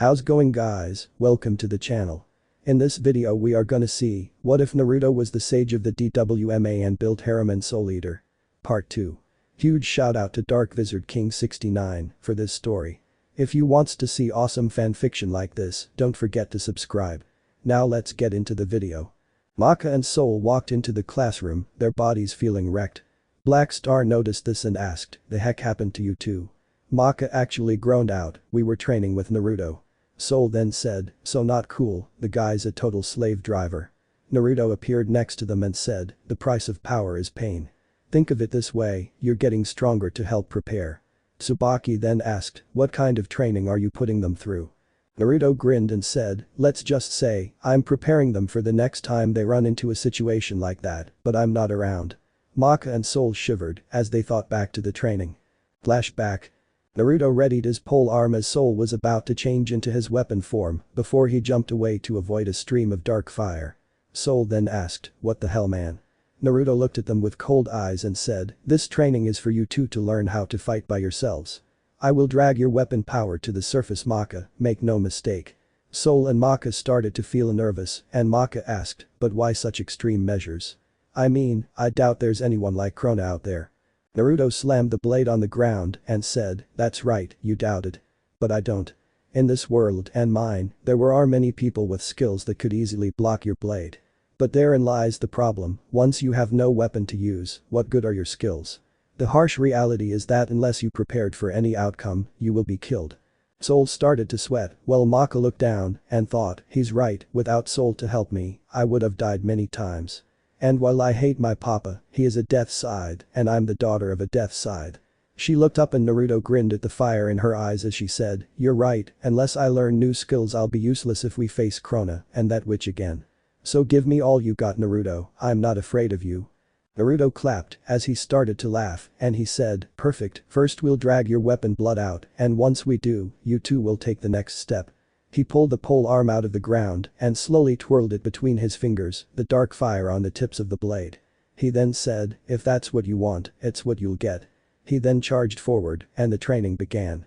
How's going guys, welcome to the channel. In this video we are gonna see, what if Naruto was the sage of the DWMA and built Harem and Soul Eater? Part 2. Huge shout out to Dark Wizard King 69 for this story. If you wants to see awesome fanfiction like this, don't forget to subscribe. Now let's get into the video. Maka and Soul walked into the classroom, their bodies feeling wrecked. Black Star noticed this and asked, "The heck happened to you two?" Maka actually groaned out, "We were training with Naruto." Soul then said, "So not cool, the guy's a total slave driver." Naruto appeared next to them and said, "The price of power is pain. Think of it this way, you're getting stronger to help prepare." Tsubaki then asked, "What kind of training are you putting them through?" Naruto grinned and said, "Let's just say, I'm preparing them for the next time they run into a situation like that, but I'm not around." Maka and Soul shivered as they thought back to the training. Flashback. Naruto readied his pole arm as Soul was about to change into his weapon form before he jumped away to avoid a stream of dark fire. Soul then asked, "What the hell man?" Naruto looked at them with cold eyes and said, "This training is for you two to learn how to fight by yourselves. I will drag your weapon power to the surface Maka, make no mistake." Soul and Maka started to feel nervous and Maka asked, "But why such extreme measures? I mean, I doubt there's anyone like Krona out there." Naruto slammed the blade on the ground and said, "That's right, you doubted. But I don't. In this world and mine, there are many people with skills that could easily block your blade. But therein lies the problem, once you have no weapon to use, what good are your skills? The harsh reality is that unless you prepared for any outcome, you will be killed." Soul started to sweat while Maka looked down and thought, "He's right, without Soul to help me, I would have died many times. And while I hate my papa, he is a death side and I'm the daughter of a death side." She looked up and Naruto grinned at the fire in her eyes as she said, "You're right, unless I learn new skills I'll be useless if we face Krona and that witch again. So give me all you got Naruto, I'm not afraid of you." Naruto clapped as he started to laugh and he said, "Perfect, first we'll drag your weapon blood out and once we do, you two will take the next step." He pulled the pole arm out of the ground and slowly twirled it between his fingers, the dark fire on the tips of the blade. He then said, "If that's what you want, it's what you'll get." He then charged forward and the training began.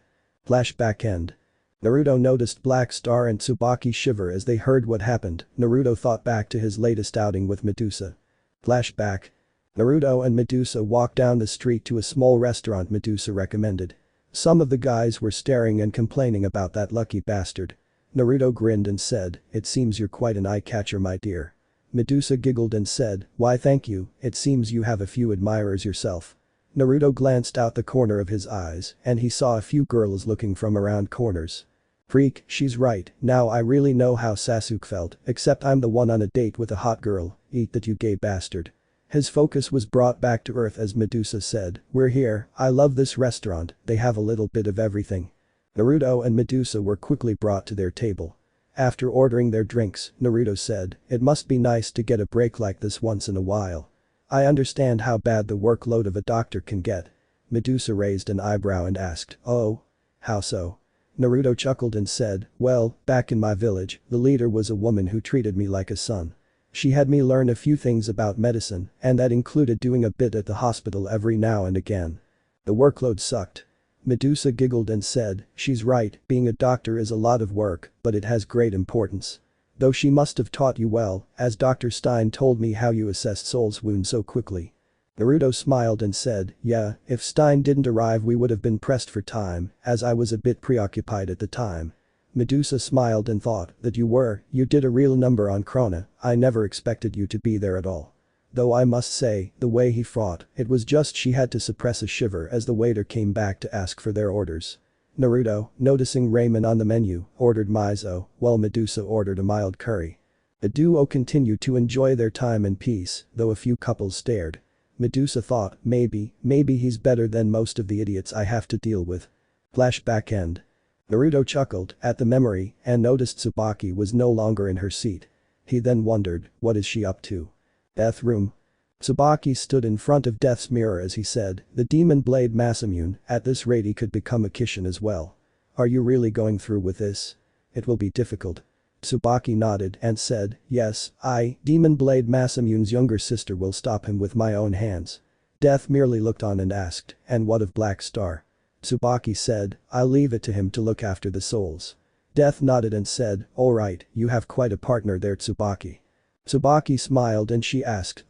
Flashback end. Naruto noticed Black Star and Tsubaki shiver as they heard what happened. Naruto thought back to his latest outing with Medusa. Flashback. Naruto and Medusa walked down the street to a small restaurant Medusa recommended. Some of the guys were staring and complaining about that lucky bastard. Naruto grinned and said, "It seems you're quite an eye-catcher my dear." Medusa giggled and said, "Why thank you, it seems you have a few admirers yourself." Naruto glanced out the corner of his eyes and he saw a few girls looking from around corners. "Freak, she's right, now I really know how Sasuke felt, except I'm the one on a date with a hot girl, eat that you gay bastard." His focus was brought back to earth as Medusa said, "We're here, I love this restaurant, they have a little bit of everything." Naruto and Medusa were quickly brought to their table. After ordering their drinks, Naruto said, "It must be nice to get a break like this once in a while. I understand how bad the workload of a doctor can get." Medusa raised an eyebrow and asked, "Oh? How so?" Naruto chuckled and said, "Well, back in my village, the leader was a woman who treated me like a son. She had me learn a few things about medicine and that included doing a bit at the hospital every now and again. The workload sucked." Medusa giggled and said, "She's right, being a doctor is a lot of work, but it has great importance. Though she must have taught you well, as Dr. Stein told me how you assessed Soul's wound so quickly." Naruto smiled and said, "Yeah, if Stein didn't arrive we would have been pressed for time, as I was a bit preoccupied at the time." Medusa smiled and thought, "That you did a real number on Krona, I never expected you to be there at all. Though I must say, the way he fought, it was just she had to suppress a shiver as the waiter came back to ask for their orders." Naruto, noticing ramen on the menu, ordered miso, while Medusa ordered a mild curry. The duo continued to enjoy their time in peace, though a few couples stared. Medusa thought, maybe he's better than most of the idiots I have to deal with." Flashback end. Naruto chuckled at the memory and noticed Tsubaki was no longer in her seat. He then wondered, what is she up to? Death room. Tsubaki stood in front of Death's mirror as he said, "The demon blade Masamune, at this rate he could become a Kishin as well. Are you really going through with this? It will be difficult." Tsubaki nodded and said, "Yes, Demon Blade Masamune's younger sister will stop him with my own hands." Death merely looked on and asked, "And what of Black Star?" Tsubaki said, "I'll leave it to him to look after the souls." Death nodded and said, alright, you have quite a partner there Tsubaki. Tsubaki smiled and she asked,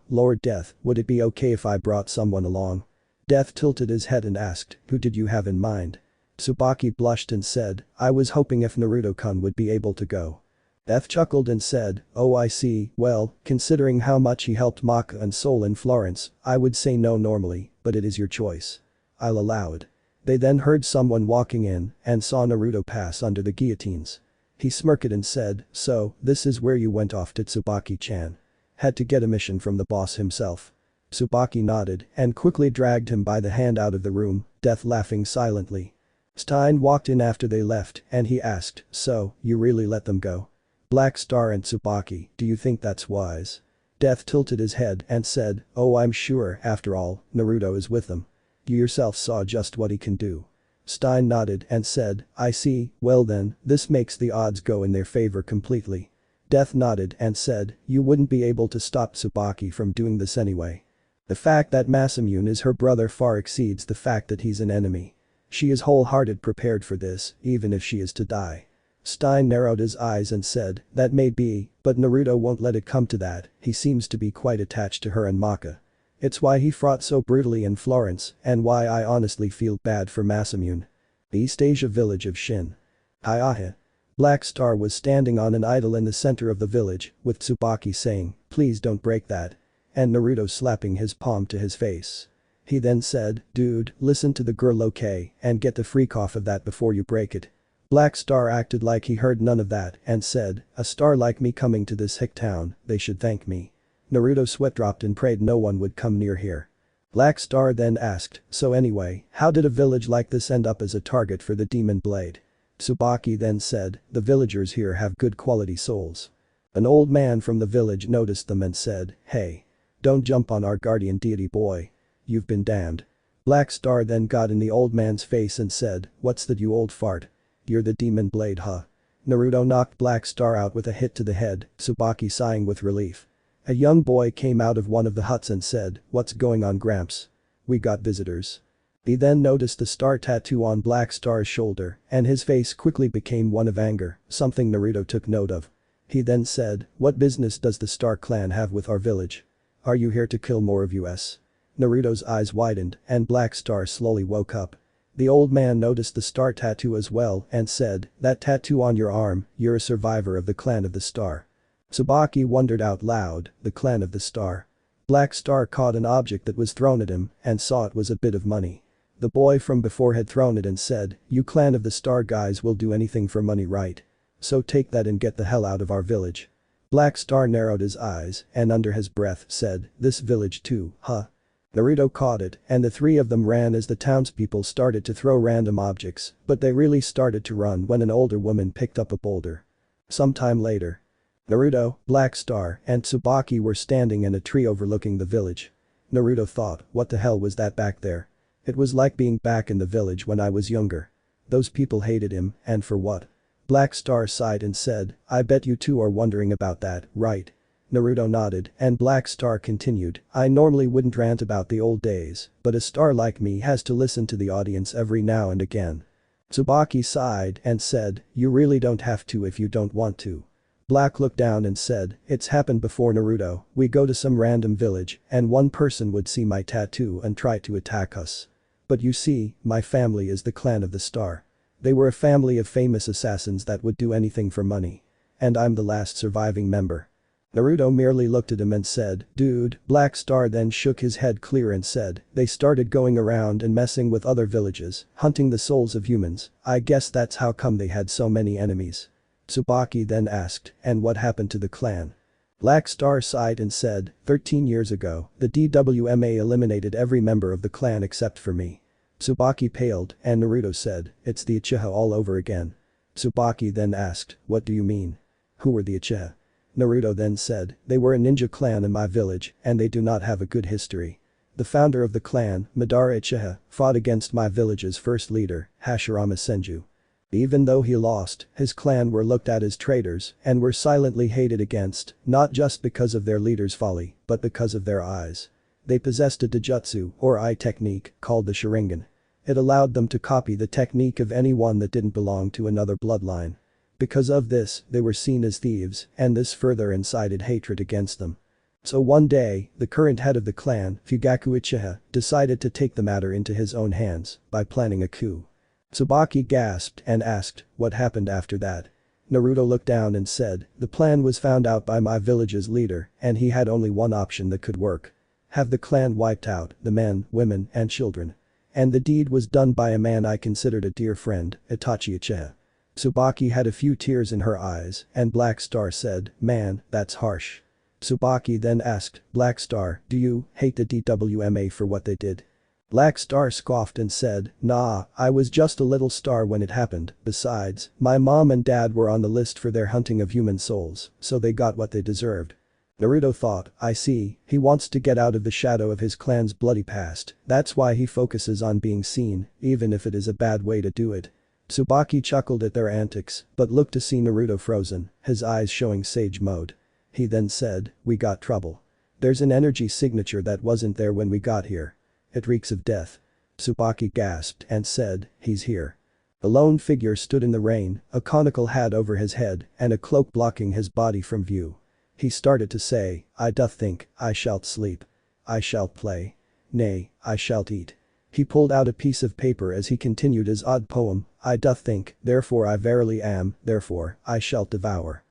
Lord Death, would it be okay if I brought someone along? Death tilted his head and asked, who did you have in mind? Tsubaki blushed and said, I was hoping if Naruto-kun would be able to go. Death chuckled and said, oh I see, well, considering how much he helped Maka and Soul in Florence, I would say no normally, but it is your choice. I'll allow it. They then heard someone walking in and saw Naruto pass under the guillotines. He smirked and said, so, this is where you went off to Tsubaki-chan. Had to get a mission from the boss himself. Tsubaki nodded and quickly dragged him by the hand out of the room, Death laughing silently. Stein walked in after they left and he asked, so, you really let them go? Black Star and Tsubaki, do you think that's wise? Death tilted his head and said, oh I'm sure, after all, Naruto is with them. You yourself saw just what he can do. Stein nodded and said, I see, well then, this makes the odds go in their favor completely. Death nodded and said, you wouldn't be able to stop Tsubaki from doing this anyway. The fact that Masamune is her brother far exceeds the fact that he's an enemy. She is wholehearted prepared for this, even if she is to die. Stein narrowed his eyes and said, that may be, but Naruto won't let it come to that, he seems to be quite attached to her and Maka. It's why he fought so brutally in Florence and why I honestly feel bad for Masamune. The East Asia village of Shin. Hiahe. Black Star was standing on an idol in the center of the village, with Tsubaki saying, please don't break that. And Naruto slapping his palm to his face. He then said, dude, listen to the girl okay and get the freak off of that before you break it. Black Star acted like he heard none of that and said, a star like me coming to this hick town, they should thank me. Naruto sweat dropped and prayed no one would come near here. Black Star then asked, so anyway, how did a village like this end up as a target for the demon blade? Tsubaki then said, the villagers here have good quality souls. An old man from the village noticed them and said, hey. Don't jump on our guardian deity boy. You've been damned. Black Star then got in the old man's face and said, what's that you old fart? You're the demon blade huh? Naruto knocked Black Star out with a hit to the head, Tsubaki sighing with relief. A young boy came out of one of the huts and said, what's going on Gramps? We got visitors. He then noticed the star tattoo on Black Star's shoulder and his face quickly became one of anger, something Naruto took note of. He then said, what business does the Star clan have with our village? Are you here to kill more of us? Naruto's eyes widened and Black Star slowly woke up. The old man noticed the star tattoo as well and said, that tattoo on your arm, you're a survivor of the clan of the Star. Tsubaki wondered out loud, the clan of the Star. Black Star caught an object that was thrown at him and saw it was a bit of money. The boy from before had thrown it and said, you clan of the Star guys will do anything for money right? So take that and get the hell out of our village. Black Star narrowed his eyes and under his breath said, this village too, huh? Naruto caught it and the three of them ran as the townspeople started to throw random objects, but they really started to run when an older woman picked up a boulder. Sometime later. Naruto, Black Star, and Tsubaki were standing in a tree overlooking the village. Naruto thought, what the hell was that back there? It was like being back in the village when I was younger. Those people hated him, and for what? Black Star sighed and said, I bet you two are wondering about that, right? Naruto nodded and Black Star continued, I normally wouldn't rant about the old days, but a star like me has to listen to the audience every now and again. Tsubaki sighed and said, you really don't have to if you don't want to. Black looked down and said, it's happened before Naruto, we go to some random village and one person would see my tattoo and try to attack us. But you see, my family is the clan of the Star. They were a family of famous assassins that would do anything for money. And I'm the last surviving member. Naruto merely looked at him and said, dude, Black Star then shook his head clear and said, they started going around and messing with other villages, hunting the souls of humans, I guess that's how come they had so many enemies. Tsubaki then asked, and what happened to the clan? Black Star sighed and said, 13 years ago, the DWMA eliminated every member of the clan except for me. Tsubaki paled and Naruto said, it's the Uchiha all over again. Tsubaki then asked, what do you mean? Who were the Uchiha? Naruto then said, they were a ninja clan in my village and they do not have a good history. The founder of the clan, Madara Uchiha, fought against my village's first leader, Hashirama Senju. Even though he lost, his clan were looked at as traitors and were silently hated against, not just because of their leader's folly, but because of their eyes. They possessed a taijutsu or eye technique called the Sharingan. It allowed them to copy the technique of anyone that didn't belong to another bloodline. Because of this, they were seen as thieves, and this further incited hatred against them. So one day, the current head of the clan, Fugaku Uchiha, decided to take the matter into his own hands by planning a coup. Tsubaki gasped and asked, what happened after that? Naruto looked down and said, the plan was found out by my village's leader, and he had only one option that could work. Have the clan wiped out, the men, women, and children. And the deed was done by a man I considered a dear friend, Itachi Uchiha. Tsubaki had a few tears in her eyes, and Black Star said, man, that's harsh. Tsubaki then asked, Black Star, do you hate the DWMA for what they did? Black Star scoffed and said, nah, I was just a little star when it happened, besides, my mom and dad were on the list for their hunting of human souls, so they got what they deserved. Naruto thought, I see, he wants to get out of the shadow of his clan's bloody past, that's why he focuses on being seen, even if it is a bad way to do it. Tsubaki chuckled at their antics, but looked to see Naruto frozen, his eyes showing sage mode. He then said, we got trouble. There's an energy signature that wasn't there when we got here. It reeks of death. Tsubaki gasped and said, he's here. A lone figure stood in the rain, a conical hat over his head and a cloak blocking his body from view. He started to say, I doth think, I shalt sleep. I shalt play. Nay, I shalt eat. He pulled out a piece of paper as he continued his odd poem, I doth think, therefore I verily am, therefore, I shalt devour.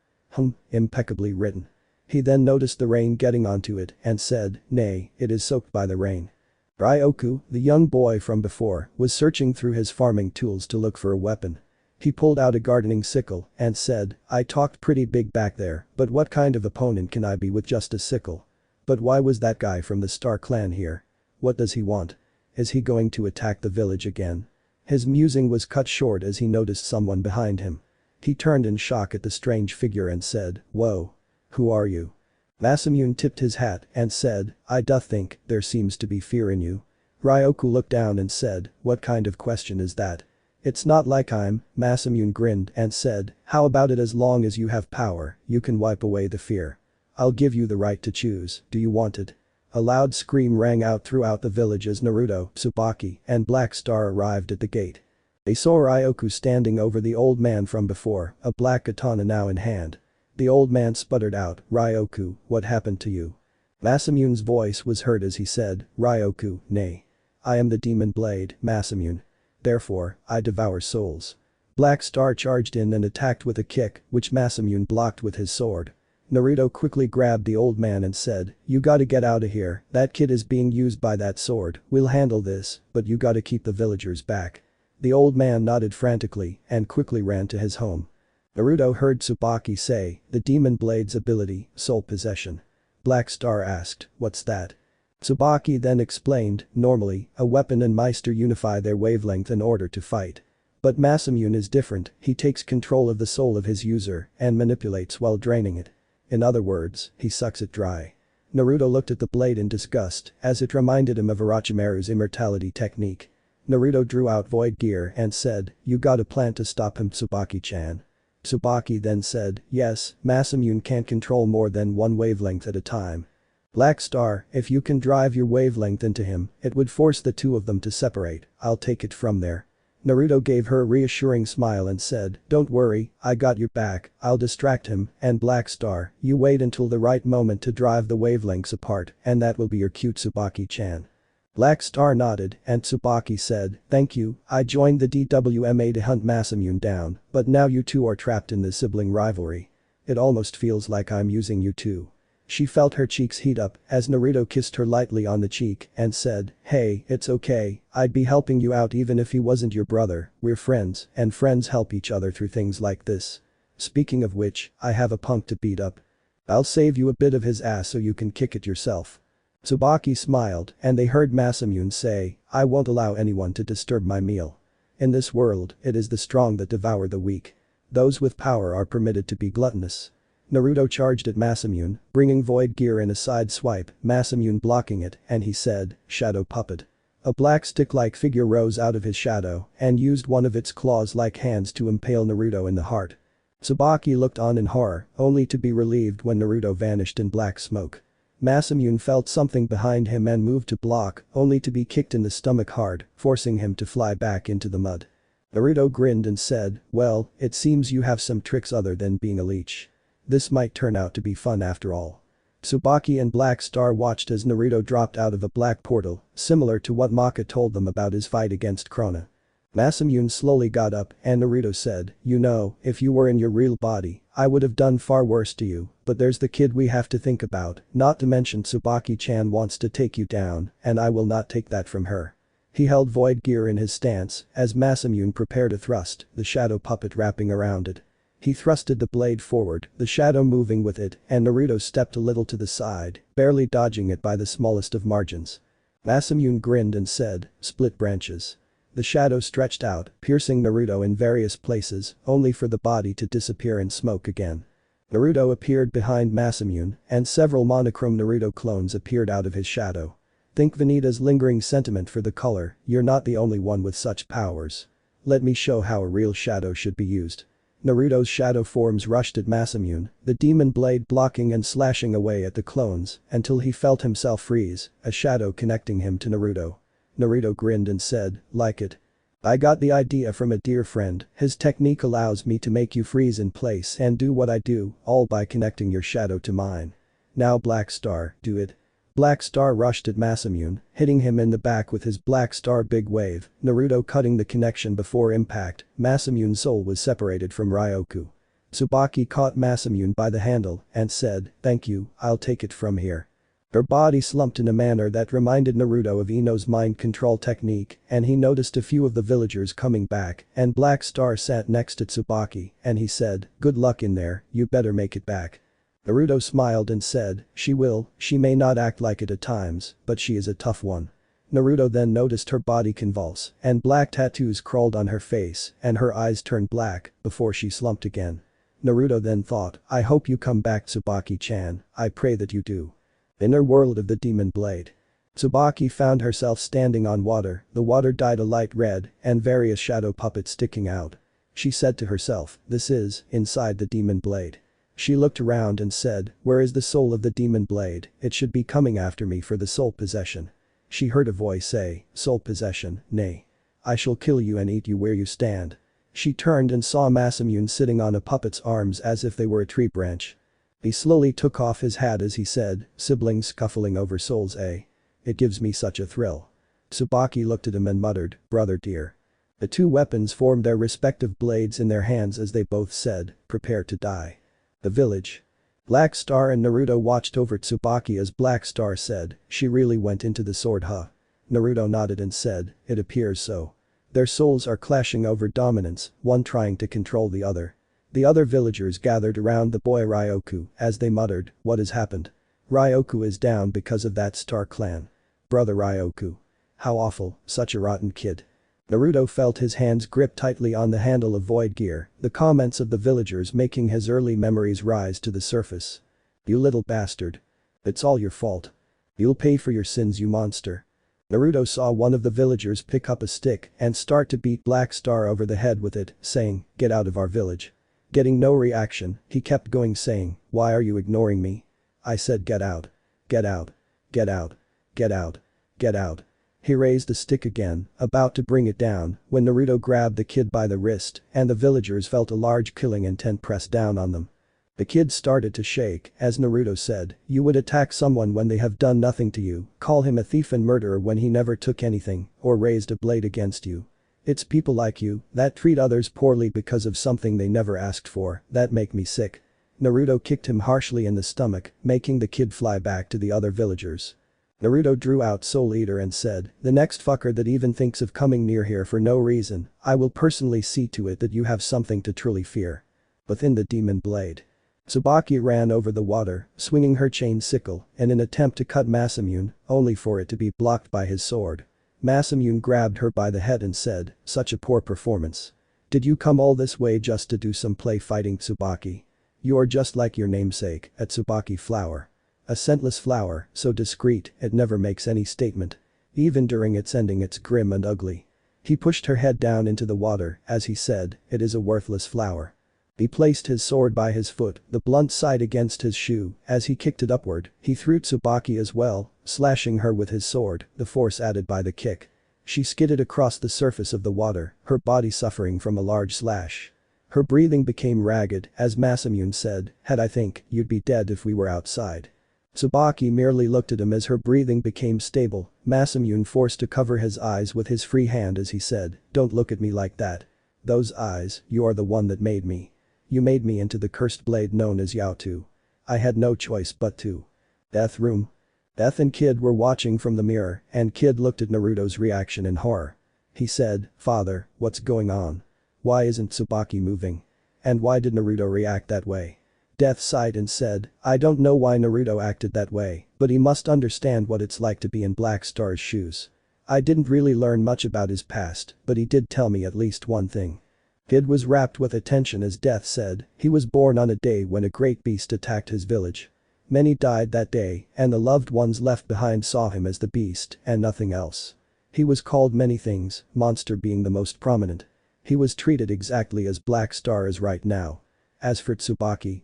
Impeccably written. He then noticed the rain getting onto it and said, nay, it is soaked by the rain. Ryoku, the young boy from before, was searching through his farming tools to look for a weapon. He pulled out a gardening sickle and said, I talked pretty big back there, but what kind of opponent can I be with just a sickle? But why was that guy from the Star Clan here? What does he want? Is he going to attack the village again? His musing was cut short as he noticed someone behind him. He turned in shock at the strange figure and said, whoa. Who are you? Masamune tipped his hat and said, I doth think, there seems to be fear in you. Ryoku looked down and said, what kind of question is that? It's not like Masamune grinned and said, how about it as long as you have power, you can wipe away the fear. I'll give you the right to choose, do you want it? A loud scream rang out throughout the village as Naruto, Tsubaki, and Black Star arrived at the gate. They saw Ryoku standing over the old man from before, a black katana now in hand. The old man sputtered out, Ryoku, what happened to you? Masamune's voice was heard as he said, Ryoku, nay. I am the demon blade, Masamune. Therefore, I devour souls. Black Star charged in and attacked with a kick, which Masamune blocked with his sword. Naruto quickly grabbed the old man and said, you gotta get out of here, that kid is being used by that sword, we'll handle this, but you gotta keep the villagers back. The old man nodded frantically and quickly ran to his home. Naruto heard Tsubaki say, the demon blade's ability, soul possession. Black Star asked, what's that? Tsubaki then explained, normally, a weapon and Meister unify their wavelength in order to fight. But Masamune is different, he takes control of the soul of his user and manipulates while draining it. In other words, he sucks it dry. Naruto looked at the blade in disgust as it reminded him of Orochimaru's immortality technique. Naruto drew out void gear and said, you got a plan to stop him, Tsubaki-chan. Tsubaki then said, yes, Masamune can't control more than one wavelength at a time. Black Star, if you can drive your wavelength into him, it would force the two of them to separate, I'll take it from there. Naruto gave her a reassuring smile and said, don't worry, I got your back, I'll distract him, and Black Star, you wait until the right moment to drive the wavelengths apart, and that will be your cue, Tsubaki-chan. Black Star nodded and Tsubaki said, thank you, I joined the DWMA to hunt Masamune down, but now you two are trapped in this sibling rivalry. It almost feels like I'm using you too. She felt her cheeks heat up as Naruto kissed her lightly on the cheek and said, hey, it's okay, I'd be helping you out even if he wasn't your brother, we're friends, and friends help each other through things like this. Speaking of which, I have a punk to beat up. I'll save you a bit of his ass so you can kick it yourself. Tsubaki smiled and they heard Masamune say, I won't allow anyone to disturb my meal. In this world, it is the strong that devour the weak. Those with power are permitted to be gluttonous. Naruto charged at Masamune, bringing void gear in a side swipe, Masamune blocking it, and he said, shadow puppet. A black stick-like figure rose out of his shadow and used one of its claws-like hands to impale Naruto in the heart. Tsubaki looked on in horror, only to be relieved when Naruto vanished in black smoke. Masamune felt something behind him and moved to block, only to be kicked in the stomach hard, forcing him to fly back into the mud. Naruto grinned and said, "Well, it seems you have some tricks other than being a leech. This might turn out to be fun after all." Tsubaki and Black Star watched as Naruto dropped out of a black portal, similar to what Maka told them about his fight against Krona. Masamune slowly got up and Naruto said, "You know, if you were in your real body, I would have done far worse to you, but there's the kid we have to think about, not to mention Tsubaki-chan wants to take you down, and I will not take that from her." He held Void Gear in his stance as Masamune prepared a thrust, the shadow puppet wrapping around it. He thrusted the blade forward, the shadow moving with it, and Naruto stepped a little to the side, barely dodging it by the smallest of margins. Masamune grinned and said, "Split branches." The shadow stretched out, piercing Naruto in various places, only for the body to disappear in smoke again. Naruto appeared behind Masamune, and several monochrome Naruto clones appeared out of his shadow. Think Vegeta's lingering sentiment for the color, "You're not the only one with such powers. Let me show how a real shadow should be used." Naruto's shadow forms rushed at Masamune, the demon blade blocking and slashing away at the clones until he felt himself freeze, a shadow connecting him to Naruto. Naruto grinned and said, "Like it. I got the idea from a dear friend, his technique allows me to make you freeze in place and do what I do, all by connecting your shadow to mine. Now Black Star, do it." Black Star rushed at Masamune, hitting him in the back with his Black Star Big Wave, Naruto cutting the connection before impact. Masamune's soul was separated from Ryoku. Tsubaki caught Masamune by the handle and said, "Thank you, I'll take it from here." Her body slumped in a manner that reminded Naruto of Ino's mind control technique, and he noticed a few of the villagers coming back, and Black Star sat next to Tsubaki, and he said, "Good luck in there, you better make it back." Naruto smiled and said, "She will, she may not act like it at times, but she is a tough one." Naruto then noticed her body convulse, and black tattoos crawled on her face, and her eyes turned black, before she slumped again. Naruto then thought, "I hope you come back Tsubaki-chan, I pray that you do." Inner world of the demon blade. Tsubaki found herself standing on water, the water dyed a light red, and various shadow puppets sticking out. She said to herself, "This is, inside the demon blade." She looked around and said, "Where is the soul of the demon blade? It should be coming after me for the soul possession." She heard a voice say, "Soul possession, nay. I shall kill you and eat you where you stand." She turned and saw Masamune sitting on a puppet's arms as if they were a tree branch. He slowly took off his hat as he said, "Siblings scuffling over souls, eh? It gives me such a thrill." Tsubaki looked at him and muttered, "Brother dear." The two weapons formed their respective blades in their hands as they both said, "Prepare to die." The village. Black Star and Naruto watched over Tsubaki as Black Star said, "She really went into the sword, huh?" Naruto nodded and said, "It appears so." Their souls are clashing over dominance, one trying to control the other. The other villagers gathered around the boy Ryoku as they muttered, "What has happened? Ryoku is down because of that Star Clan. Brother Ryoku. How awful, such a rotten kid." Naruto felt his hands grip tightly on the handle of Void Gear, the comments of the villagers making his early memories rise to the surface. "You little bastard. It's all your fault. You'll pay for your sins, you monster." Naruto saw one of the villagers pick up a stick and start to beat Black Star over the head with it, saying, "Get out of our village." Getting no reaction, he kept going saying, "Why are you ignoring me? I said get out. Get out. Get out. Get out. Get out." He raised the stick again, about to bring it down, when Naruto grabbed the kid by the wrist and the villagers felt a large killing intent press down on them. The kid started to shake as Naruto said, "You would attack someone when they have done nothing to you, call him a thief and murderer when he never took anything, or raised a blade against you. It's people like you that treat others poorly because of something they never asked for that make me sick." Naruto kicked him harshly in the stomach, making the kid fly back to the other villagers. Naruto drew out Soul Eater and said, "The next fucker that even thinks of coming near here for no reason, I will personally see to it that you have something to truly fear." Within the demon blade. Tsubaki ran over the water, swinging her chain sickle in an attempt to cut Masamune, only for it to be blocked by his sword. Masamune grabbed her by the head and said, "Such a poor performance. Did you come all this way just to do some play fighting, Tsubaki? You are just like your namesake, a Tsubaki flower. A scentless flower, so discreet it never makes any statement. Even during its ending it's grim and ugly." He pushed her head down into the water as he said, "It is a worthless flower." He placed his sword by his foot, the blunt side against his shoe, as he kicked it upward, he threw Tsubaki as well, slashing her with his sword, the force added by the kick. She skidded across the surface of the water, her body suffering from a large slash. Her breathing became ragged, as Masamune said, I think, you'd be dead if we were outside. Tsubaki merely looked at him as her breathing became stable, Masamune forced to cover his eyes with his free hand as he said, don't look at me like that. Those eyes, you are the one that made me. You made me into the cursed blade known as Yaotu. I had no choice but to. Death room. Death and Kid were watching from the mirror, and Kid looked at Naruto's reaction in horror. He said, Father, what's going on? Why isn't Tsubaki moving? And why did Naruto react that way? Death sighed and said, I don't know why Naruto acted that way, but he must understand what it's like to be in Black Star's shoes. I didn't really learn much about his past, but he did tell me at least one thing. Kid was rapt with attention as Death said, he was born on a day when a great beast attacked his village. Many died that day, and the loved ones left behind saw him as the beast and nothing else. He was called many things, monster being the most prominent. He was treated exactly as Black Star is right now. As for Tsubaki,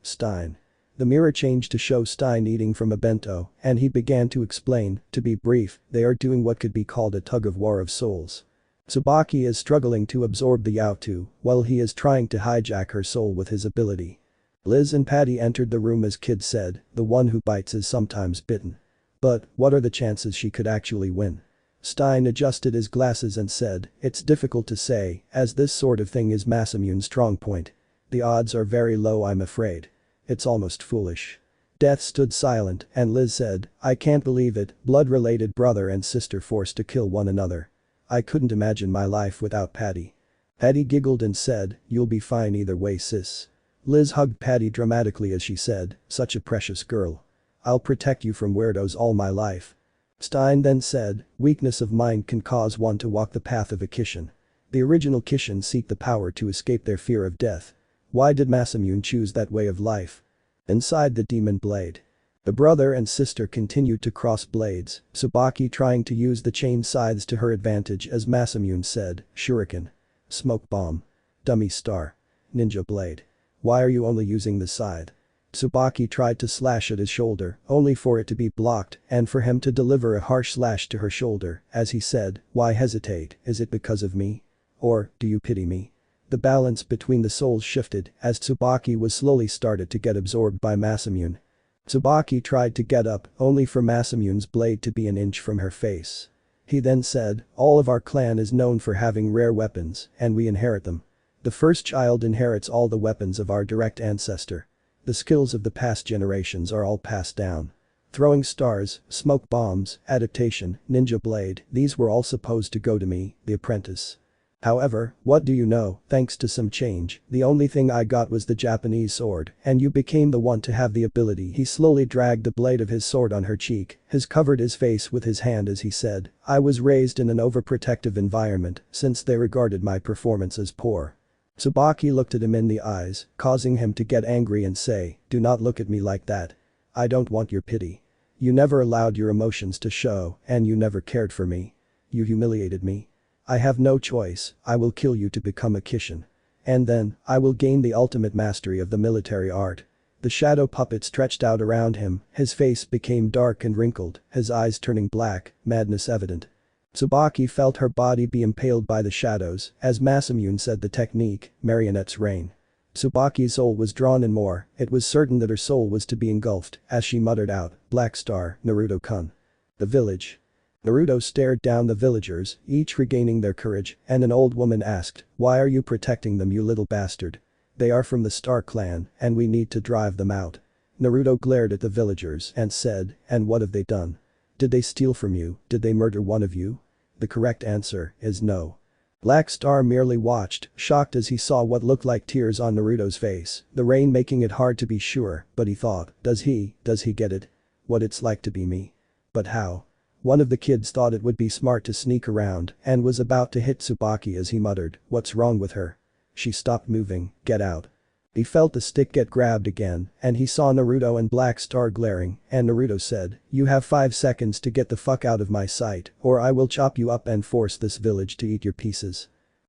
Stein. The mirror changed to show Stein eating from a bento, and he began to explain, to be brief, they are doing what could be called a tug-of-war of souls. Tsubaki is struggling to absorb the Yaotu, while he is trying to hijack her soul with his ability. Liz and Patty entered the room as Kid said, the one who bites is sometimes bitten. But, what are the chances she could actually win? Stein adjusted his glasses and said, it's difficult to say, as this sort of thing is Masamune's strong point. The odds are very low I'm afraid. It's almost foolish. Death stood silent and Liz said, I can't believe it, blood-related brother and sister forced to kill one another. I couldn't imagine my life without Patty. Patty giggled and said, you'll be fine either way sis. Liz hugged Patty dramatically as she said, such a precious girl. I'll protect you from weirdos all my life. Stein then said, weakness of mind can cause one to walk the path of a Kishin. The original Kishin seek the power to escape their fear of death. Why did Masamune choose that way of life? Inside the demon blade. The brother and sister continued to cross blades, Tsubaki trying to use the chain scythes to her advantage as Masamune said, shuriken. Smoke bomb. Dummy star. Ninja blade. Why are you only using the scythe? Tsubaki tried to slash at his shoulder, only for it to be blocked and for him to deliver a harsh slash to her shoulder, as he said, why hesitate, is it because of me? Or, do you pity me? The balance between the souls shifted as Tsubaki was slowly started to get absorbed by Masamune. Tsubaki tried to get up, only for Masamune's blade to be an inch from her face. He then said, all of our clan is known for having rare weapons, and we inherit them. The first child inherits all the weapons of our direct ancestor. The skills of the past generations are all passed down. Throwing stars, smoke bombs, adaptation, ninja blade, these were all supposed to go to me, the apprentice. However, what do you know, thanks to some change, the only thing I got was the Japanese sword, and you became the one to have the ability. He slowly dragged the blade of his sword on her cheek, has covered his face with his hand as he said, I was raised in an overprotective environment, since they regarded my performance as poor. Tsubaki looked at him in the eyes, causing him to get angry and say, do not look at me like that. I don't want your pity. You never allowed your emotions to show, and you never cared for me. You humiliated me. I have no choice, I will kill you to become a Kishin. And then, I will gain the ultimate mastery of the military art. The shadow puppet stretched out around him, his face became dark and wrinkled, his eyes turning black, madness evident. Tsubaki felt her body be impaled by the shadows, as Masamune said the technique, marionette's reign. Tsubaki's soul was drawn in more, it was certain that her soul was to be engulfed, as she muttered out, Black Star, Naruto-kun. The village. Naruto stared down the villagers, each regaining their courage, and an old woman asked, why are you protecting them you little bastard? They are from the Star clan, and we need to drive them out. Naruto glared at the villagers and said, and what have they done? Did they steal from you, did they murder one of you? The correct answer is no. Black Star merely watched, shocked as he saw what looked like tears on Naruto's face, the rain making it hard to be sure, but he thought, does he get it? What it's like to be me? But how? One of the kids thought it would be smart to sneak around and was about to hit Tsubaki as he muttered, what's wrong with her? She stopped moving, get out. He felt the stick get grabbed again and he saw Naruto and Black Star glaring and Naruto said, you have 5 seconds to get the fuck out of my sight or I will chop you up and force this village to eat your pieces.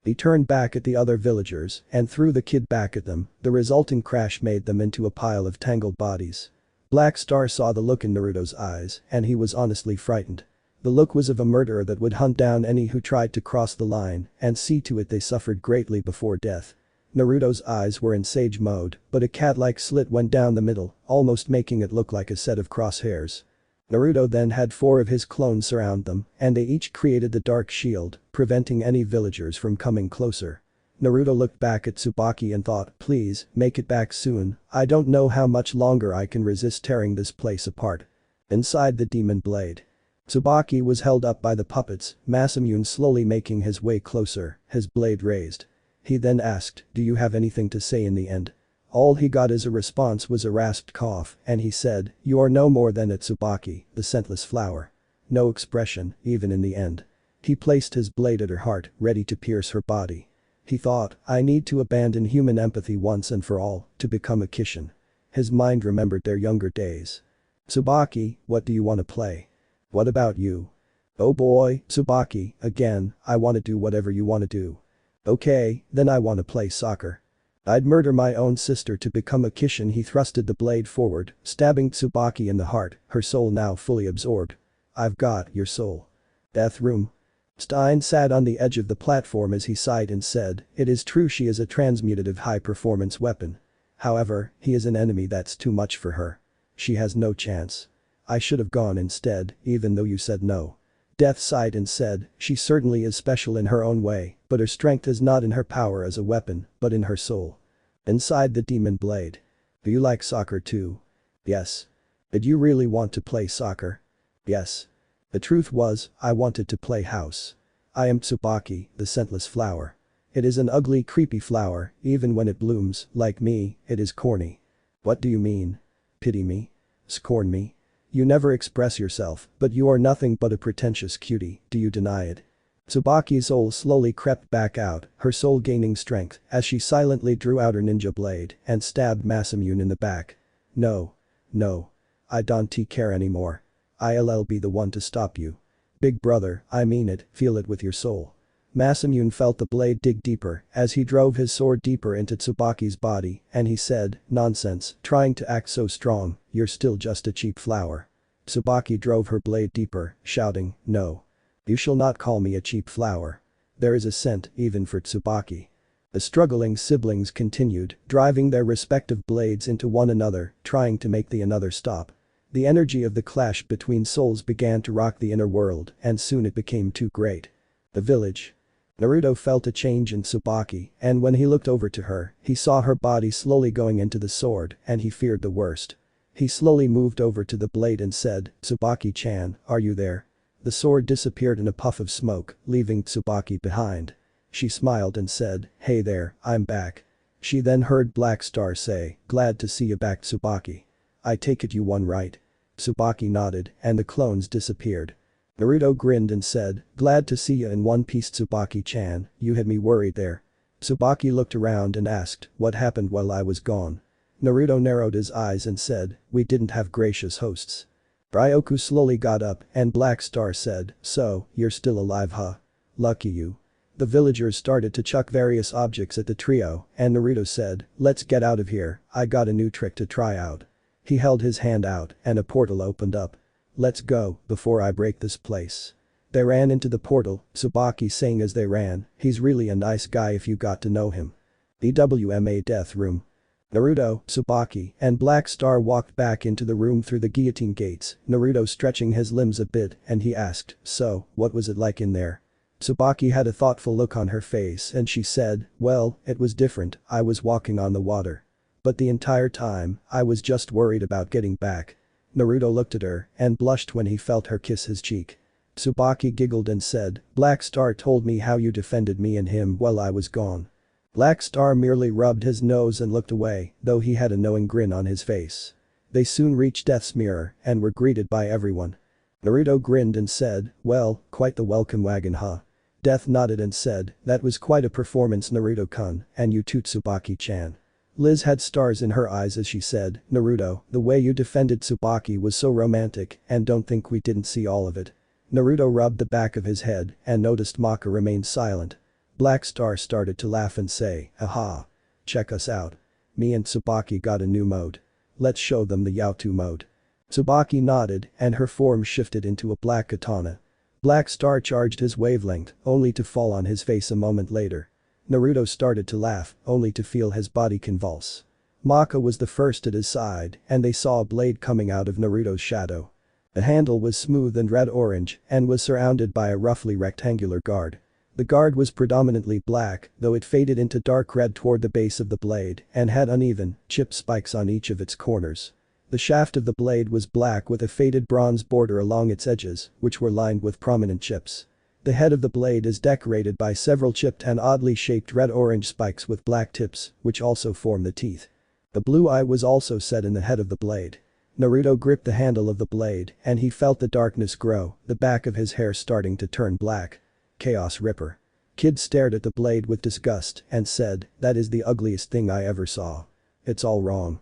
He turned back at the other villagers and threw the kid back at them, the resulting crash made them into a pile of tangled bodies. Black Star saw the look in Naruto's eyes and he was honestly frightened. The look was of a murderer that would hunt down any who tried to cross the line and see to it they suffered greatly before death. Naruto's eyes were in sage mode, but a cat-like slit went down the middle, almost making it look like a set of crosshairs. Naruto then had 4 of his clones surround them, and they each created the dark shield, preventing any villagers from coming closer. Naruto looked back at Tsubaki and thought, please, make it back soon, I don't know how much longer I can resist tearing this place apart. Inside the demon blade. Tsubaki was held up by the puppets, Masamune slowly making his way closer, his blade raised. He then asked, do you have anything to say in the end? All he got as a response was a rasped cough, and he said, you are no more than a Tsubaki, the scentless flower. No expression, even in the end. He placed his blade at her heart, ready to pierce her body. He thought, I need to abandon human empathy once and for all, to become a Kishin. His mind remembered their younger days. Tsubaki, what do you want to play? What about you? Oh boy, Tsubaki, again, I want to do whatever you want to do. Okay, then I want to play soccer. I'd murder my own sister to become a Kishin. He thrusted the blade forward, stabbing Tsubaki in the heart, her soul now fully absorbed. I've got your soul. Death room. Stein sat on the edge of the platform as he sighed and said, it is true she is a transmutative high-performance weapon. However, he is an enemy that's too much for her. She has no chance. I should have gone instead, even though you said no. Death sighed and said, she certainly is special in her own way, but her strength is not in her power as a weapon, but in her soul. Inside the demon blade. Do you like soccer too? Yes. Did you really want to play soccer? Yes. The truth was, I wanted to play house. I am Tsubaki, the scentless flower. It is an ugly creepy flower, even when it blooms, like me, it is corny. What do you mean? Pity me? Scorn me? You never express yourself, but you are nothing but a pretentious cutie, do you deny it? Tsubaki's soul slowly crept back out, her soul gaining strength as she silently drew out her ninja blade and stabbed Masamune in the back. No. No. I don't care anymore. I'll be the one to stop you. Big brother, I mean it, feel it with your soul. Masamune felt the blade dig deeper as he drove his sword deeper into Tsubaki's body and he said, nonsense, trying to act so strong, you're still just a cheap flower. Tsubaki drove her blade deeper, shouting, no. You shall not call me a cheap flower. There is a scent even for Tsubaki. The struggling siblings continued, driving their respective blades into one another, trying to make the another stop. The energy of the clash between souls began to rock the inner world and soon it became too great. The village. Naruto felt a change in Tsubaki and when he looked over to her, he saw her body slowly going into the sword and he feared the worst. He slowly moved over to the blade and said, Tsubaki-chan, are you there? The sword disappeared in a puff of smoke, leaving Tsubaki behind. She smiled and said, hey there, I'm back. She then heard Black Star say, glad to see you back Tsubaki. I take it you won right? Tsubaki nodded and the clones disappeared. Naruto grinned and said, glad to see you in one piece Tsubaki-chan, you had me worried there. Tsubaki looked around and asked, what happened while I was gone? Naruto narrowed his eyes and said, we didn't have gracious hosts. Ryoku slowly got up and Black Star said, so, you're still alive huh? Lucky you. The villagers started to chuck various objects at the trio and Naruto said, let's get out of here, I got a new trick to try out. He held his hand out and a portal opened up. Let's go, before I break this place. They ran into the portal, Tsubaki saying as they ran, he's really a nice guy if you got to know him. DWMA death room. Naruto, Tsubaki, and Black Star walked back into the room through the guillotine gates, Naruto stretching his limbs a bit and he asked, so, what was it like in there? Tsubaki had a thoughtful look on her face and she said, well, it was different, I was walking on the water. But the entire time, I was just worried about getting back. Naruto looked at her and blushed when he felt her kiss his cheek. Tsubaki giggled and said, Black Star told me how you defended me and him while I was gone. Black Star merely rubbed his nose and looked away, though he had a knowing grin on his face. They soon reached Death's Mirror and were greeted by everyone. Naruto grinned and said, well, quite the welcome wagon huh? Death nodded and said, that was quite a performance Naruto-kun, and you too Tsubaki-chan. Liz had stars in her eyes as she said, Naruto, the way you defended Tsubaki was so romantic and don't think we didn't see all of it. Naruto rubbed the back of his head and noticed Maka remained silent. Black Star started to laugh and say, "Aha. Check us out. Me and Tsubaki got a new mode. Let's show them the Yaotu mode." Tsubaki nodded and her form shifted into a black katana. Black Star charged his wavelength, only to fall on his face a moment later. Naruto started to laugh, only to feel his body convulse. Maka was the first at his side, and they saw a blade coming out of Naruto's shadow. The handle was smooth and red-orange and was surrounded by a roughly rectangular guard. The guard was predominantly black, though it faded into dark red toward the base of the blade and had uneven, chipped spikes on each of its corners. The shaft of the blade was black with a faded bronze border along its edges, which were lined with prominent chips. The head of the blade is decorated by several chipped and oddly shaped red-orange spikes with black tips, which also form the teeth. The blue eye was also set in the head of the blade. Naruto gripped the handle of the blade and he felt the darkness grow, the back of his hair starting to turn black. Chaos Ripper. Kid stared at the blade with disgust and said, "That is the ugliest thing I ever saw. It's all wrong."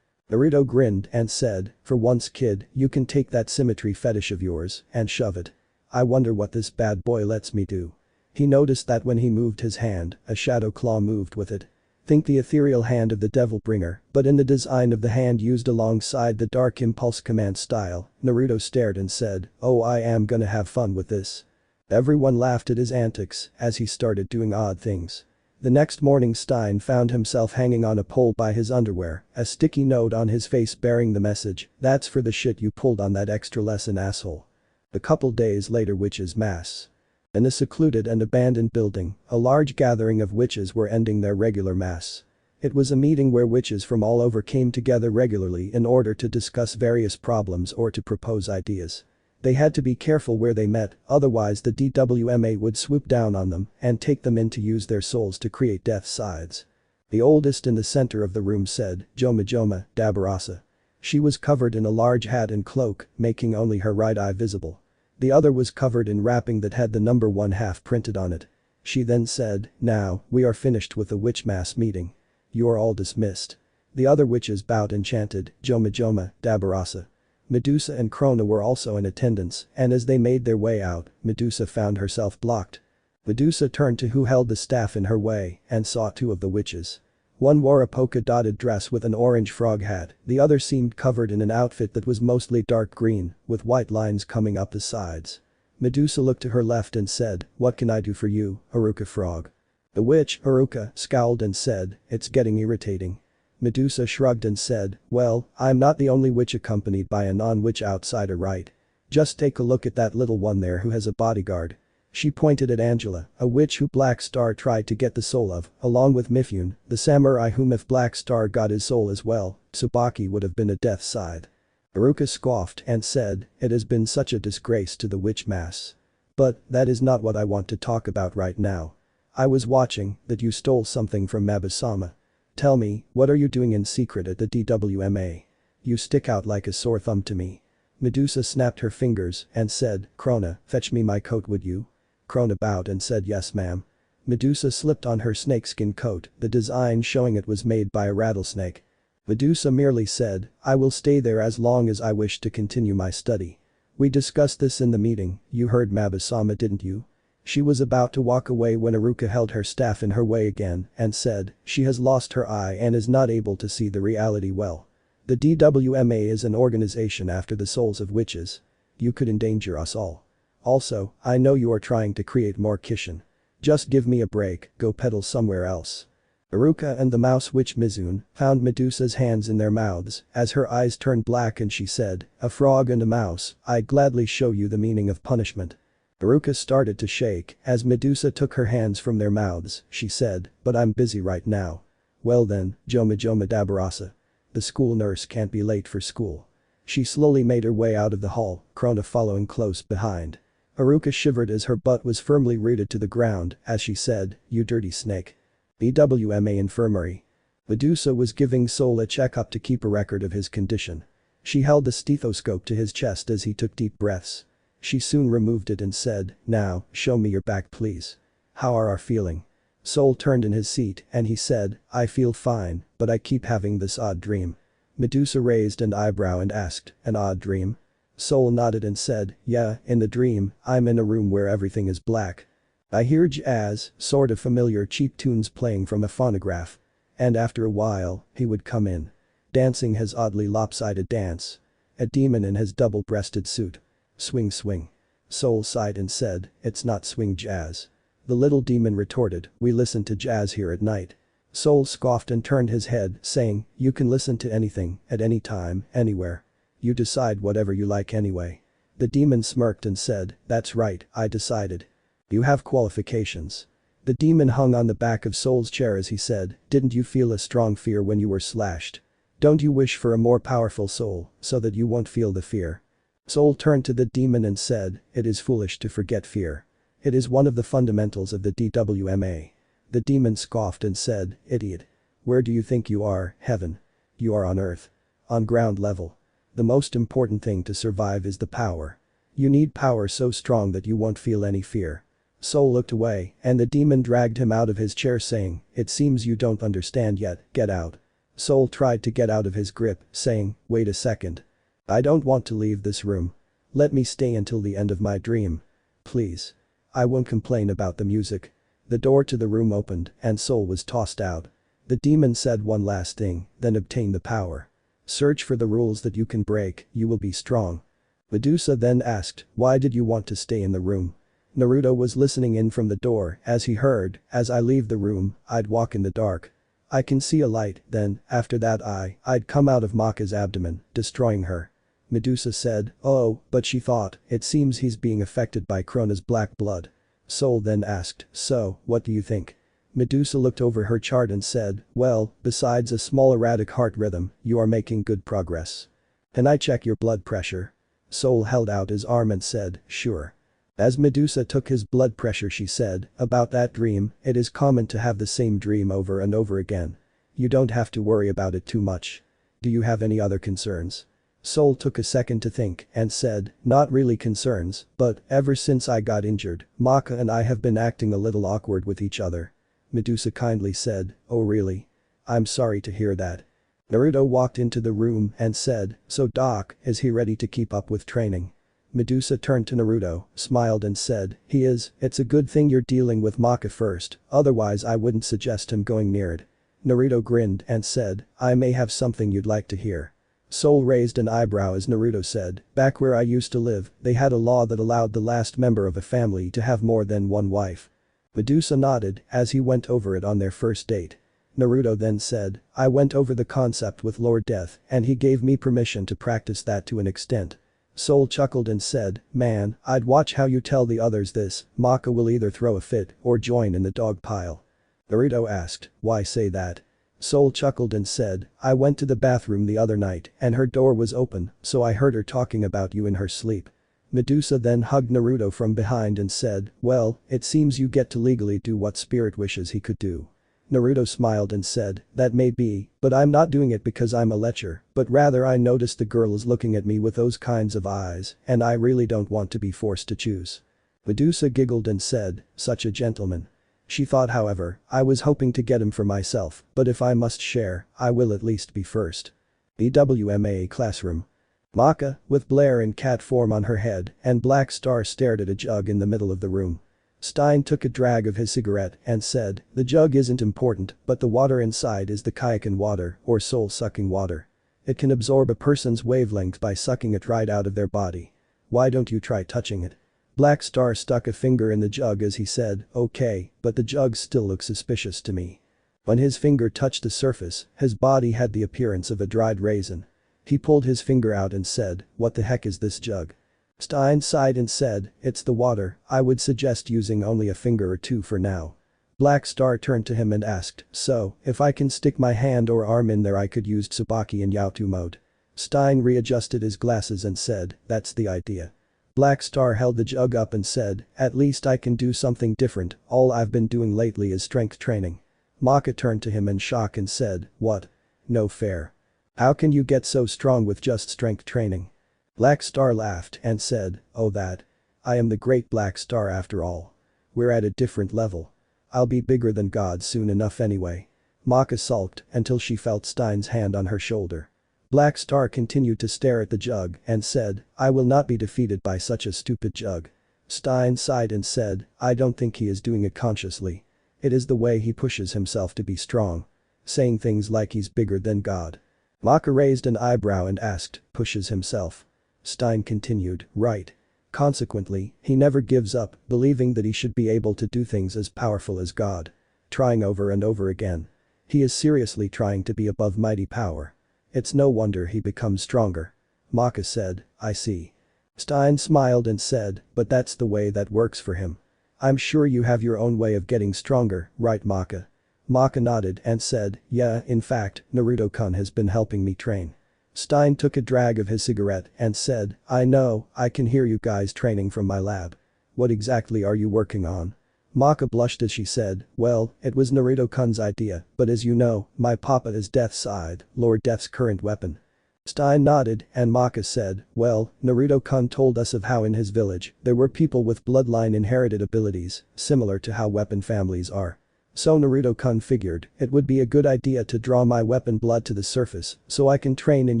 Naruto grinned and said, "For once kid, you can take that symmetry fetish of yours and shove it. I wonder what this bad boy lets me do." He noticed that when he moved his hand, a shadow claw moved with it. Think the ethereal hand of the Devil Bringer, but in the design of the hand used alongside the Dark Impulse command style. Naruto stared and said, "Oh, I am gonna have fun with this." Everyone laughed at his antics as he started doing odd things. The next morning Stein found himself hanging on a pole by his underwear, a sticky note on his face bearing the message, "That's for the shit you pulled on that extra lesson, asshole." A couple days later, Witches' Mass. In a secluded and abandoned building, a large gathering of witches were ending their regular mass. It was a meeting where witches from all over came together regularly in order to discuss various problems or to propose ideas. They had to be careful where they met, otherwise the DWMA would swoop down on them and take them in to use their souls to create death sides. The oldest in the center of the room said, "Joma Dabarasa." She was covered in a large hat and cloak, making only her right eye visible. The other was covered in wrapping that had the number 1/2 printed on it. She then said, "Now, we are finished with the witch mass meeting. You are all dismissed." The other witches bowed and chanted, Joma Dabarasa." Medusa and Krona were also in attendance, and as they made their way out, Medusa found herself blocked. Medusa turned to who held the staff in her way and saw two of the witches. One wore a polka-dotted dress with an orange frog hat, the other seemed covered in an outfit that was mostly dark green, with white lines coming up the sides. Medusa looked to her left and said, "What can I do for you, Haruka Frog?" The witch, Haruka, scowled and said, "It's getting irritating." Medusa shrugged and said, "Well, I'm not the only witch accompanied by a non-witch outsider, right? Just take a look at that little one there who has a bodyguard." She pointed at Angela, a witch who Black Star tried to get the soul of, along with Mifune, the samurai whom if Black Star got his soul as well, Tsubaki would have been a death scythe. Haruka scoffed and said, "It has been such a disgrace to the witch mass. But that is not what I want to talk about right now. I was watching that you stole something from Mabasama. Tell me, what are you doing in secret at the DWMA? You stick out like a sore thumb to me." Medusa snapped her fingers and said, "Krona, fetch me my coat would you?" Krona bowed and said, "Yes ma'am." Medusa slipped on her snakeskin coat, the design showing it was made by a rattlesnake. Medusa merely said, "I will stay there as long as I wish to continue my study. We discussed this in the meeting, you heard Mabasama didn't you?" She was about to walk away when Haruka held her staff in her way again and said, "She has lost her eye and is not able to see the reality well. The DWMA is an organization after the souls of witches. You could endanger us all. Also, I know you are trying to create more Kishin. Just give me a break, go peddle somewhere else." Haruka and the mouse witch Mizune found Medusa's hands in their mouths as her eyes turned black and she said, "A frog and a mouse, I'd gladly show you the meaning of punishment." Haruka started to shake as Medusa took her hands from their mouths, she said, "But I'm busy right now." "Well then, Joma Dabarasa. The school nurse can't be late for school." She slowly made her way out of the hall, Krona following close behind. Haruka shivered as her butt was firmly rooted to the ground as she said, "You dirty snake." DWMA Infirmary. Medusa was giving Sol a checkup to keep a record of his condition. She held the stethoscope to his chest as he took deep breaths. She soon removed it and said, "Now, show me your back please. How are you feeling?" Sol turned in his seat and he said, "I feel fine, but I keep having this odd dream." Medusa raised an eyebrow and asked, "An odd dream?" Sol nodded and said, "Yeah, in the dream, I'm in a room where everything is black." I hear jazz, sort of familiar cheap tunes playing from a phonograph. And after a while, he would come in. Dancing his oddly lopsided dance. A demon in his double-breasted suit. Swing swing. Soul sighed and said, it's not swing jazz. The little demon retorted, we listen to jazz here at night. Soul scoffed and turned his head, saying, you can listen to anything, at any time, anywhere. You decide whatever you like anyway. The demon smirked and said, that's right, I decided. You have qualifications. The demon hung on the back of Soul's chair as he said, didn't you feel a strong fear when you were slashed? Don't you wish for a more powerful soul, so that you won't feel the fear? Soul turned to the demon and said, it is foolish to forget fear. It is one of the fundamentals of the DWMA. The demon scoffed and said, idiot. Where do you think you are, heaven? You are on earth. On ground level. The most important thing to survive is the power. You need power so strong that you won't feel any fear. Soul looked away, and the demon dragged him out of his chair saying, it seems you don't understand yet, get out. Soul tried to get out of his grip, saying, wait a second. I don't want to leave this room. Let me stay until the end of my dream. Please. I won't complain about the music. The door to the room opened, and Soul was tossed out. The demon said one last thing, then obtain the power. Search for the rules that you can break, you will be strong. Medusa then asked, why did you want to stay in the room? Naruto was listening in from the door as he heard, as I leave the room, I'd walk in the dark. I can see a light, then, after that I'd come out of Maka's abdomen, destroying her. Medusa said, oh, but she thought, it seems he's being affected by Krona's black blood. Soul then asked, so, what do you think? Medusa looked over her chart and said, well, besides a small erratic heart rhythm, you are making good progress. Can I check your blood pressure? Soul held out his arm and said, sure. As Medusa took his blood pressure she said, about that dream, it is common to have the same dream over and over again. You don't have to worry about it too much. Do you have any other concerns? Soul took a second to think and said, not really concerns, but ever since I got injured, Maka and I have been acting a little awkward with each other. Medusa kindly said, oh really? I'm sorry to hear that. Naruto walked into the room and said, so Doc, is he ready to keep up with training? Medusa turned to Naruto, smiled and said, he is, it's a good thing you're dealing with Maka first, otherwise I wouldn't suggest him going near it. Naruto grinned and said, I may have something you'd like to hear. Soul raised an eyebrow as Naruto said, back where I used to live, they had a law that allowed the last member of a family to have more than one wife. Medusa nodded as he went over it on their first date. Naruto then said, I went over the concept with Lord Death and he gave me permission to practice that to an extent. Soul chuckled and said, man, I'd watch how you tell the others this, Maka will either throw a fit or join in the dog pile. Naruto asked, why say that? Soul chuckled and said, I went to the bathroom the other night and her door was open, so I heard her talking about you in her sleep. Medusa then hugged Naruto from behind and said, well, it seems you get to legally do what Spirit wishes he could do. Naruto smiled and said, that may be, but I'm not doing it because I'm a lecher, but rather I noticed the girl is looking at me with those kinds of eyes, and I really don't want to be forced to choose. Medusa giggled and said, such a gentleman. She thought however, I was hoping to get him for myself, but if I must share, I will at least be first. DWMA classroom. Maka, with Blair in cat form on her head, and Black Star stared at a jug in the middle of the room. Stein took a drag of his cigarette and said, the jug isn't important, but the water inside is the Kaioken water, or soul-sucking water. It can absorb a person's wavelength by sucking it right out of their body. Why don't you try touching it? Black Star stuck a finger in the jug as he said, okay, but the jug still looks suspicious to me. When his finger touched the surface, his body had the appearance of a dried raisin. He pulled his finger out and said, what the heck is this jug? Stein sighed and said, it's the water, I would suggest using only a finger or two for now. Black Star turned to him and asked, so, if I can stick my hand or arm in there I could use Tsubaki in Yaotu mode. Stein readjusted his glasses and said, that's the idea. Black Star held the jug up and said, at least I can do something different, all I've been doing lately is strength training. Maka turned to him in shock and said, what? No fair. How can you get so strong with just strength training? Black Star laughed and said, oh that. I am the great Black Star after all. We're at a different level. I'll be bigger than God soon enough anyway. Maka sulked until she felt Stein's hand on her shoulder. Black Star continued to stare at the jug and said, I will not be defeated by such a stupid jug. Stein sighed and said, I don't think he is doing it consciously. It is the way he pushes himself to be strong. Saying things like he's bigger than God. Maka raised an eyebrow and asked, pushes himself. Stein continued, right. Consequently, he never gives up, believing that he should be able to do things as powerful as God. Trying over and over again. He is seriously trying to be above mighty power. It's no wonder he becomes stronger. Maka said, I see. Stein smiled and said, but that's the way that works for him. I'm sure you have your own way of getting stronger, right Maka? Maka nodded and said, yeah, in fact, Naruto-kun has been helping me train. Stein took a drag of his cigarette and said, I know, I can hear you guys training from my lab. What exactly are you working on? Maka blushed as she said, well, it was Naruto-kun's idea, but as you know, my papa is Death's side, Lord Death's current weapon. Stein nodded and Maka said, well, Naruto-kun told us of how in his village, there were people with bloodline inherited abilities, similar to how weapon families are. So Naruto-kun figured, it would be a good idea to draw my weapon blood to the surface, so I can train in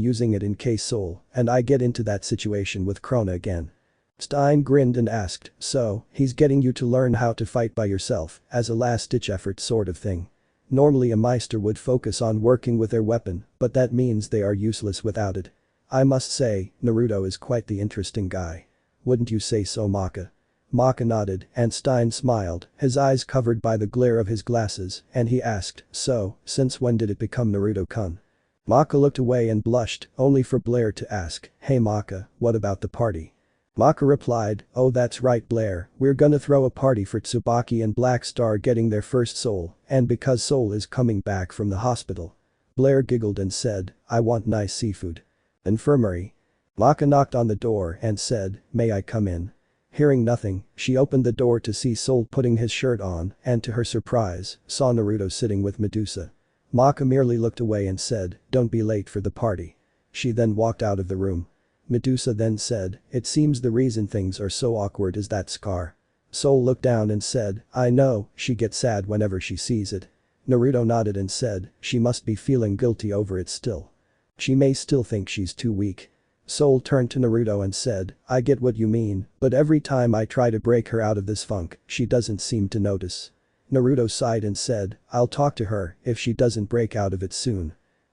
using it in case Soul, and I get into that situation with Krona again. Stein grinned and asked, so, he's getting you to learn how to fight by yourself, as a last-ditch effort sort of thing. Normally a Meister would focus on working with their weapon, but that means they are useless without it. I must say, Naruto is quite the interesting guy. Wouldn't you say so Maka? Maka nodded and Stein smiled, his eyes covered by the glare of his glasses, and he asked, so, since when did it become Naruto-kun? Maka looked away and blushed, only for Blair to ask, hey Maka, what about the party? Maka replied, oh that's right Blair, we're gonna throw a party for Tsubaki and Black Star getting their first Soul, and because Soul is coming back from the hospital. Blair giggled and said, I want nice seafood. Infirmary. Maka knocked on the door and said, may I come in? Hearing nothing, she opened the door to see Soul putting his shirt on and to her surprise, saw Naruto sitting with Medusa. Maka merely looked away and said, don't be late for the party. She then walked out of the room. Medusa then said, it seems the reason things are so awkward is that scar. Soul looked down and said, I know, she gets sad whenever she sees it. Naruto nodded and said, she must be feeling guilty over it still. She may still think she's too weak. Soul turned to Naruto and said, I get what you mean, but every time I try to break her out of this funk, she doesn't seem to notice. Naruto sighed and said, I'll talk to her if she doesn't break out of it soon.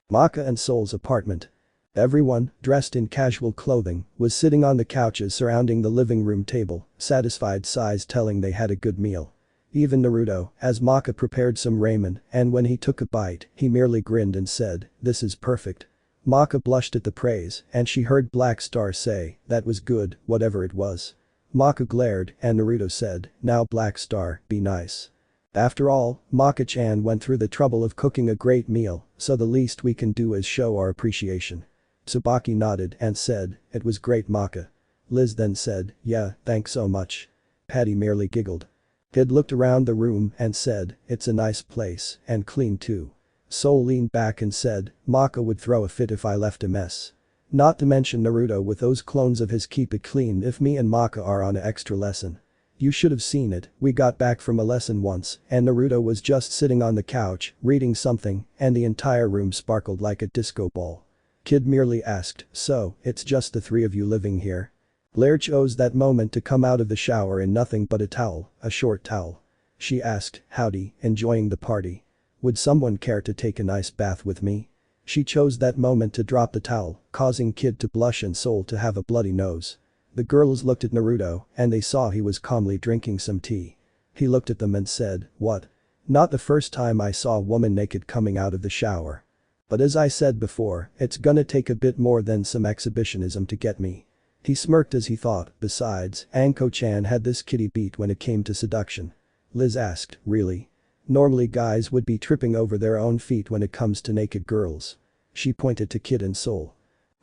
Maka and Soul's apartment. Everyone, dressed in casual clothing, was sitting on the couches surrounding the living room table, satisfied sighs telling they had a good meal. Even Naruto, as Maka prepared some ramen, and when he took a bite, he merely grinned and said, this is perfect. Maka blushed at the praise, and she heard Black Star say, that was good, whatever it was. Maka glared, and Naruto said, now Black Star, be nice. After all, Maka-chan went through the trouble of cooking a great meal, so the least we can do is show our appreciation. Tsubaki nodded and said, it was great Maka. Liz then said, yeah, thanks so much. Patty merely giggled. Kid looked around the room and said, it's a nice place, and clean too. Soul leaned back and said, Maka would throw a fit if I left a mess. Not to mention Naruto with those clones of his keep it clean if me and Maka are on an extra lesson. You should have seen it, we got back from a lesson once, and Naruto was just sitting on the couch, reading something, and the entire room sparkled like a disco ball. Kid merely asked, so, it's just the three of you living here? Blair chose that moment to come out of the shower in nothing but a towel, a short towel. She asked, howdy, enjoying the party? Would someone care to take a nice bath with me? She chose that moment to drop the towel, causing Kid to blush and Soul to have a bloody nose. The girls looked at Naruto, and they saw he was calmly drinking some tea. He looked at them and said, what? Not the first time I saw a woman naked coming out of the shower. But as I said before, it's gonna take a bit more than some exhibitionism to get me. He smirked as he thought, besides, Anko-chan had this kitty beat when it came to seduction. Liz asked, really? Normally guys would be tripping over their own feet when it comes to naked girls. She pointed to Kid and Soul.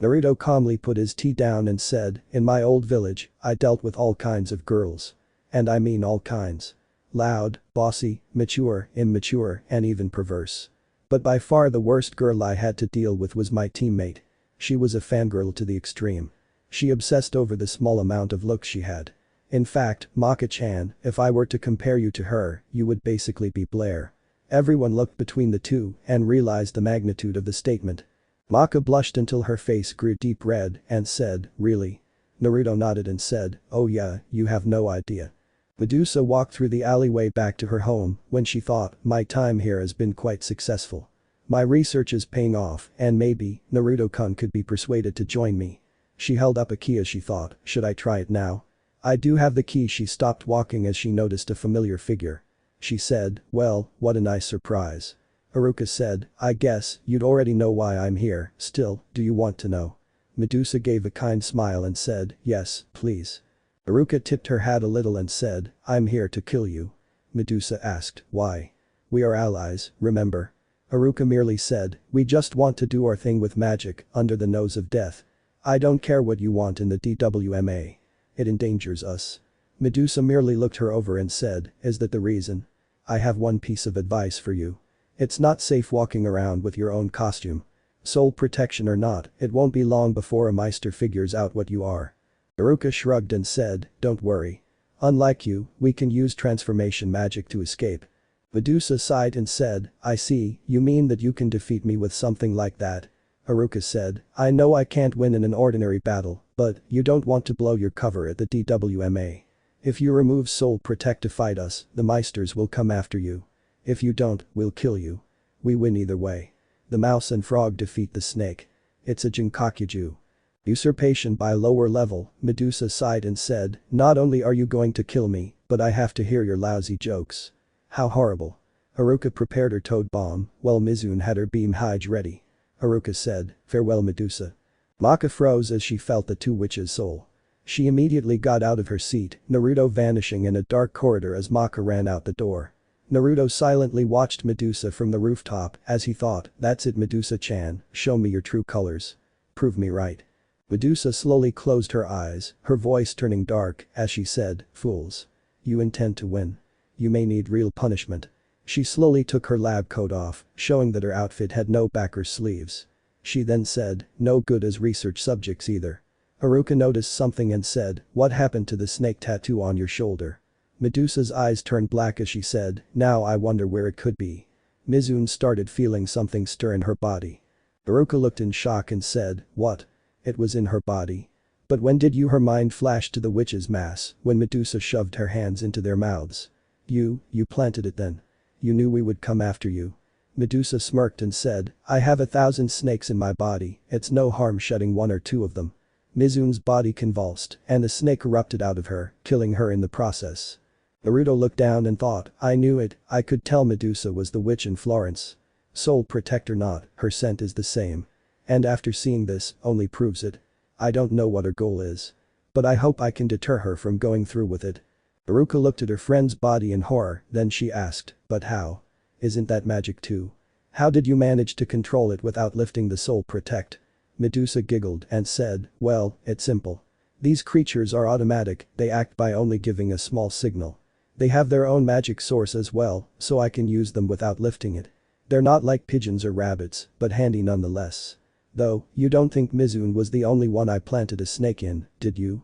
Naruto calmly put his tea down and said, in my old village, I dealt with all kinds of girls. And I mean all kinds. Loud, bossy, mature, immature, and even perverse. But by far the worst girl I had to deal with was my teammate. She was a fangirl to the extreme. She obsessed over the small amount of looks she had. In fact, Maka-chan, if I were to compare you to her, you would basically be Blair. Everyone looked between the two and realized the magnitude of the statement. Maka blushed until her face grew deep red and said, really? Naruto nodded and said, oh yeah, you have no idea. Medusa walked through the alleyway back to her home when she thought, my time here has been quite successful. My research is paying off and maybe Naruto-kun could be persuaded to join me. She held up a key as she thought, should I try it now? I do have the key. She stopped walking as she noticed a familiar figure. She said, well, what a nice surprise. Haruka said, I guess you'd already know why I'm here, still, do you want to know? Medusa gave a kind smile and said, yes, please. Haruka tipped her hat a little and said, I'm here to kill you. Medusa asked, why? We are allies, remember? Haruka merely said, we just want to do our thing with magic, under the nose of death. I don't care what you want in the DWMA. It endangers us. Medusa merely looked her over and said, is that the reason? I have one piece of advice for you. It's not safe walking around with your own costume. Soul protection or not, it won't be long before a Meister figures out what you are. Haruka shrugged and said, don't worry. Unlike you, we can use transformation magic to escape. Medusa sighed and said, I see, you mean that you can defeat me with something like that. Haruka said, I know I can't win in an ordinary battle, but you don't want to blow your cover at the DWMA. If you remove Soul Protect to fight us, the Meisters will come after you. If you don't, we'll kill you. We win either way. The mouse and frog defeat the snake. It's a Jinkakuju. Usurpation by lower level, Medusa sighed and said, not only are you going to kill me, but I have to hear your lousy jokes. How horrible. Haruka prepared her toad bomb, while Mizune had her beam hide ready. Haruka said, farewell Medusa. Maka froze as she felt the two witches' soul. She immediately got out of her seat, Naruto vanishing in a dark corridor as Maka ran out the door. Naruto silently watched Medusa from the rooftop as he thought, that's it Medusa-chan, show me your true colors. Prove me right. Medusa slowly closed her eyes, her voice turning dark as she said, fools. You intend to win. You may need real punishment. She slowly took her lab coat off, showing that her outfit had no back or sleeves. She then said, no good as research subjects either. Haruka noticed something and said, what happened to the snake tattoo on your shoulder? Medusa's eyes turned black as she said, now I wonder where it could be. Mizune started feeling something stir in her body. Haruka looked in shock and said, what? It was in her body. But when did you? Her mind flashed to the witch's mass when Medusa shoved her hands into their mouths. You planted it then. You knew we would come after you. Medusa smirked and said, I have 1,000 snakes in my body, it's no harm shedding one or two of them. Mizune's body convulsed and the snake erupted out of her, killing her in the process. Naruto looked down and thought, I knew it, I could tell Medusa was the witch in Florence. Soul Protect or not, her scent is the same. And after seeing this, only proves it. I don't know what her goal is. But I hope I can deter her from going through with it. Haruka looked at her friend's body in horror, then she asked, but how? Isn't that magic too? How did you manage to control it without lifting the Soul Protect? Medusa giggled and said, well, it's simple. These creatures are automatic, they act by only giving a small signal. They have their own magic source as well, so I can use them without lifting it. They're not like pigeons or rabbits, but handy nonetheless. Though, you don't think Mizune was the only one I planted a snake in, did you?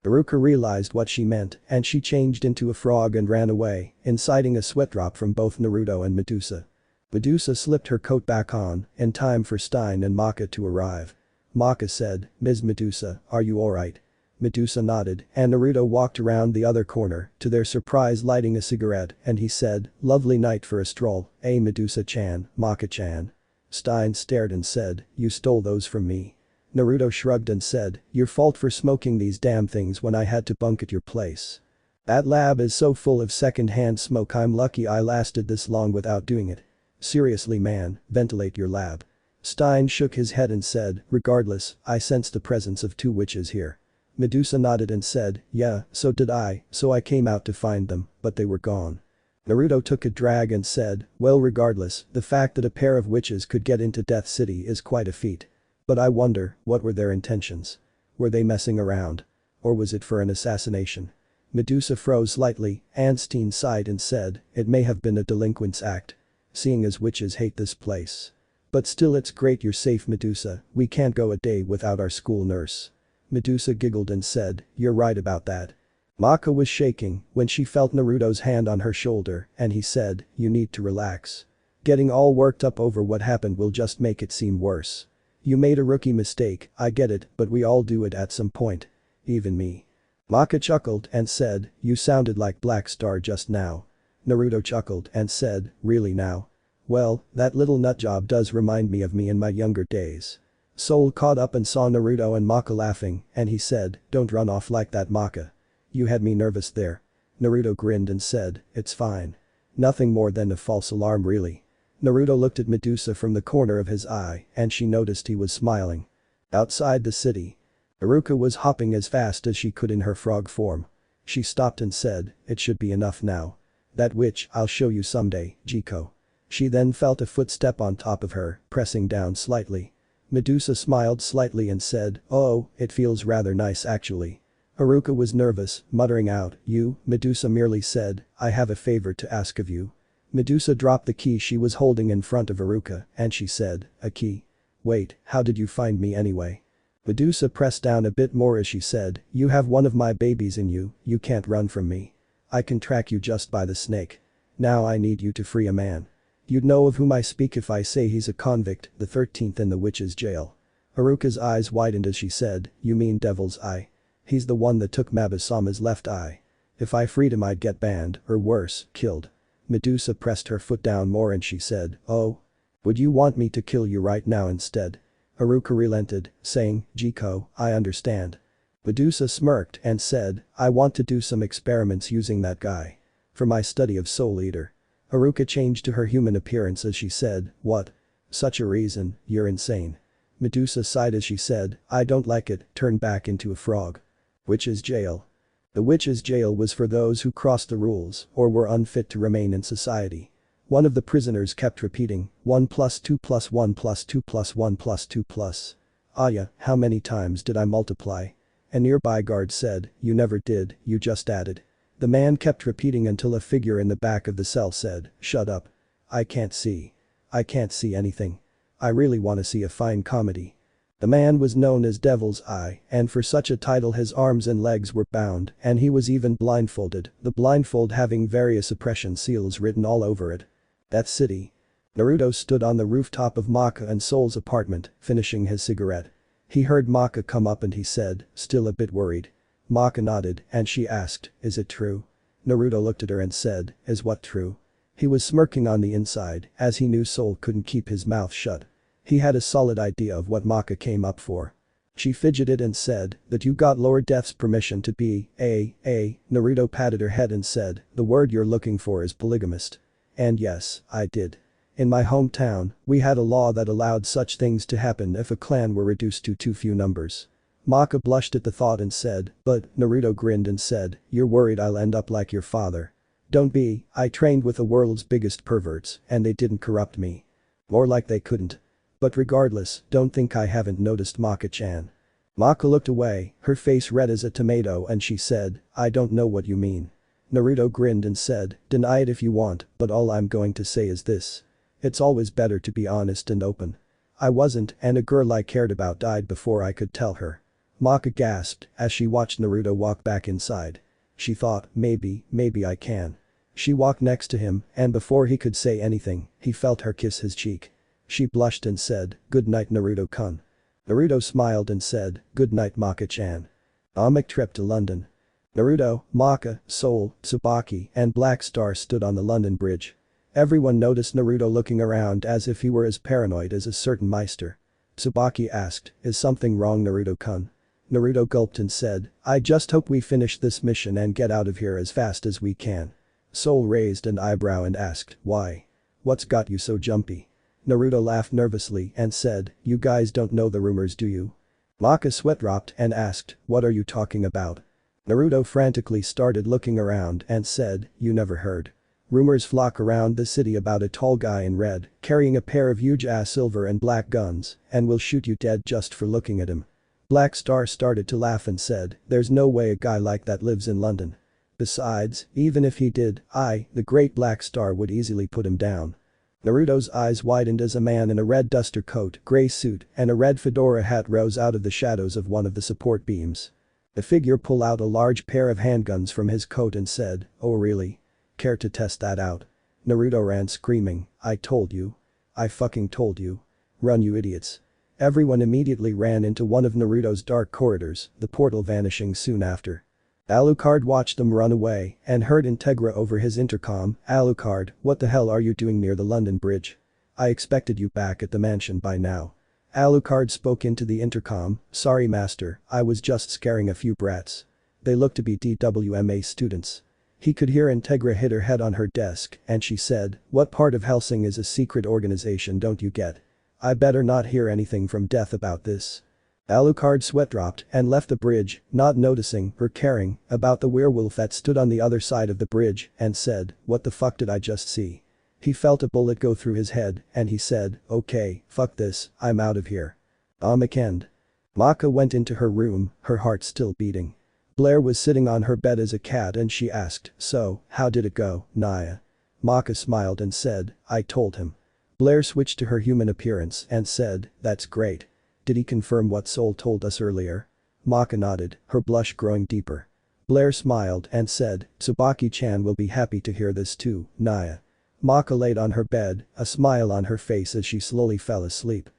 Haruka realized what she meant and she changed into a frog and ran away, inciting a sweat drop from both Naruto and Medusa. Medusa slipped her coat back on, in time for Stein and Maka to arrive. Maka said, Ms. Medusa, are you alright? Medusa nodded and Naruto walked around the other corner, to their surprise lighting a cigarette and he said, lovely night for a stroll, eh Medusa-chan, Maka-chan. Stein stared and said, you stole those from me. Naruto shrugged and said, your fault for smoking these damn things when I had to bunk at your place. That lab is so full of second-hand smoke, I'm lucky I lasted this long without doing it. Seriously man, ventilate your lab. Stein shook his head and said, regardless, I sensed the presence of two witches here. Medusa nodded and said, yeah, so did I, so I came out to find them, but they were gone. Naruto took a drag and said, well regardless, the fact that a pair of witches could get into Death City is quite a feat. But I wonder, what were their intentions? Were they messing around? Or was it for an assassination? Medusa froze slightly, Anstein sighed and said, it may have been a delinquent's act. Seeing as witches hate this place. But still it's great you're safe Medusa, we can't go a day without our school nurse. Medusa giggled and said, you're right about that. Maka was shaking when she felt Naruto's hand on her shoulder and he said, you need to relax. Getting all worked up over what happened will just make it seem worse. You made a rookie mistake, I get it, but we all do it at some point. even me. Maka chuckled and said, you sounded like Black Star just now. Naruto chuckled and said, really now? Well, that little nutjob does remind me of me in my younger days. Soul caught up and saw Naruto and Maka laughing, and he said, don't run off like that, Maka. You had me nervous there. Naruto grinned and said, it's fine. Nothing more than a false alarm really. Naruto looked at Medusa from the corner of his eye and she noticed he was smiling. Outside the city. Iruka was hopping as fast as she could in her frog form. She stopped and said, it should be enough now. That witch, I'll show you someday, Jiko. She then felt a footstep on top of her, pressing down slightly. Medusa smiled slightly and said, oh, it feels rather nice actually. Iruka was nervous, muttering out, you, Medusa merely said, I have a favor to ask of you. Medusa dropped the key she was holding in front of Iruka and she said, a key? Wait, how did you find me anyway? Medusa pressed down a bit more as she said, you have one of my babies in you, you can't run from me. I can track you just by the snake. Now I need you to free a man. You'd know of whom I speak if I say he's a convict, the 13th in the witch's jail. Iruka's eyes widened as she said, you mean Devil's Eye? He's the one that took Mabasama's left eye. If I freed him I'd get banned, or worse, killed. Medusa pressed her foot down more and she said, oh? Would you want me to kill you right now instead? Iruka relented, saying, Jiko, I understand. Medusa smirked and said, I want to do some experiments using that guy. For my study of Soul Eater. Iruka changed to her human appearance as she said, what? Such a reason, you're insane. Medusa sighed as she said, I don't like it, turn back into a frog. Witch's jail. The witch's jail was for those who crossed the rules or were unfit to remain in society. One of the prisoners kept repeating, 1 plus 2 plus 1 plus 2 plus 1 plus 2 plus. Aya, how many times did I multiply? A nearby guard said, you never did, you just added. The man kept repeating until a figure in the back of the cell said, shut up. I can't see. I can't see anything. I really want to see a fine comedy. The man was known as Devil's Eye, and for such a title his arms and legs were bound and he was even blindfolded, the blindfold having various oppression seals written all over it. That city. Naruto stood on the rooftop of Maka and Soul's apartment, finishing his cigarette. He heard Maka come up and he said, still a bit worried. Maka nodded and she asked, is it true? Naruto looked at her and said, is what true? He was smirking on the inside as he knew Soul couldn't keep his mouth shut. He had a solid idea of what Maka came up for. She fidgeted and said, that you got Lord Death's permission to be Naruto patted her head and said, the word you're looking for is polygamist. And yes, I did. In my hometown, we had a law that allowed such things to happen if a clan were reduced to too few numbers. Maka blushed at the thought and said, but, Naruto grinned and said, you're worried I'll end up like your father. Don't be, I trained with the world's biggest perverts and they didn't corrupt me. More like they couldn't. But regardless, don't think I haven't noticed Maka-chan. Maka looked away, her face red as a tomato and she said, I don't know what you mean. Naruto grinned and said, deny it if you want, but all I'm going to say is this. It's always better to be honest and open. I wasn't and a girl I cared about died before I could tell her. Maka gasped as she watched Naruto walk back inside. She thought, maybe I can. She walked next to him and before he could say anything, he felt her kiss his cheek. She blushed and said, good night Naruto-kun. Naruto smiled and said, good night Maka-chan. Amic trip to London. Naruto, Maka, Soul, Tsubaki, and Black Star stood on the London Bridge. Everyone noticed Naruto looking around as if he were as paranoid as a certain Meister. Tsubaki asked, is something wrong Naruto-kun? Naruto gulped and said, I just hope we finish this mission and get out of here as fast as we can. Soul raised an eyebrow and asked, why? What's got you so jumpy? Naruto laughed nervously and said, you guys don't know the rumors do you? Maka sweat dropped and asked, what are you talking about? Naruto frantically started looking around and said, you never heard. Rumors flock around the city about a tall guy in red, carrying a pair of huge-ass silver and black guns, and will shoot you dead just for looking at him. Black Star started to laugh and said, there's no way a guy like that lives in London. Besides, even if he did, the great Black Star would easily put him down. Naruto's eyes widened as a man in a red duster coat, gray suit, and a red fedora hat rose out of the shadows of one of the support beams. The figure pulled out a large pair of handguns from his coat and said, oh really? Care to test that out? Naruto ran screaming, I told you. I fucking told you. Run you idiots. Everyone immediately ran into one of Naruto's dark corridors, the portal vanishing soon after. Alucard watched them run away and heard Integra over his intercom, "Alucard, what the hell are you doing near the London Bridge? I expected you back at the mansion by now." Alucard spoke into the intercom, "Sorry master, I was just scaring a few brats. They look to be DWMA students." He could hear Integra hit her head on her desk and she said, "What part of Helsing is a secret organization don't you get? I better not hear anything from Death about this." Alucard's sweat dropped and left the bridge, not noticing or caring about the werewolf that stood on the other side of the bridge and said, "What the fuck did I just see?" He felt a bullet go through his head and he said, "Okay, fuck this, I'm out of here." Weekend. Maka went into her room, her heart still beating. Blair was sitting on her bed as a cat and she asked, "So, how did it go, Naya?" Maka smiled and said, "I told him." Blair switched to her human appearance and said, "That's great. Did he confirm what Soul told us earlier?" Maka nodded, her blush growing deeper. Blair smiled and said, "Tsubaki-chan will be happy to hear this too, Naya." Maka laid on her bed, a smile on her face as she slowly fell asleep.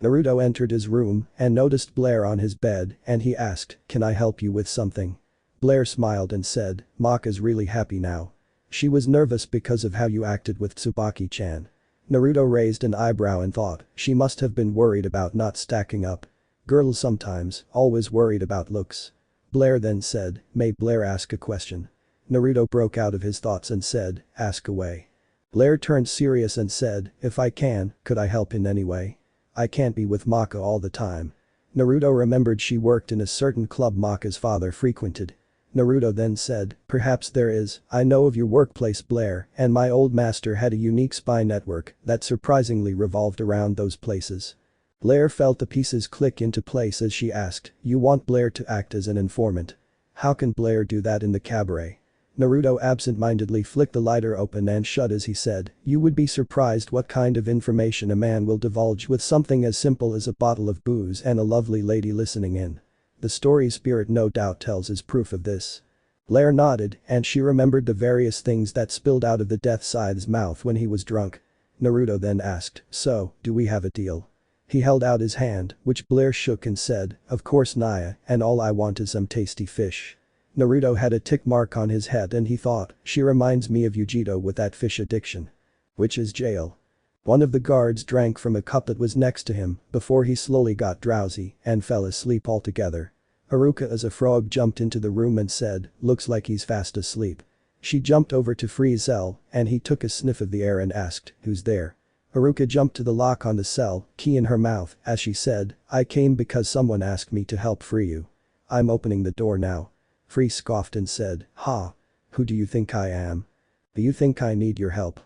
Naruto entered his room and noticed Blair on his bed and he asked, "Can I help you with something?" Blair smiled and said, "Maka's really happy now. She was nervous because of how you acted with Tsubaki-chan." Naruto raised an eyebrow and thought, she must have been worried about not stacking up. Girls sometimes, always worried about looks. Blair then said, "May Blair ask a question?" Naruto broke out of his thoughts and said, "Ask away." Blair turned serious and said, "If I can, could I help in any way? I can't be with Maka all the time." Naruto remembered she worked in a certain club Maka's father frequented. Naruto then said, "Perhaps there is, I know of your workplace Blair and my old master had a unique spy network that surprisingly revolved around those places." Blair felt the pieces click into place as she asked, "You want Blair to act as an informant? How can Blair do that in the cabaret?" Naruto absent-mindedly flicked the lighter open and shut as he said, "You would be surprised what kind of information a man will divulge with something as simple as a bottle of booze and a lovely lady listening in. The story Spirit no doubt tells is proof of this." Blair nodded and she remembered the various things that spilled out of the Death Scythe's mouth when he was drunk. Naruto then asked, "So, do we have a deal?" He held out his hand, which Blair shook and said, "Of course Naya, and all I want is some tasty fish." Naruto had a tick mark on his head and he thought, she reminds me of Yujito with that fish addiction. Which is jail. One of the guards drank from a cup that was next to him before he slowly got drowsy and fell asleep altogether. Haruka as a frog jumped into the room and said, "Looks like he's fast asleep." She jumped over to Free's cell and he took a sniff of the air and asked, "Who's there?" Haruka jumped to the lock on the cell, key in her mouth, as she said, "I came because someone asked me to help free you. I'm opening the door now." Free scoffed and said, "Ha. Who do you think I am? Do you think I need your help?"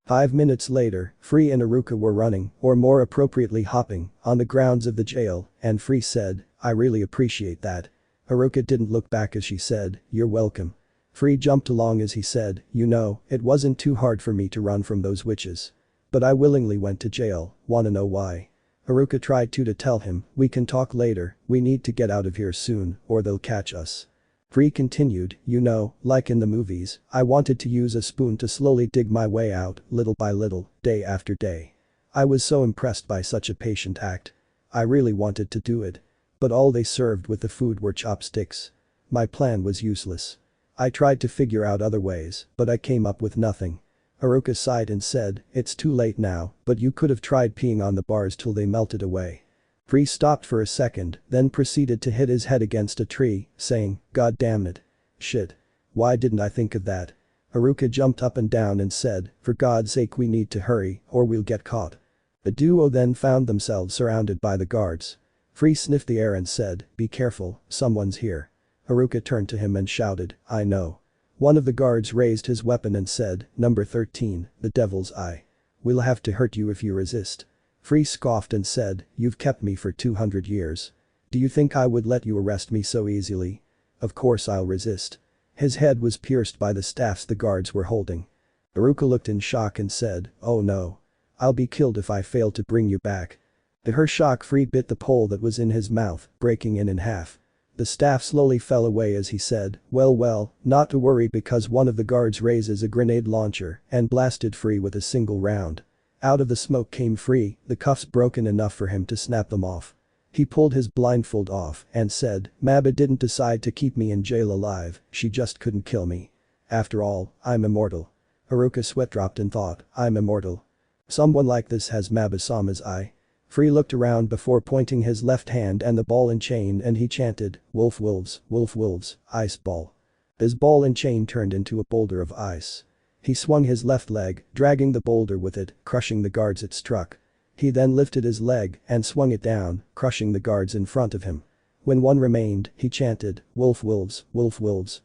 5 minutes later, Free and Haruka were running, or more appropriately hopping, on the grounds of the jail, and Free said, "I really appreciate that." Haruka didn't look back as she said, "You're welcome." Free jumped along as he said, "You know, it wasn't too hard for me to run from those witches. But I willingly went to jail, wanna know why?" Haruka tried to tell him, "We can talk later, we need to get out of here soon, or they'll catch us." Free continued, "You know, like in the movies, I wanted to use a spoon to slowly dig my way out, little by little, day after day. I was so impressed by such a patient act. I really wanted to do it. But all they served with the food were chopsticks. My plan was useless. I tried to figure out other ways, but I came up with nothing." Haruka sighed and said, "It's too late now, but you could have tried peeing on the bars till they melted away." Free stopped for a second, then proceeded to hit his head against a tree, saying, "God damn it. Shit. Why didn't I think of that?" Haruka jumped up and down and said, "For God's sake we need to hurry or we'll get caught." The duo then found themselves surrounded by the guards. Free sniffed the air and said, "Be careful, someone's here." Haruka turned to him and shouted, "I know." One of the guards raised his weapon and said, "Number 13, the devil's eye. We'll have to hurt you if you resist." Free scoffed and said, "You've kept me for 200 years. Do you think I would let you arrest me so easily? Of course I'll resist." His head was pierced by the staffs the guards were holding. Haruka looked in shock and said, "Oh no. I'll be killed if I fail to bring you back." To her shock, Free bit the pole that was in his mouth, breaking it in half. The staff slowly fell away as he said, well, not to worry because one of the guards raises a grenade launcher and blasted Free with a single round." Out of the smoke came Free, the cuffs broken enough for him to snap them off. He pulled his blindfold off and said, Maba didn't decide to keep me in jail alive, she just couldn't kill me. After all, I'm immortal. Haruka sweat dropped and thought, I'm immortal. Someone like this has Maba-sama's eye. Free looked around before pointing his left hand and the ball and chain and he chanted, wolf wolves, ice ball. His ball and chain turned into a boulder of ice. He swung his left leg, dragging the boulder with it, crushing the guards it struck. He then lifted his leg and swung it down, crushing the guards in front of him. When one remained, he chanted, wolf wolves,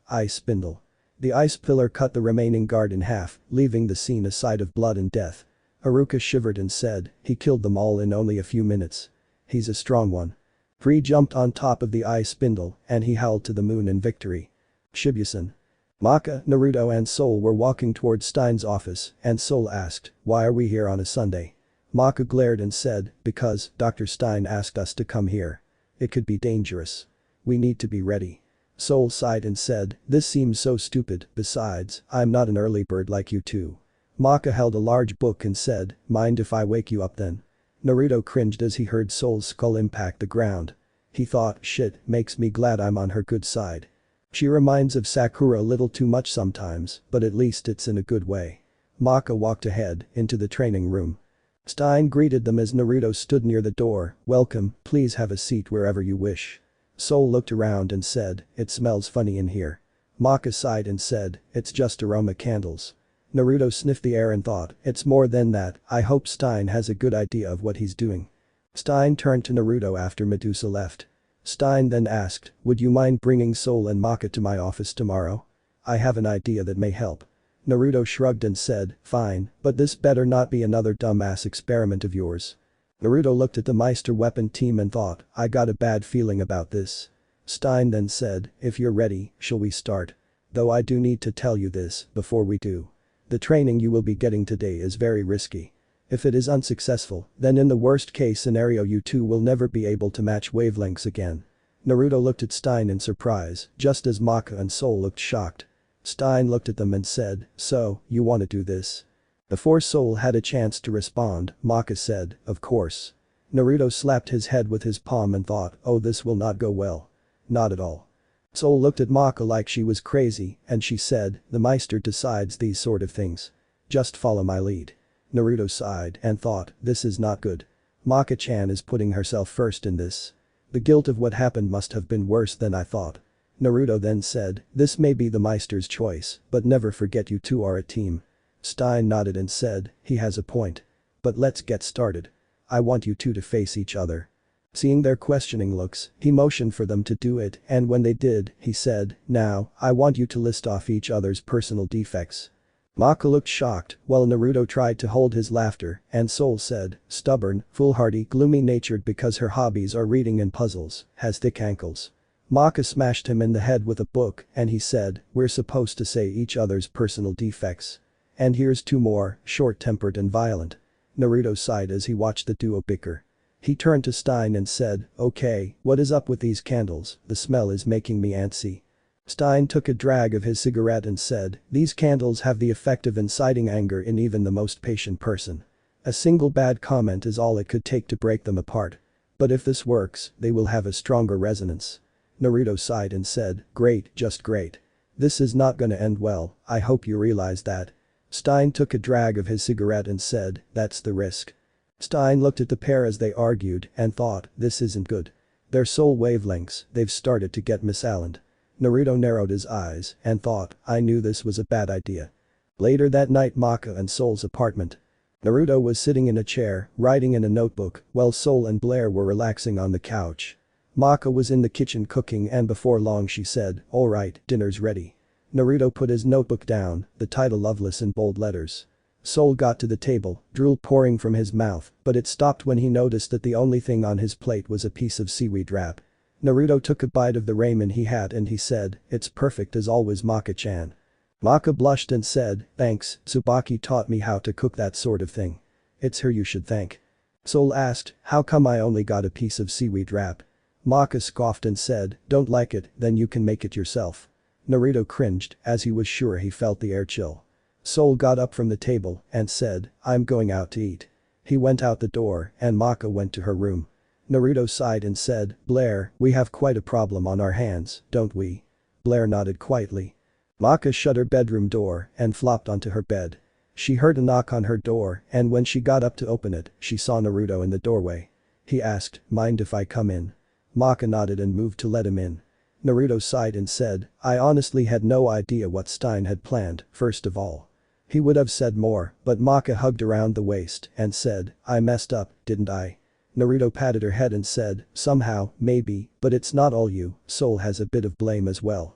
ice spindle. The ice pillar cut the remaining guard in half, leaving the scene a sight of blood and death. Haruka shivered and said, he killed them all in only a few minutes. He's a strong one. Free jumped on top of the ice spindle and he howled to the moon in victory. Shibuya-san. Maka, Naruto and Soul were walking towards Stein's office and Soul asked, why are we here on a Sunday? Maka glared and said, because Dr. Stein asked us to come here. It could be dangerous. We need to be ready. Soul sighed and said, this seems so stupid, besides, I'm not an early bird like you two. Maka held a large book and said, mind if I wake you up then? Naruto cringed as he heard Soul's skull impact the ground. He thought, shit, makes me glad I'm on her good side. She reminds of Sakura a little too much sometimes, but at least it's in a good way. Maka walked ahead, into the training room. Stein greeted them as Naruto stood near the door, welcome, please have a seat wherever you wish. Soul looked around and said, it smells funny in here. Maka sighed and said, it's just aroma candles. Naruto sniffed the air and thought, it's more than that, I hope Stein has a good idea of what he's doing. Stein turned to Naruto after Medusa left. Stein then asked, would you mind bringing Soul and Maka to my office tomorrow? I have an idea that may help. Naruto shrugged and said, fine, but this better not be another dumbass experiment of yours. Naruto looked at the Meister weapon team and thought, I got a bad feeling about this. Stein then said, if you're ready, shall we start? Though I do need to tell you this, before we do. The training you will be getting today is very risky. If it is unsuccessful, then in the worst case scenario you two will never be able to match wavelengths again. Naruto looked at Stein in surprise, just as Maka and Soul looked shocked. Stein looked at them and said, so, you want to do this? Before Soul had a chance to respond, Maka said, of course. Naruto slapped his head with his palm and thought, oh this will not go well. Not at all. Soul looked at Maka like she was crazy and she said, the Meister decides these sort of things. Just follow my lead. Naruto sighed and thought, this is not good. Maka-chan is putting herself first in this. The guilt of what happened must have been worse than I thought. Naruto then said, this may be the Meister's choice, but never forget you two are a team. Stein nodded and said, he has a point. But let's get started. I want you two to face each other. Seeing their questioning looks, he motioned for them to do it and when they did, he said, now, I want you to list off each other's personal defects. Maka looked shocked while Naruto tried to hold his laughter and Soul said, stubborn, foolhardy, gloomy-natured because her hobbies are reading and puzzles, has thick ankles. Maka smashed him in the head with a book and he said, we're supposed to say each other's personal defects. And here's two more, short-tempered and violent. Naruto sighed as he watched the duo bicker. He turned to Stein and said, okay, what is up with these candles, the smell is making me antsy. Stein took a drag of his cigarette and said, these candles have the effect of inciting anger in even the most patient person. A single bad comment is all it could take to break them apart. But if this works, they will have a stronger resonance. Naruto sighed and said, great, just great. This is not gonna end well, I hope you realize that. Stein took a drag of his cigarette and said, that's the risk. Stein looked at the pair as they argued and thought, this isn't good. Their soul wavelengths, they've started to get misaligned. Naruto narrowed his eyes and thought, I knew this was a bad idea. Later that night Maka and Soul's apartment. Naruto was sitting in a chair, writing in a notebook, while Soul and Blair were relaxing on the couch. Maka was in the kitchen cooking and before long she said, alright, dinner's ready. Naruto put his notebook down, the title loveless in bold letters. Soul got to the table, drool pouring from his mouth, but it stopped when he noticed that the only thing on his plate was a piece of seaweed wrap. Naruto took a bite of the ramen he had and he said, it's perfect as always Maka-chan. Maka blushed and said, thanks, Tsubaki taught me how to cook that sort of thing. It's her you should thank. Soul asked, how come I only got a piece of seaweed wrap? Maka scoffed and said, don't like it, then you can make it yourself. Naruto cringed as he was sure he felt the air chill. Soul got up from the table and said, I'm going out to eat. He went out the door and Maka went to her room. Naruto sighed and said, Blair, we have quite a problem on our hands, don't we? Blair nodded quietly. Maka shut her bedroom door and flopped onto her bed. She heard a knock on her door and when she got up to open it, she saw Naruto in the doorway. He asked, mind if I come in? Maka nodded and moved to let him in. Naruto sighed and said, I honestly had no idea what Stein had planned, first of all. He would have said more, but Maka hugged around the waist and said, I messed up, didn't I? Naruto patted her head and said, somehow, maybe, but it's not all you, Soul has a bit of blame as well.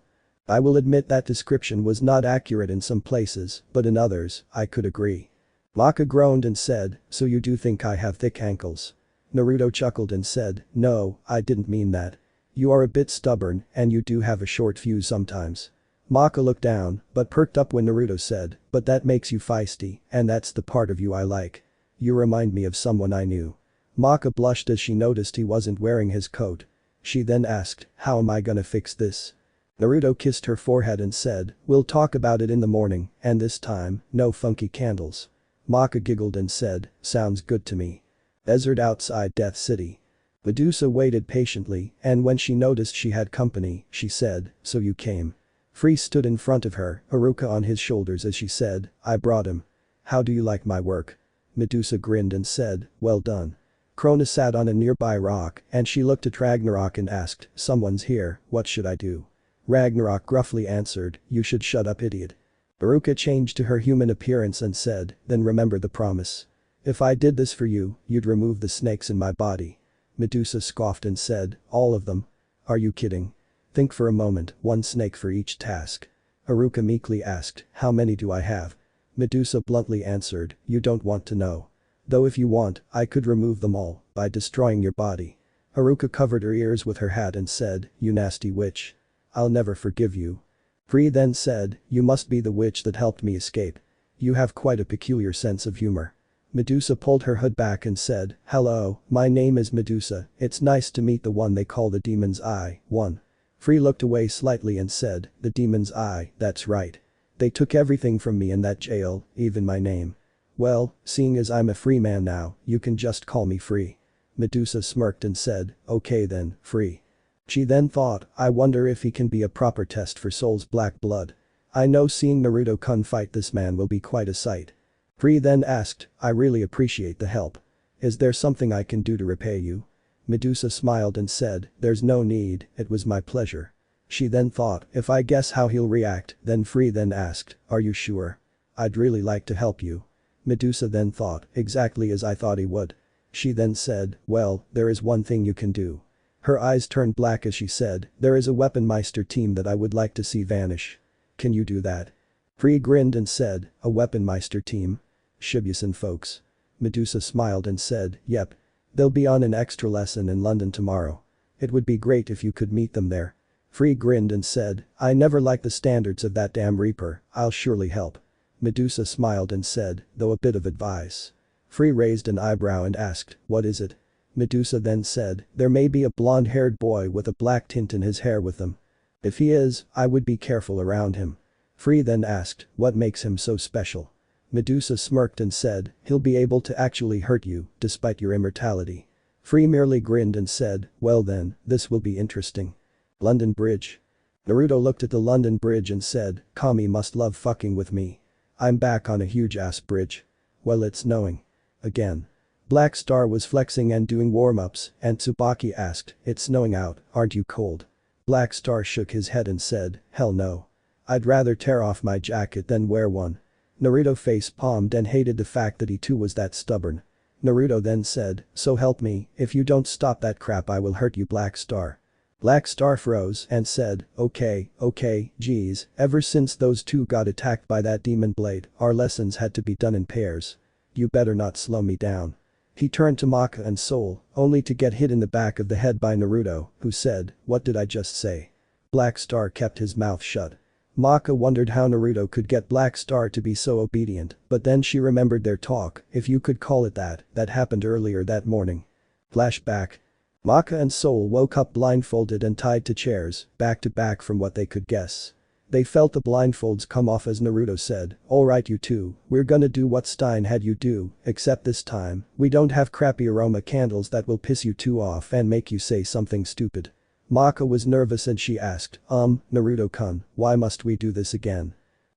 I will admit that description was not accurate in some places, but in others, I could agree. Maka groaned and said, so you do think I have thick ankles? Naruto chuckled and said, no, I didn't mean that. You are a bit stubborn and you do have a short fuse sometimes. Maka looked down, but perked up when Naruto said, but that makes you feisty, and that's the part of you I like. You remind me of someone I knew. Maka blushed as she noticed he wasn't wearing his coat. She then asked, how am I gonna fix this? Naruto kissed her forehead and said, we'll talk about it in the morning, and this time, no funky candles. Maka giggled and said, sounds good to me. Desert outside Death City. Medusa waited patiently and when she noticed she had company, she said, so you came. Free stood in front of her, Haruka on his shoulders as she said, I brought him. How do you like my work? Medusa grinned and said, well done. Krona sat on a nearby rock and she looked at Ragnarok and asked, someone's here, what should I do? Ragnarok gruffly answered, you should shut up idiot. Haruka changed to her human appearance and said, then remember the promise. If I did this for you, you'd remove the snakes in my body. Medusa scoffed and said, all of them? Are you kidding? Think for a moment, one snake for each task. Haruka meekly asked, how many do I have? Medusa bluntly answered, you don't want to know. Though if you want, I could remove them all, by destroying your body. Haruka covered her ears with her hat and said, you nasty witch. I'll never forgive you. Free then said, you must be the witch that helped me escape. You have quite a peculiar sense of humor. Medusa pulled her hood back and said, hello, my name is Medusa, it's nice to meet the one they call the Demon's Eye, one. Free looked away slightly and said, the Demon's Eye, that's right. They took everything from me in that jail, even my name. Well, seeing as I'm a free man now, you can just call me Free. Medusa smirked and said, okay then, Free. She then thought, I wonder if he can be a proper test for Soul's black blood. I know seeing Naruto-kun fight this man will be quite a sight. Free then asked, I really appreciate the help. Is there something I can do to repay you? Medusa smiled and said, there's no need, it was my pleasure. She then thought, if I guess how he'll react, then Free then asked, are you sure? I'd really like to help you. Medusa then thought, exactly as I thought he would. She then said, well, there is one thing you can do. Her eyes turned black as she said, there is a Weaponmeister team that I would like to see vanish. Can you do that? Free grinned and said, a Weaponmeister team? Shibuya folks. Medusa smiled and said, yep. They'll be on an extra lesson in London tomorrow. It would be great if you could meet them there. Free grinned and said, I never liked the standards of that damn Reaper, I'll surely help. Medusa smiled and said, though a bit of advice. Free raised an eyebrow and asked, what is it? Medusa then said, there may be a blonde-haired boy with a black tint in his hair with them. If he is, I would be careful around him. Free then asked, what makes him so special? Medusa smirked and said, he'll be able to actually hurt you, despite your immortality. Free merely grinned and said, well then, this will be interesting. London Bridge. Naruto looked at the London Bridge and said, Kami must love fucking with me. I'm back on a huge-ass bridge. Well, it's snowing. Again. Black Star was flexing and doing warm-ups, and Tsubaki asked, it's snowing out, aren't you cold? Black Star shook his head and said, hell no. I'd rather tear off my jacket than wear one. Naruto face-palmed and hated the fact that he too was that stubborn. Naruto then said, so help me, if you don't stop that crap I will hurt you Black Star. Black Star froze and said, okay, geez, ever since those two got attacked by that demon blade, our lessons had to be done in pairs. You better not slow me down. He turned to Maka and Soul, only to get hit in the back of the head by Naruto, who said, what did I just say? Black Star kept his mouth shut. Maka wondered how Naruto could get Black Star to be so obedient, but then she remembered their talk, if you could call it that happened earlier that morning. Flashback. Maka and Soul woke up blindfolded and tied to chairs, back to back from what they could guess. They felt the blindfolds come off as Naruto said, "Alright you two, we're gonna do what Stein had you do, except this time, we don't have crappy aroma candles that will piss you two off and make you say something stupid." Maka was nervous and she asked, Naruto-kun, why must we do this again?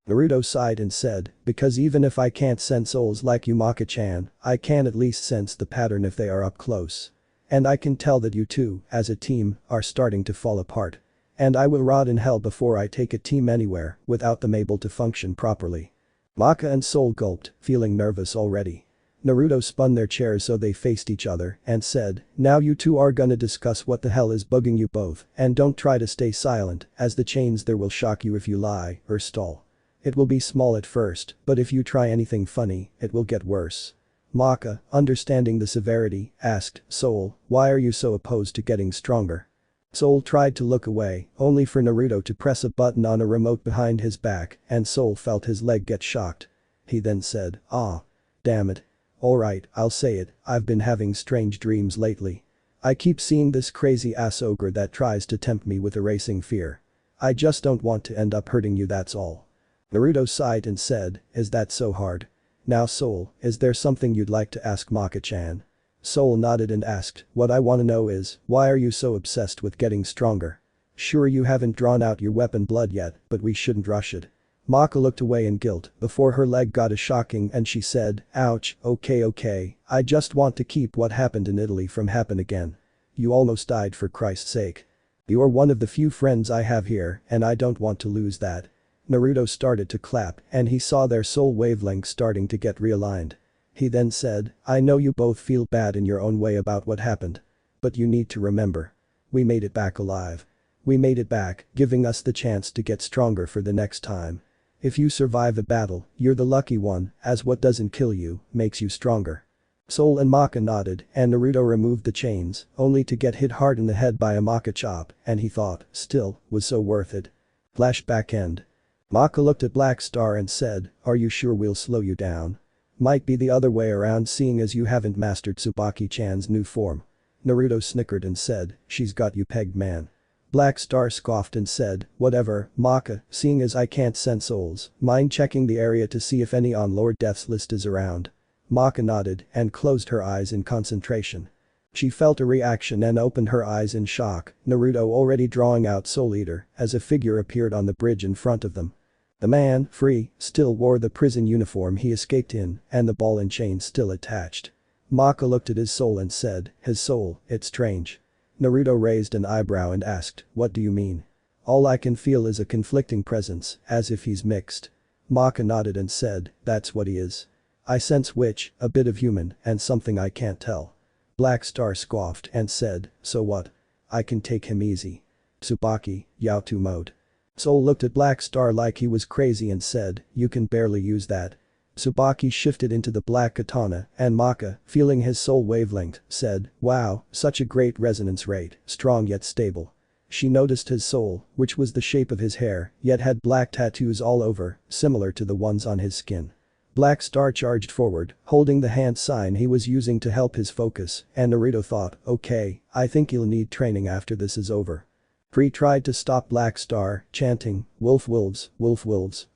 Naruto sighed and said, "Because even if I can't sense souls like you Maka-chan, I can at least sense the pattern if they are up close. And I can tell that you two, as a team, are starting to fall apart. And I will rot in hell before I take a team anywhere without them able to function properly." Maka and Soul gulped, feeling nervous already. Naruto spun their chairs so they faced each other and said, "Now you two are gonna discuss what the hell is bugging you both and don't try to stay silent as the chains there will shock you if you lie or stall. It will be small at first, but if you try anything funny, it will get worse." Maka, understanding the severity, asked, "Soul, why are you so opposed to getting stronger?" Soul tried to look away, only for Naruto to press a button on a remote behind his back and Soul felt his leg get shocked. He then said, "Ah. Damn it. Alright, I'll say it, I've been having strange dreams lately. I keep seeing this crazy ass ogre that tries to tempt me with erasing fear. I just don't want to end up hurting you, that's all." Naruto sighed and said, "Is that so hard? Now Soul, is there something you'd like to ask Maka-chan?" Soul nodded and asked, "What I wanna know is, why are you so obsessed with getting stronger? Sure you haven't drawn out your weapon blood yet, but we shouldn't rush it." Maka looked away in guilt before her leg got a shocking and she said, "Ouch, okay, I just want to keep what happened in Italy from happen again. You almost died for Christ's sake. You're one of the few friends I have here and I don't want to lose that." Naruto started to clap and he saw their soul wavelengths starting to get realigned. He then said, "I know you both feel bad in your own way about what happened. But you need to remember. We made it back alive. We made it back, giving us the chance to get stronger for the next time. If you survive a battle, you're the lucky one, as what doesn't kill you, makes you stronger." Soul and Maka nodded and Naruto removed the chains, only to get hit hard in the head by a Maka chop, and he thought, still, was so worth it. Flashback end. Maka looked at Black Star and said, "Are you sure we'll slow you down? Might be the other way around seeing as you haven't mastered Tsubaki-chan's new form." Naruto snickered and said, "She's got you pegged, man." Black Star scoffed and said, "Whatever, Maka, seeing as I can't sense souls, mind checking the area to see if any on Lord Death's list is around?" Maka nodded and closed her eyes in concentration. She felt a reaction and opened her eyes in shock, Naruto already drawing out Soul Eater as a figure appeared on the bridge in front of them. The man, free, still wore the prison uniform he escaped in and the ball and chain still attached. Maka looked at his soul and said, "His soul, it's strange." Naruto raised an eyebrow and asked, "What do you mean?" "All I can feel is a conflicting presence, as if he's mixed." Maka nodded and said, "That's what he is. I sense witch, a bit of human, and something I can't tell." Black Star scoffed and said, "So what? I can take him easy. Tsubaki, Yaotu mode." Soul looked at Black Star like he was crazy and said, "You can barely use that." Tsubaki shifted into the black katana and Maka, feeling his soul wavelength, said, "Wow, such a great resonance rate, strong yet stable." She noticed his soul, which was the shape of his hair, yet had black tattoos all over, similar to the ones on his skin. Black Star charged forward, holding the hand sign he was using to help his focus, and Naruto thought, okay, I think he'll need training after this is over. Free tried to stop Black Star, chanting, wolf wolves,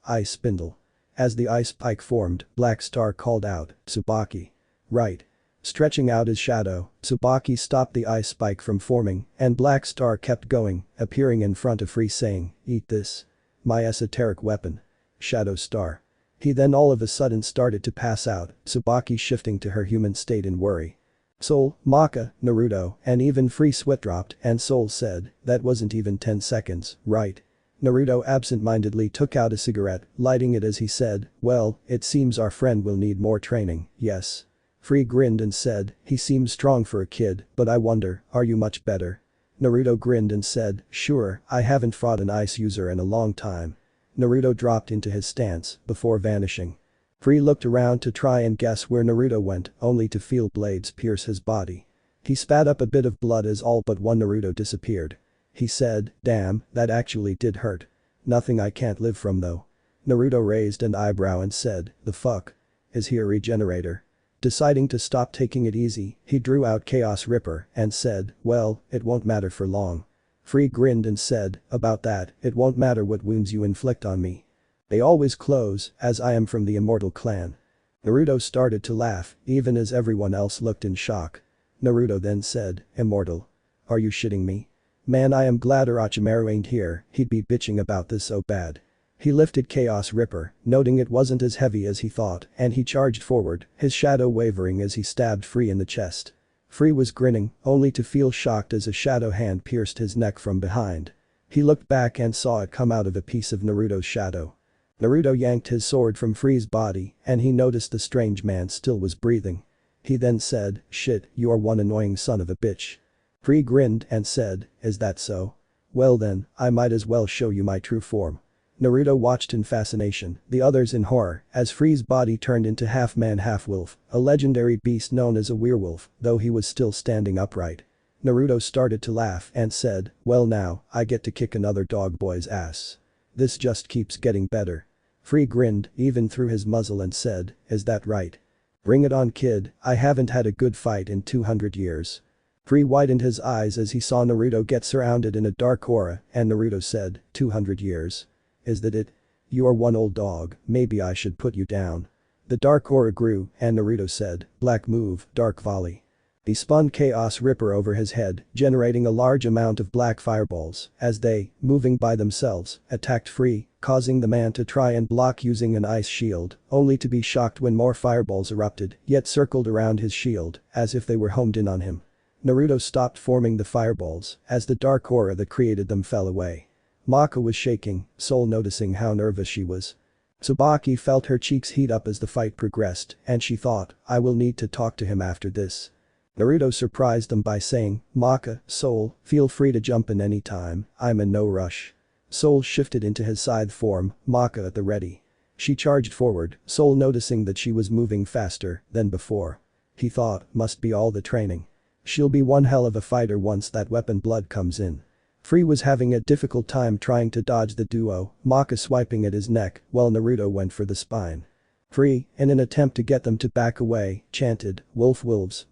ice spindle." As the ice spike formed, Black Star called out, "Tsubaki." Right. Stretching out his shadow, Tsubaki stopped the ice spike from forming and Black Star kept going, appearing in front of Free saying, "Eat this. My esoteric weapon. Shadow Star." He then all of a sudden started to pass out, Tsubaki shifting to her human state in worry. Soul, Maka, Naruto, and even Free sweat dropped and Soul said, "That wasn't even 10 seconds, right?" Naruto absent-mindedly took out a cigarette, lighting it as he said, "Well, it seems our friend will need more training, yes." Free grinned and said, "He seems strong for a kid, but I wonder, are you much better?" Naruto grinned and said, "Sure, I haven't fought an ice user in a long time." Naruto dropped into his stance before vanishing. Free looked around to try and guess where Naruto went, only to feel blades pierce his body. He spat up a bit of blood as all but one Naruto disappeared. He said, "Damn, that actually did hurt. Nothing I can't live from though." Naruto raised an eyebrow and said, "The fuck? Is he a regenerator?" Deciding to stop taking it easy, he drew out Chaos Ripper and said, "Well, it won't matter for long." Free grinned and said, about that, it won't matter what wounds you inflict on me. They always close, as I am from the immortal clan. Naruto started to laugh, even as everyone else looked in shock. Naruto then said, immortal? Are you shitting me? Man, I am glad Orochimaru ain't here, he'd be bitching about this so bad. He lifted Chaos Ripper, noting it wasn't as heavy as he thought, and he charged forward, his shadow wavering as he stabbed Free in the chest. Free was grinning, only to feel shocked as a shadow hand pierced his neck from behind. He looked back and saw it come out of a piece of Naruto's shadow. Naruto yanked his sword from Free's body, and he noticed the strange man still was breathing. He then said, shit, you are one annoying son of a bitch. Free grinned and said, is that so? Well then, I might as well show you my true form. Naruto watched in fascination, the others in horror, as Free's body turned into half-man half-wolf, a legendary beast known as a werewolf, though he was still standing upright. Naruto started to laugh and said, well now, I get to kick another dog boy's ass. This just keeps getting better. Free grinned, even through his muzzle and said, is that right? Bring it on kid, I haven't had a good fight in 200 years. Free widened his eyes as he saw Naruto get surrounded in a dark aura, and Naruto said, 200 years. Is that it? You are one old dog, maybe I should put you down. The dark aura grew, and Naruto said, black move, dark volley. He spun Chaos Ripper over his head, generating a large amount of black fireballs, as they, moving by themselves, attacked Free, causing the man to try and block using an ice shield, only to be shocked when more fireballs erupted, yet circled around his shield, as if they were homed in on him. Naruto stopped forming the fireballs, as the dark aura that created them fell away. Maka was shaking, Soul noticing how nervous she was. Tsubaki felt her cheeks heat up as the fight progressed, and she thought, I will need to talk to him after this. Naruto surprised them by saying, Maka, Soul, feel free to jump in any time, I'm in no rush. Soul shifted into his scythe form, Maka at the ready. She charged forward, Soul noticing that she was moving faster than before. He thought, must be all the training. She'll be one hell of a fighter once that weapon blood comes in. Free was having a difficult time trying to dodge the duo, Maka swiping at his neck while Naruto went for the spine. Free, in an attempt to get them to back away, chanted, wolf wolves,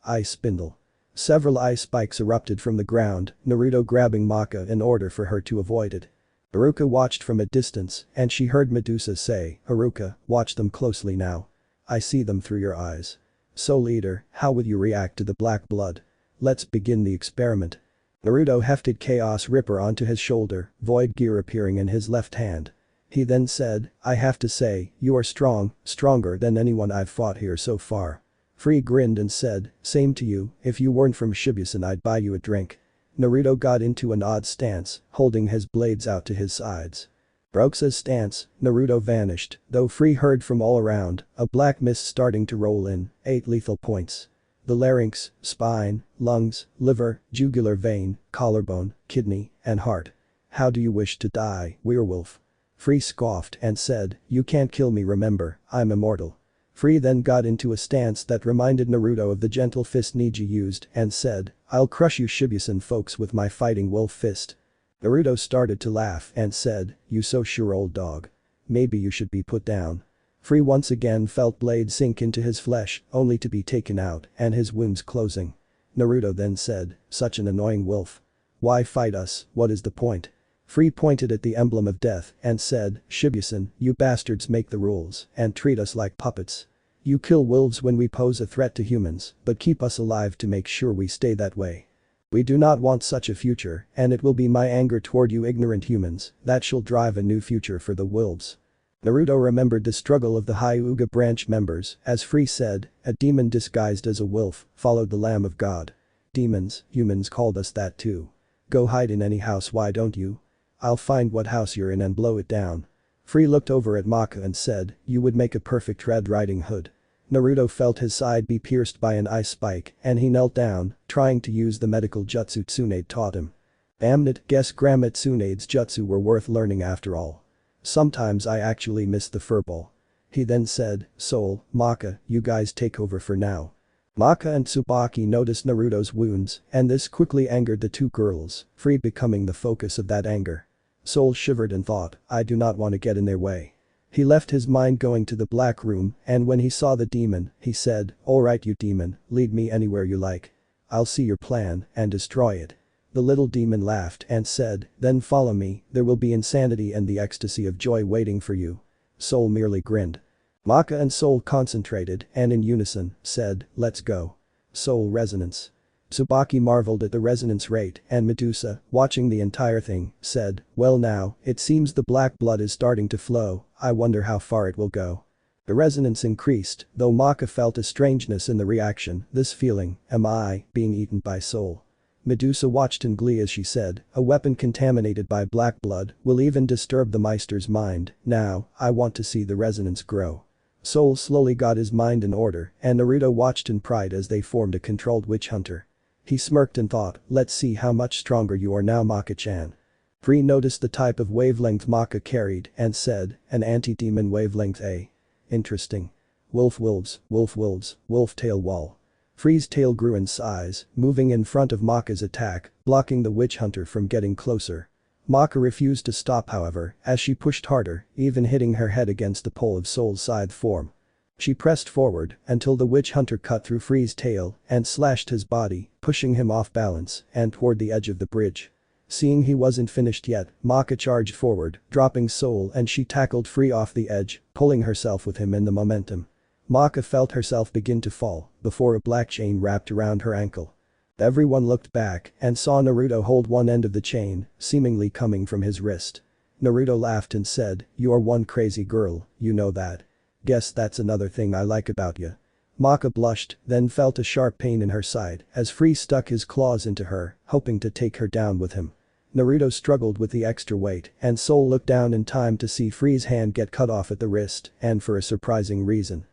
ice spindle. Several ice spikes erupted from the ground, Naruto grabbing Maka in order for her to avoid it. Haruka watched from a distance, and she heard Medusa say, Haruka, watch them closely now. I see them through your eyes. Soul Eater, how would you react to the black blood? Let's begin the experiment. Naruto hefted Chaos Ripper onto his shoulder, void gear appearing in his left hand. He then said, I have to say, you are strong, stronger than anyone I've fought here so far. Free grinned and said, same to you, if you weren't from Shibuya I'd buy you a drink. Naruto got into an odd stance, holding his blades out to his sides. Broxa's stance, Naruto vanished, though Free heard from all around, a black mist starting to roll in, 8 lethal points. The larynx, spine, lungs, liver, jugular vein, collarbone, kidney, and heart. How do you wish to die, werewolf? Free scoffed and said, you can't kill me, remember, I'm immortal. Free then got into a stance that reminded Naruto of the gentle fist Neji used and said, I'll crush you Shibuya folks with my fighting wolf fist. Naruto started to laugh and said, you so sure old dog. Maybe you should be put down. Free once again felt blades sink into his flesh, only to be taken out and his wounds closing. Naruto then said, such an annoying wolf. Why fight us, what is the point? Free pointed at the emblem of death and said, Shibuya, you bastards make the rules and treat us like puppets. You kill wolves when we pose a threat to humans, but keep us alive to make sure we stay that way. We do not want such a future, and it will be my anger toward you ignorant humans that shall drive a new future for the wolves. Naruto remembered the struggle of the Hyuga branch members, as Free said, a demon disguised as a wolf followed the Lamb of God. Demons, humans called us that too. Go hide in any house, why don't you? I'll find what house you're in and blow it down. Free looked over at Maka and said, you would make a perfect Red Riding Hood. Naruto felt his side be pierced by an ice spike and he knelt down, trying to use the medical jutsu Tsunade taught him. Damn it, guess Grandma Tsunade's jutsu were worth learning after all. Sometimes I actually miss the furball. He then said, Soul, Maka, you guys take over for now. Maka and Tsubaki noticed Naruto's wounds, and this quickly angered the two girls, Free becoming the focus of that anger. Soul shivered and thought, I do not want to get in their way. He left his mind going to the black room, and when he saw the demon, he said, alright you demon, lead me anywhere you like. I'll see your plan and destroy it. The little demon laughed and said, then follow me, there will be insanity and the ecstasy of joy waiting for you. Soul merely grinned. Maka and Soul concentrated and in unison said, let's go. Soul resonance. Tsubaki marveled at the resonance rate and Medusa, watching the entire thing, said, well now, it seems the black blood is starting to flow, I wonder how far it will go. The resonance increased, though Maka felt a strangeness in the reaction, this feeling, am I being eaten by Soul? Medusa watched in glee as she said, a weapon contaminated by black blood will even disturb the Meister's mind, now, I want to see the resonance grow. Soul slowly got his mind in order and Naruto watched in pride as they formed a controlled witch hunter. He smirked and thought, let's see how much stronger you are now Maka-chan. Free noticed the type of wavelength Maka carried and said, an anti-demon wavelength A. Interesting. Wolf wolves, wolf tail wall. Free's tail grew in size, moving in front of Maka's attack, blocking the witch hunter from getting closer. Maka refused to stop however, as she pushed harder, even hitting her head against the pole of Soul's scythe form. She pressed forward until the witch hunter cut through Free's tail and slashed his body, pushing him off balance and toward the edge of the bridge. Seeing he wasn't finished yet, Maka charged forward, dropping Soul and she tackled Free off the edge, pulling herself with him in the momentum. Maka felt herself begin to fall before a black chain wrapped around her ankle. Everyone looked back and saw Naruto hold one end of the chain, seemingly coming from his wrist. Naruto laughed and said, you're one crazy girl, you know that. Guess that's another thing I like about you. Maka blushed, then felt a sharp pain in her side as Free stuck his claws into her, hoping to take her down with him. Naruto struggled with the extra weight and Soul looked down in time to see Free's hand get cut off at the wrist and for a surprising reason.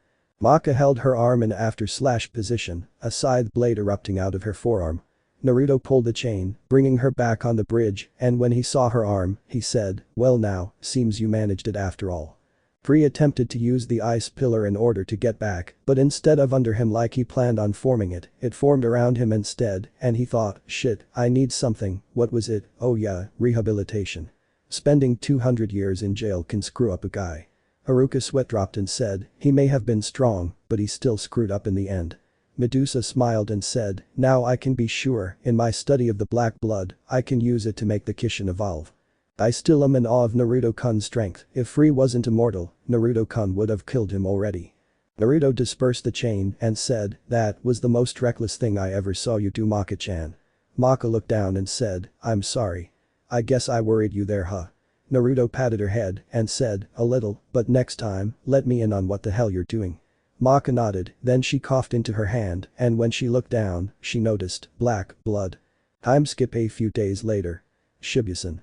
Maka held her arm in after slash position, a scythe blade erupting out of her forearm. Naruto pulled the chain, bringing her back on the bridge and when he saw her arm, he said, well now, seems you managed it after all. Free attempted to use the ice pillar in order to get back, but instead of under him like he planned on forming it, it formed around him instead, and he thought, shit, I need something, what was it, oh yeah, rehabilitation. Spending 200 years in jail can screw up a guy. Haruka sweat dropped and said, he may have been strong, but he still screwed up in the end. Medusa smiled and said, now I can be sure, in my study of the black blood, I can use it to make the Kishin evolve. I still am in awe of Naruto-kun's strength, if Free wasn't immortal, Naruto-kun would have killed him already. Naruto dispersed the chain and said, that was the most reckless thing I ever saw you do Maka-chan. Maka looked down and said, I'm sorry. I guess I worried you there huh? Naruto patted her head and said, a little, but next time, let me in on what the hell you're doing. Maka nodded, then she coughed into her hand and when she looked down, she noticed, black blood. Time skip a few days later. Shibuya.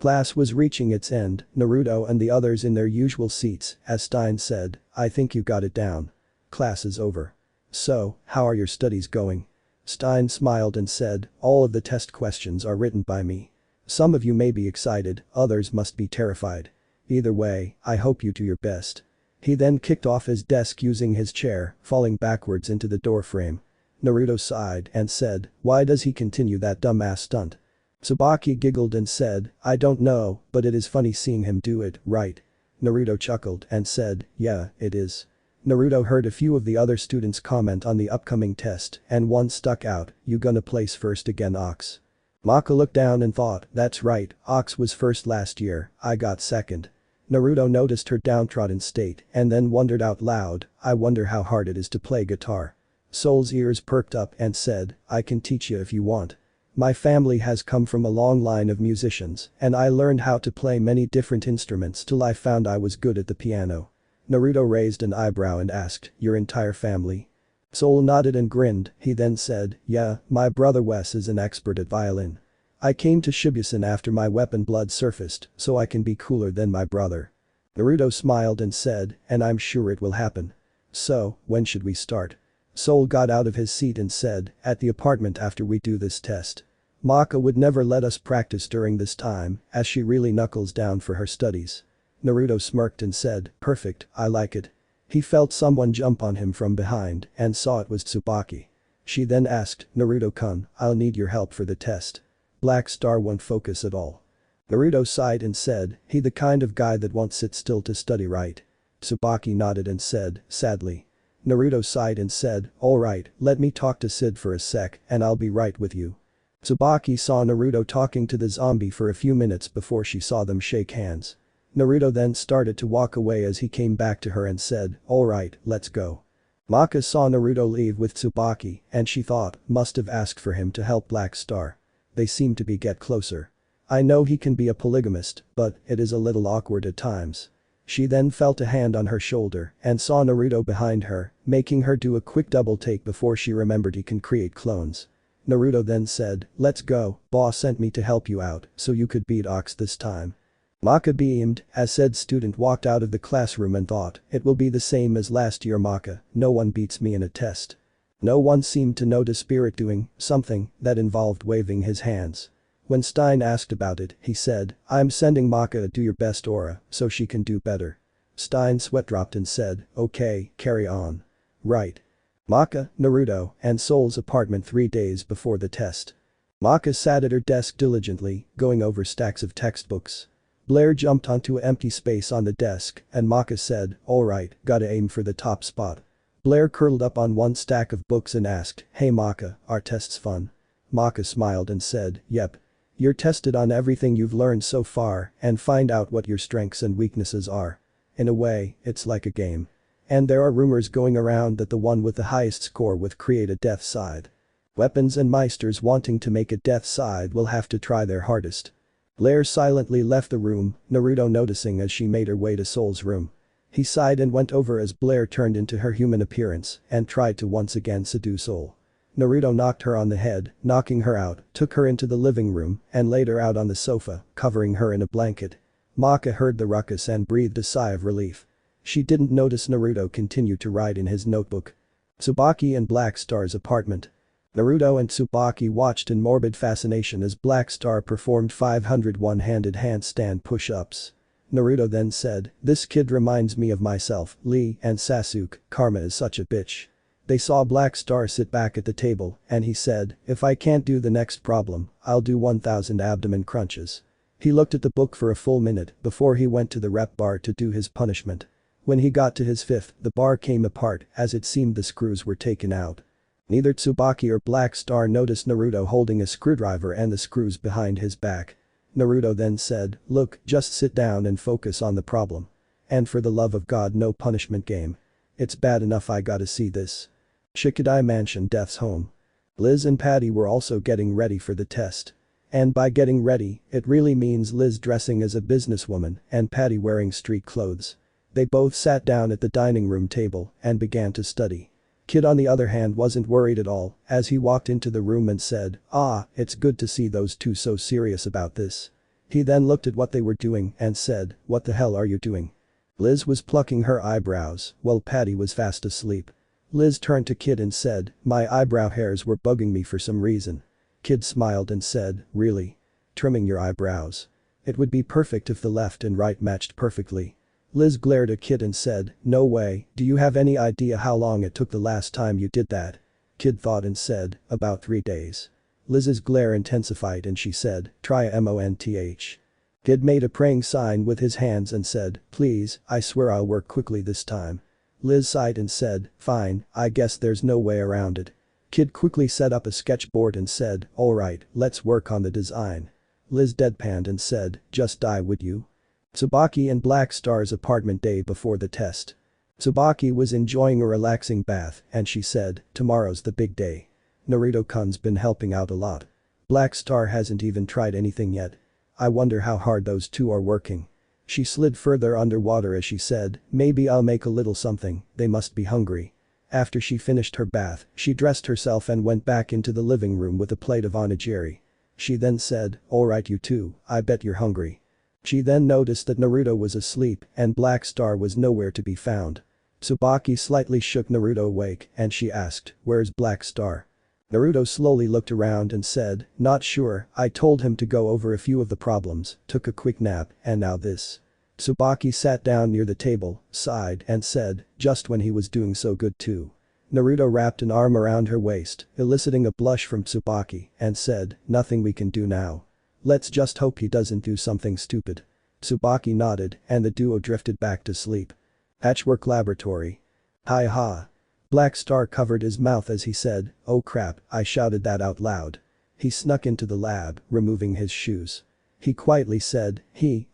Class was reaching its end, Naruto and the others in their usual seats, as Stein said, I think you got it down. Class is over. So, how are your studies going? Stein smiled and said, all of the test questions are written by me. Some of you may be excited, others must be terrified. Either way, I hope you do your best. He then kicked off his desk using his chair, falling backwards into the doorframe. Naruto sighed and said, why does he continue that dumbass stunt? Tsubaki giggled and said, I don't know, but it is funny seeing him do it, right? Naruto chuckled and said, yeah, it is. Naruto heard a few of the other students comment on the upcoming test and one stuck out, you gonna place first again Ox. Maka looked down and thought, that's right, Ox was first last year, I got second. Naruto noticed her downtrodden state and then wondered out loud, I wonder how hard it is to play guitar. Soul's ears perked up and said, I can teach you if you want. My family has come from a long line of musicians and I learned how to play many different instruments till I found I was good at the piano. Naruto raised an eyebrow and asked, your entire family? Soul nodded and grinned, he then said, yeah, my brother Wes is an expert at violin. I came to Shibuya after my weapon blood surfaced so I can be cooler than my brother. Naruto smiled and said, and I'm sure it will happen. So, when should we start? Soul got out of his seat and said, at the apartment after we do this test. Maka would never let us practice during this time, as she really knuckles down for her studies. Naruto smirked and said, perfect, I like it. He felt someone jump on him from behind and saw it was Tsubaki. She then asked, Naruto-kun, I'll need your help for the test. Black Star won't focus at all. Naruto sighed and said, he the kind of guy that won't sit still to study right? Tsubaki nodded and said, sadly. Naruto sighed and said, alright, let me talk to Sid for a sec and I'll be right with you. Tsubaki saw Naruto talking to the zombie for a few minutes before she saw them shake hands. Naruto then started to walk away as he came back to her and said, "Alright, let's go." Maka saw Naruto leave with Tsubaki and she thought, must have asked for him to help Black Star. They seem to be get closer. I know he can be a polygamist, but it is a little awkward at times. She then felt a hand on her shoulder and saw Naruto behind her, making her do a quick double take before she remembered he can create clones. Naruto then said, "Let's go, boss sent me to help you out, so you could beat Ox this time." Maka beamed, as said student walked out of the classroom and thought, it will be the same as last year Maka, no one beats me in a test. No one seemed to notice Spirit doing something that involved waving his hands. When Stein asked about it, he said, "I'm sending Maka a do your best aura, so she can do better." Stein sweat dropped and said, "Okay, carry on." Right. Maka, Naruto, and Soul's apartment 3 days before the test. Maka sat at her desk diligently, going over stacks of textbooks. Blair jumped onto an empty space on the desk and Maka said, "Alright, gotta aim for the top spot." Blair curled up on one stack of books and asked, "Hey Maka, are tests fun?" Maka smiled and said, "Yep. You're tested on everything you've learned so far and find out what your strengths and weaknesses are. In a way, it's like a game. And there are rumors going around that the one with the highest score will create a death side. Weapons and meisters wanting to make a death side will have to try their hardest." Blair silently left the room, Naruto noticing as she made her way to Soul's room. He sighed and went over as Blair turned into her human appearance and tried to once again seduce Soul. Naruto knocked her on the head, knocking her out, took her into the living room and laid her out on the sofa, covering her in a blanket. Maka heard the ruckus and breathed a sigh of relief. She didn't notice Naruto continued to write in his notebook. Tsubaki and Black Star's apartment. Naruto and Tsubaki watched in morbid fascination as Black Star performed 500 one-handed handstand push-ups. Naruto then said, "This kid reminds me of myself, Lee and Sasuke, karma is such a bitch." They saw Black Star sit back at the table and he said, "If I can't do the next problem, I'll do 1000 abdomen crunches." He looked at the book for a full minute before he went to the rep bar to do his punishment. When he got to his fifth, the bar came apart as it seemed the screws were taken out. Neither Tsubaki or Black Star noticed Naruto holding a screwdriver and the screws behind his back. Naruto then said, "Look, just sit down and focus on the problem. And for the love of God no punishment game. It's bad enough I gotta see this." Shikadai Mansion Death's home. Liz and Patty were also getting ready for the test. And by getting ready, it really means Liz dressing as a businesswoman and Patty wearing street clothes. They both sat down at the dining room table and began to study. Kid on the other hand wasn't worried at all as he walked into the room and said, "Ah, it's good to see those two so serious about this." He then looked at what they were doing and said, "What the hell are you doing?" Liz was plucking her eyebrows while Patty was fast asleep. Liz turned to Kid and said, "My eyebrow hairs were bugging me for some reason." Kid smiled and said, "Really? Trimming your eyebrows? It would be perfect if the left and right matched perfectly." Liz glared at Kid and said, "No way, do you have any idea how long it took the last time you did that?" Kid thought and said, "About 3 days." Liz's glare intensified and she said, "Try a month." Kid made a praying sign with his hands and said, "Please, I swear I'll work quickly this time." Liz sighed and said, "Fine, I guess there's no way around it." Kid quickly set up a sketchboard and said, "Alright, let's work on the design." Liz deadpanned and said, "Just die would you?" Tsubaki and Black Star's apartment day before the test. Tsubaki was enjoying a relaxing bath and she said, "Tomorrow's the big day. Naruto-kun's been helping out a lot. Black Star hasn't even tried anything yet. I wonder how hard those two are working." She slid further underwater as she said, "Maybe I'll make a little something, they must be hungry." After she finished her bath, she dressed herself and went back into the living room with a plate of onigiri. She then said, "Alright you two, I bet you're hungry." She then noticed that Naruto was asleep and Black Star was nowhere to be found. Tsubaki slightly shook Naruto awake and she asked, "Where's Black Star?" Naruto slowly looked around and said, "Not sure, I told him to go over a few of the problems, took a quick nap, and now this." Tsubaki sat down near the table, sighed and said, "Just when he was doing so good too." Naruto wrapped an arm around her waist, eliciting a blush from Tsubaki and said, "Nothing we can do now. Let's just hope he doesn't do something stupid." Tsubaki nodded and the duo drifted back to sleep. Patchwork Laboratory. Hi ha. Black Star covered his mouth as he said, "Oh crap, I shouted that out loud." He snuck into the lab, removing his shoes. He quietly said,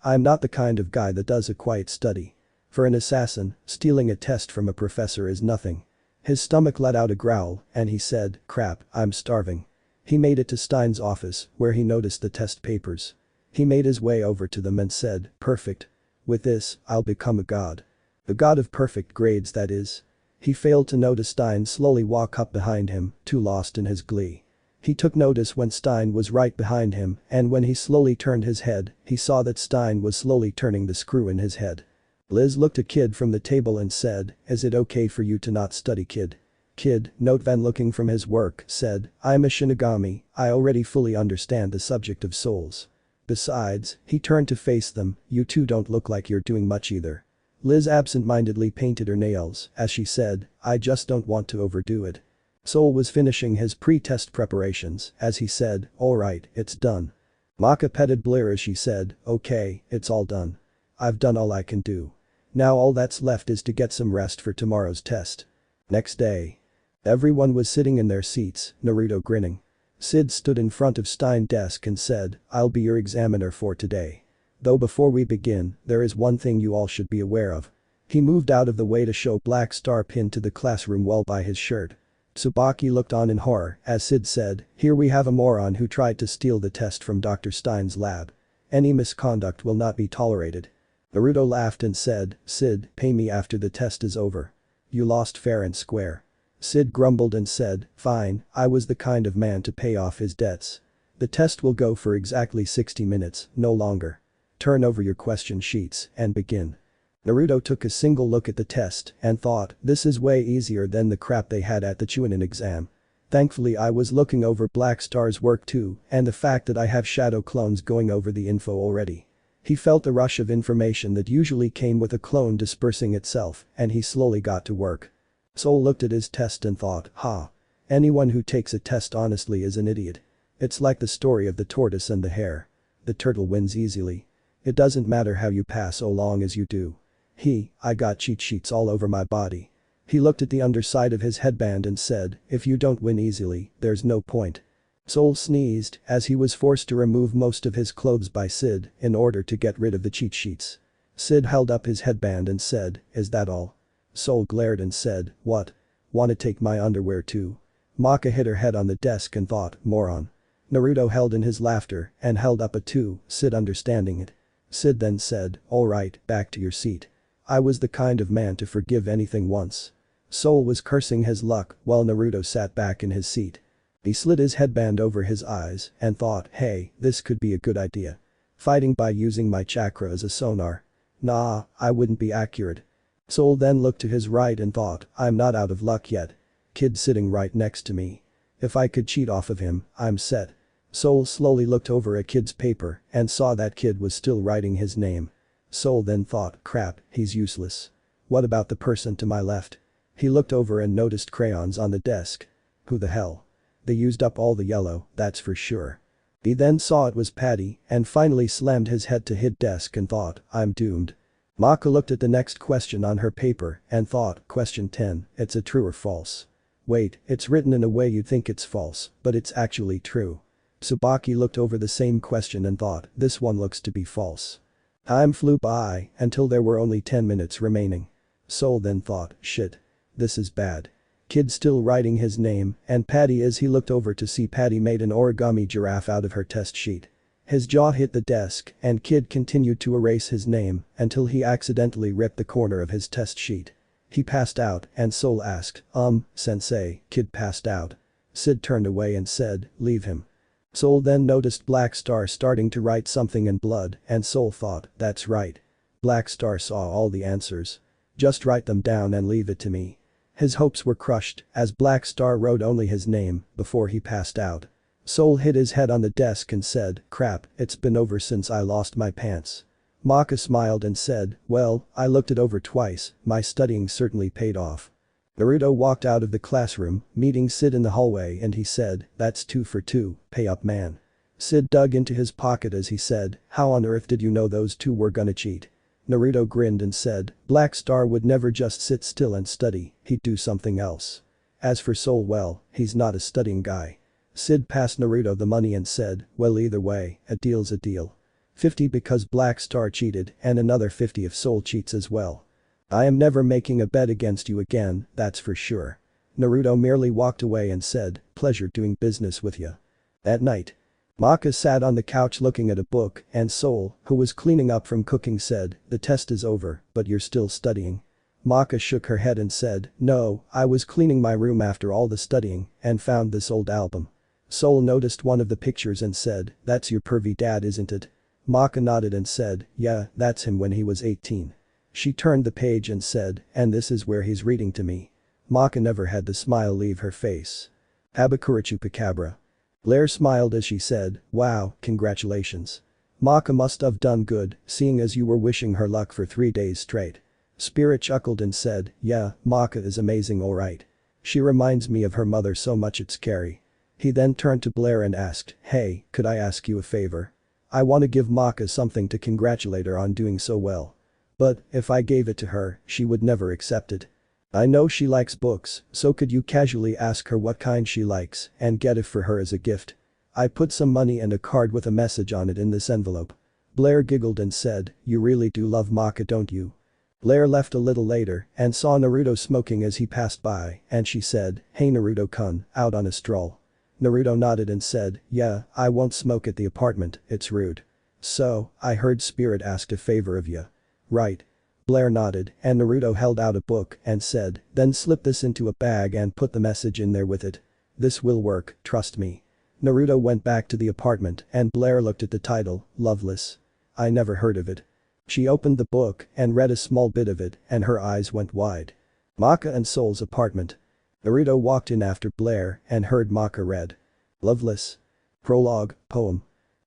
I'm not the kind of guy that does a quiet study. For an assassin, stealing a test from a professor is nothing. His stomach let out a growl, and he said, crap, I'm starving. He made it to Stein's office, where he noticed the test papers. He made his way over to them and said, perfect. With this, I'll become a god. The god of perfect grades, that is. He failed to notice Stein slowly walk up behind him, too lost in his glee. He took notice when Stein was right behind him, and when he slowly turned his head, he saw that Stein was slowly turning the screw in his head. Liz looked at Kid from the table and said, is it okay for you to not study, Kid? Kid, Note Van looking from his work, said, I'm a Shinigami, I already fully understand the subject of souls. Besides, he turned to face them, you two don't look like you're doing much either. Liz absent-mindedly painted her nails, as she said, I just don't want to overdo it. Soul was finishing his pre-test preparations, as he said, alright, it's done. Maka petted Blair as she said, okay, it's all done. I've done all I can do. Now all that's left is to get some rest for tomorrow's test. Next day. Everyone was sitting in their seats, Naruto grinning. Sid stood in front of Stein's desk and said, I'll be your examiner for today. Though before we begin, there is one thing you all should be aware of. He moved out of the way to show Black Star pinned to the classroom wall by his shirt. Tsubaki looked on in horror as Sid said, here we have a moron who tried to steal the test from Dr. Stein's lab. Any misconduct will not be tolerated. Naruto laughed and said, Sid, pay me after the test is over. You lost fair and square. Sid grumbled and said, fine, I was the kind of man to pay off his debts. The test will go for exactly 60 minutes, no longer. Turn over your question sheets and begin. Naruto took a single look at the test and thought, this is way easier than the crap they had at the Chunin exam. Thankfully I was looking over Black Star's work too, and the fact that I have shadow clones going over the info already. He felt the rush of information that usually came with a clone dispersing itself, and he slowly got to work. Soul looked at his test and thought, anyone who takes a test honestly is an idiot. It's like the story of the tortoise and the hare. The turtle wins easily. It doesn't matter how you pass so long as you do. I got cheat sheets all over my body. He looked at the underside of his headband and said, if you don't win easily, there's no point. Soul sneezed as he was forced to remove most of his clothes by Sid in order to get rid of the cheat sheets. Sid held up his headband and said, is that all? Soul glared and said, what? Wanna take my underwear too? Maka hit her head on the desk and thought, moron. Naruto held in his laughter and held up a 2, Sid understanding it. Sid then said, alright, back to your seat. I was the kind of man to forgive anything once. Soul was cursing his luck while Naruto sat back in his seat. He slid his headband over his eyes and thought, hey, this could be a good idea. Fighting by using my chakra as a sonar. Nah, I wouldn't be accurate. Soul then looked to his right and thought, I'm not out of luck yet. Kid sitting right next to me. If I could cheat off of him, I'm set. Soul slowly looked over at Kid's paper and saw that Kid was still writing his name. Soul then thought, crap, he's useless. What about the person to my left? He looked over and noticed crayons on the desk. Who the hell? They used up all the yellow, that's for sure. He then saw it was Patty and finally slammed his head to his desk and thought, I'm doomed. Maka looked at the next question on her paper and thought, question 10, it's a true or false. Wait, it's written in a way you'd think it's false, but it's actually true. Tsubaki looked over the same question and thought, this one looks to be false. Time flew by until there were only 10 minutes remaining. Soul then thought, shit. This is bad. Kid still writing his name and Patty as he looked over to see Patty made an origami giraffe out of her test sheet. His jaw hit the desk and Kid continued to erase his name until he accidentally ripped the corner of his test sheet. He passed out and Soul asked, sensei, Kid passed out. Sid turned away and said, leave him. Soul then noticed Black Star starting to write something in blood and Soul thought, that's right. Black Star saw all the answers. Just write them down and leave it to me. His hopes were crushed as Black Star wrote only his name before he passed out. Soul hit his head on the desk and said, crap, it's been over since I lost my pants. Maka smiled and said, well, I looked it over twice, my studying certainly paid off. Naruto walked out of the classroom, meeting Sid in the hallway and he said, that's 2 for 2, pay up man. Sid dug into his pocket as he said, how on earth did you know those two were gonna cheat? Naruto grinned and said, Black Star would never just sit still and study, he'd do something else. As for Soul, well, he's not a studying guy. Sid passed Naruto the money and said, well either way, a deal's a deal. 50 because Black Star cheated and another 50 if Soul cheats as well. I am never making a bet against you again, that's for sure. Naruto merely walked away and said, pleasure doing business with ya. At night. Maka sat on the couch looking at a book and Soul, who was cleaning up from cooking said, the test is over, but you're still studying. Maka shook her head and said, no, I was cleaning my room after all the studying and found this old album. Soul noticed one of the pictures and said, that's your pervy dad isn't it? Maka nodded and said, yeah, that's him when he was 18. She turned the page and said, and this is where he's reading to me. Maka never had the smile leave her face. Abakura Chupacabra. Blair smiled as she said, wow, congratulations. Maka must have done good, seeing as you were wishing her luck for 3 days straight. Spirit chuckled and said, yeah, Maka is amazing alright. She reminds me of her mother so much it's scary. He then turned to Blair and asked, hey, could I ask you a favor? I want to give Maka something to congratulate her on doing so well. But, if I gave it to her, she would never accept it. I know she likes books, so could you casually ask her what kind she likes and get it for her as a gift? I put some money and a card with a message on it in this envelope. Blair giggled and said, you really do love Maka don't you? Blair left a little later and saw Naruto smoking as he passed by and she said, hey Naruto-kun, out on a stroll. Naruto nodded and said, yeah, I won't smoke at the apartment, it's rude. So, I heard Spirit asked a favor of you. Right. Blair nodded and Naruto held out a book and said, then slip this into a bag and put the message in there with it. This will work, trust me. Naruto went back to the apartment and Blair looked at the title, Loveless. I never heard of it. She opened the book and read a small bit of it and her eyes went wide. Maka and Soul's apartment. Naruto walked in after Blair and heard Maka read. Loveless. Prologue, poem.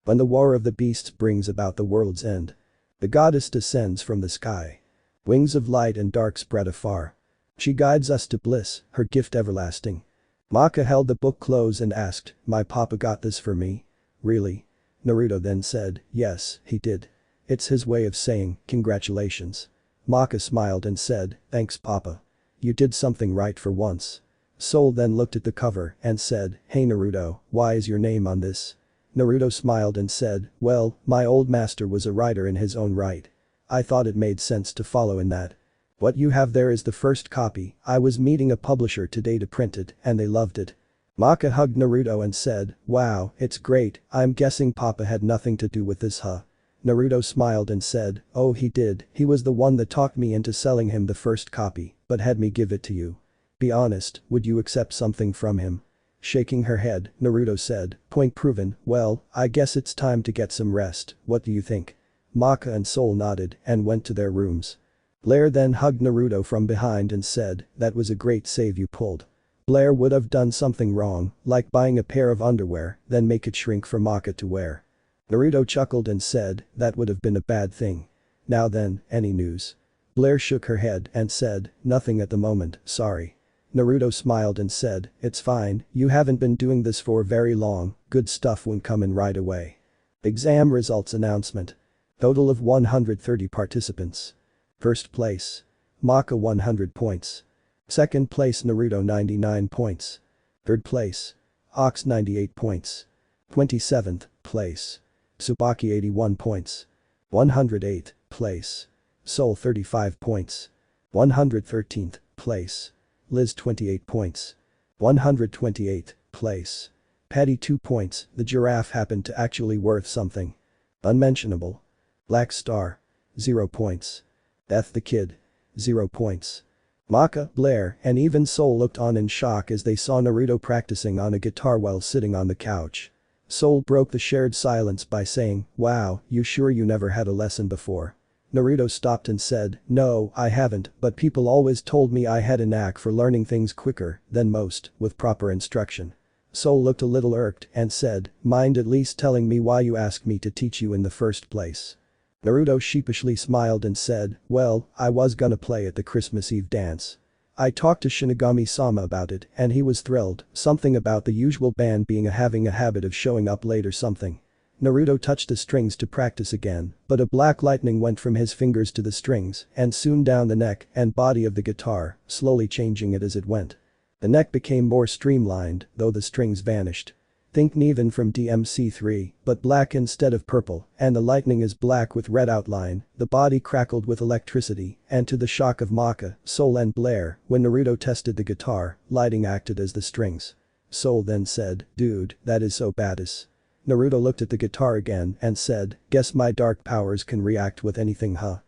When the war of the beasts brings about the world's end. The goddess descends from the sky. Wings of light and dark spread afar. She guides us to bliss, her gift everlasting. Maka held the book close and asked, my papa got this for me? Really? Naruto then said, yes, he did. It's his way of saying, congratulations. Maka smiled and said, thanks papa. You did something right for once. Soul then looked at the cover and said, hey Naruto, why is your name on this? Naruto smiled and said, well, my old master was a writer in his own right. I thought it made sense to follow in that. What you have there is the first copy, I was meeting a publisher today to print it and they loved it. Maka hugged Naruto and said, wow, it's great, I'm guessing Papa had nothing to do with this huh? Naruto smiled and said, oh he did, he was the one that talked me into selling him the first copy, but had me give it to you. Be honest, would you accept something from him? Shaking her head, Naruto said, point proven, well, I guess it's time to get some rest, what do you think? Maka and Soul nodded and went to their rooms. Blair then hugged Naruto from behind and said, that was a great save you pulled. Blair would have done something wrong, like buying a pair of underwear, then make it shrink for Maka to wear. Naruto chuckled and said, that would have been a bad thing. Now then, any news? Blair shook her head and said, nothing at the moment, sorry. Naruto smiled and said, it's fine, you haven't been doing this for very long, good stuff won't come in right away. Exam results announcement. Total of 130 participants. First place. Maka 100 points. Second place Naruto 99 points. Third place. Ox 98 points. 27th place. Tsubaki 81 points. 108th place. Soul 35 points. 113th place. Liz 28 points. 128th place. Patty 2 points, the giraffe happened to actually worth something. Unmentionable. Black Star. 0 points. Death the Kid. 0 points. Maka, Blair, and even Soul looked on in shock as they saw Naruto practicing on a guitar while sitting on the couch. Soul broke the shared silence by saying, wow, you sure you never had a lesson before? Naruto stopped and said, no, I haven't, but people always told me I had a knack for learning things quicker than most, with proper instruction. Soul looked a little irked and said, mind at least telling me why you asked me to teach you in the first place? Naruto sheepishly smiled and said, well, I was gonna play at the Christmas Eve dance. I talked to Shinigami-sama about it and he was thrilled, something about the usual band being having a habit of showing up late or something. Naruto touched the strings to practice again, but a black lightning went from his fingers to the strings and soon down the neck and body of the guitar, slowly changing it as it went. The neck became more streamlined, though the strings vanished. Think Neven from DMC3, but black instead of purple, and the lightning is black with red outline, the body crackled with electricity, and to the shock of Maka, Soul and Blair, when Naruto tested the guitar, lighting acted as the strings. Soul then said, "Dude, that is so badass." Naruto looked at the guitar again and said, "Guess my dark powers can react with anything, huh?"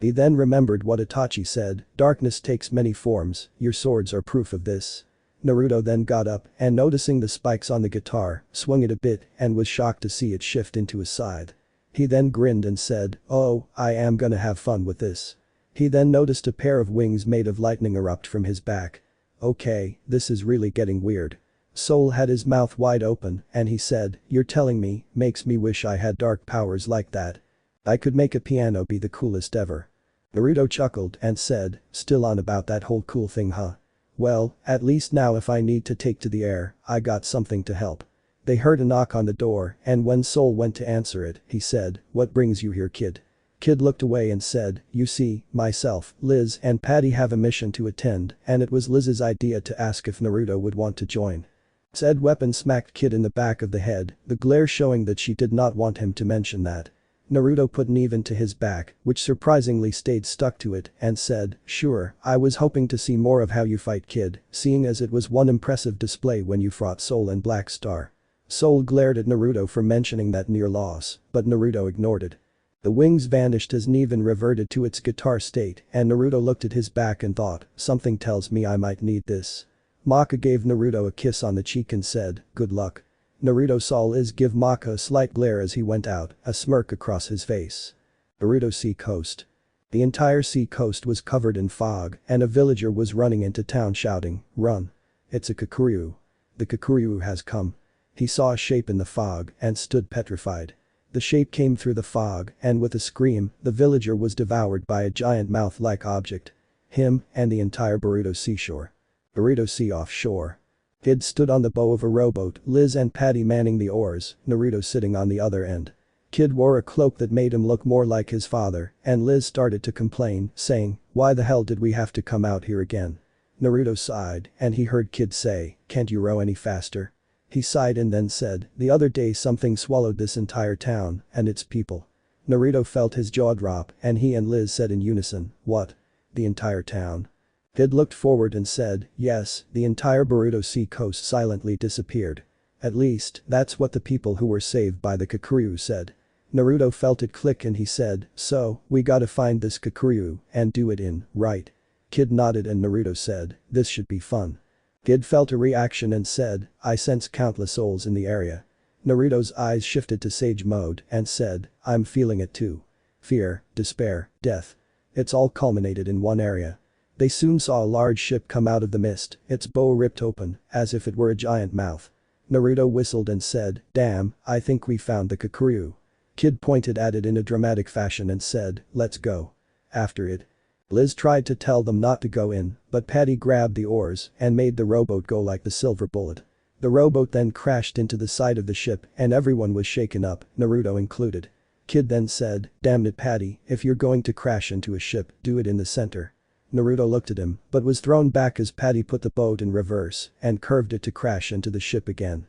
He then remembered what Itachi said, "Darkness takes many forms, your swords are proof of this." Naruto then got up and noticing the spikes on the guitar, swung it a bit and was shocked to see it shift into a scythe. He then grinned and said, "Oh, I am gonna have fun with this." He then noticed a pair of wings made of lightning erupt from his back. Okay, this is really getting weird. Soul had his mouth wide open and he said, "You're telling me, makes me wish I had dark powers like that. I could make a piano be the coolest ever." Naruto chuckled and said, "Still on about that whole cool thing, huh? Well, at least now if I need to take to the air, I got something to help." They heard a knock on the door and when Soul went to answer it, he said, "What brings you here, kid?" Kid looked away and said, "You see, myself, Liz and Patty have a mission to attend and it was Liz's idea to ask if Naruto would want to join." Said weapon smacked Kid in the back of the head, the glare showing that she did not want him to mention that. Naruto put Neven to his back, which surprisingly stayed stuck to it, and said, "Sure, I was hoping to see more of how you fight, kid, seeing as it was one impressive display when you fought Soul and Black Star." Soul glared at Naruto for mentioning that near loss, but Naruto ignored it. The wings vanished as Neven reverted to its guitar state and Naruto looked at his back and thought, something tells me I might need this. Maka gave Naruto a kiss on the cheek and said, "Good luck." Naruto saw Liz give Maka a slight glare as he went out, a smirk across his face. Naruto Sea Coast. The entire sea coast was covered in fog and a villager was running into town shouting, "Run. It's a Kakuryu. The Kakuryu has come." He saw a shape in the fog and stood petrified. The shape came through the fog and with a scream, the villager was devoured by a giant mouth-like object. Him and the entire Boruto seashore. Boruto Sea offshore. Kid stood on the bow of a rowboat, Liz and Patty manning the oars, Naruto sitting on the other end. Kid wore a cloak that made him look more like his father, and Liz started to complain, saying, "Why the hell did we have to come out here again?" Naruto sighed, and he heard Kid say, "Can't you row any faster?" He sighed and then said, "The other day something swallowed this entire town, and its people." Naruto felt his jaw drop, and he and Liz said in unison, "What? The entire town?" Kid looked forward and said, "Yes, the entire Boruto Sea coast silently disappeared. At least, that's what the people who were saved by the Kakuryu said." Naruto felt it click and he said, "So, we gotta find this Kakuryu and do it in, right?" Kid nodded and Naruto said, "This should be fun." Kid felt a reaction and said, "I sense countless souls in the area." Naruto's eyes shifted to Sage mode and said, "I'm feeling it too. Fear, despair, death. It's all culminated in one area." They soon saw a large ship come out of the mist, its bow ripped open, as if it were a giant mouth. Naruto whistled and said, "Damn, I think we found the Kakuryu." Kid pointed at it in a dramatic fashion and said, "Let's go." After it. Liz tried to tell them not to go in, but Patty grabbed the oars and made the rowboat go like the silver bullet. The rowboat then crashed into the side of the ship and everyone was shaken up, Naruto included. Kid then said, "Damn it, Patty, if you're going to crash into a ship, do it in the center." Naruto looked at him, but was thrown back as Patty put the boat in reverse and curved it to crash into the ship again.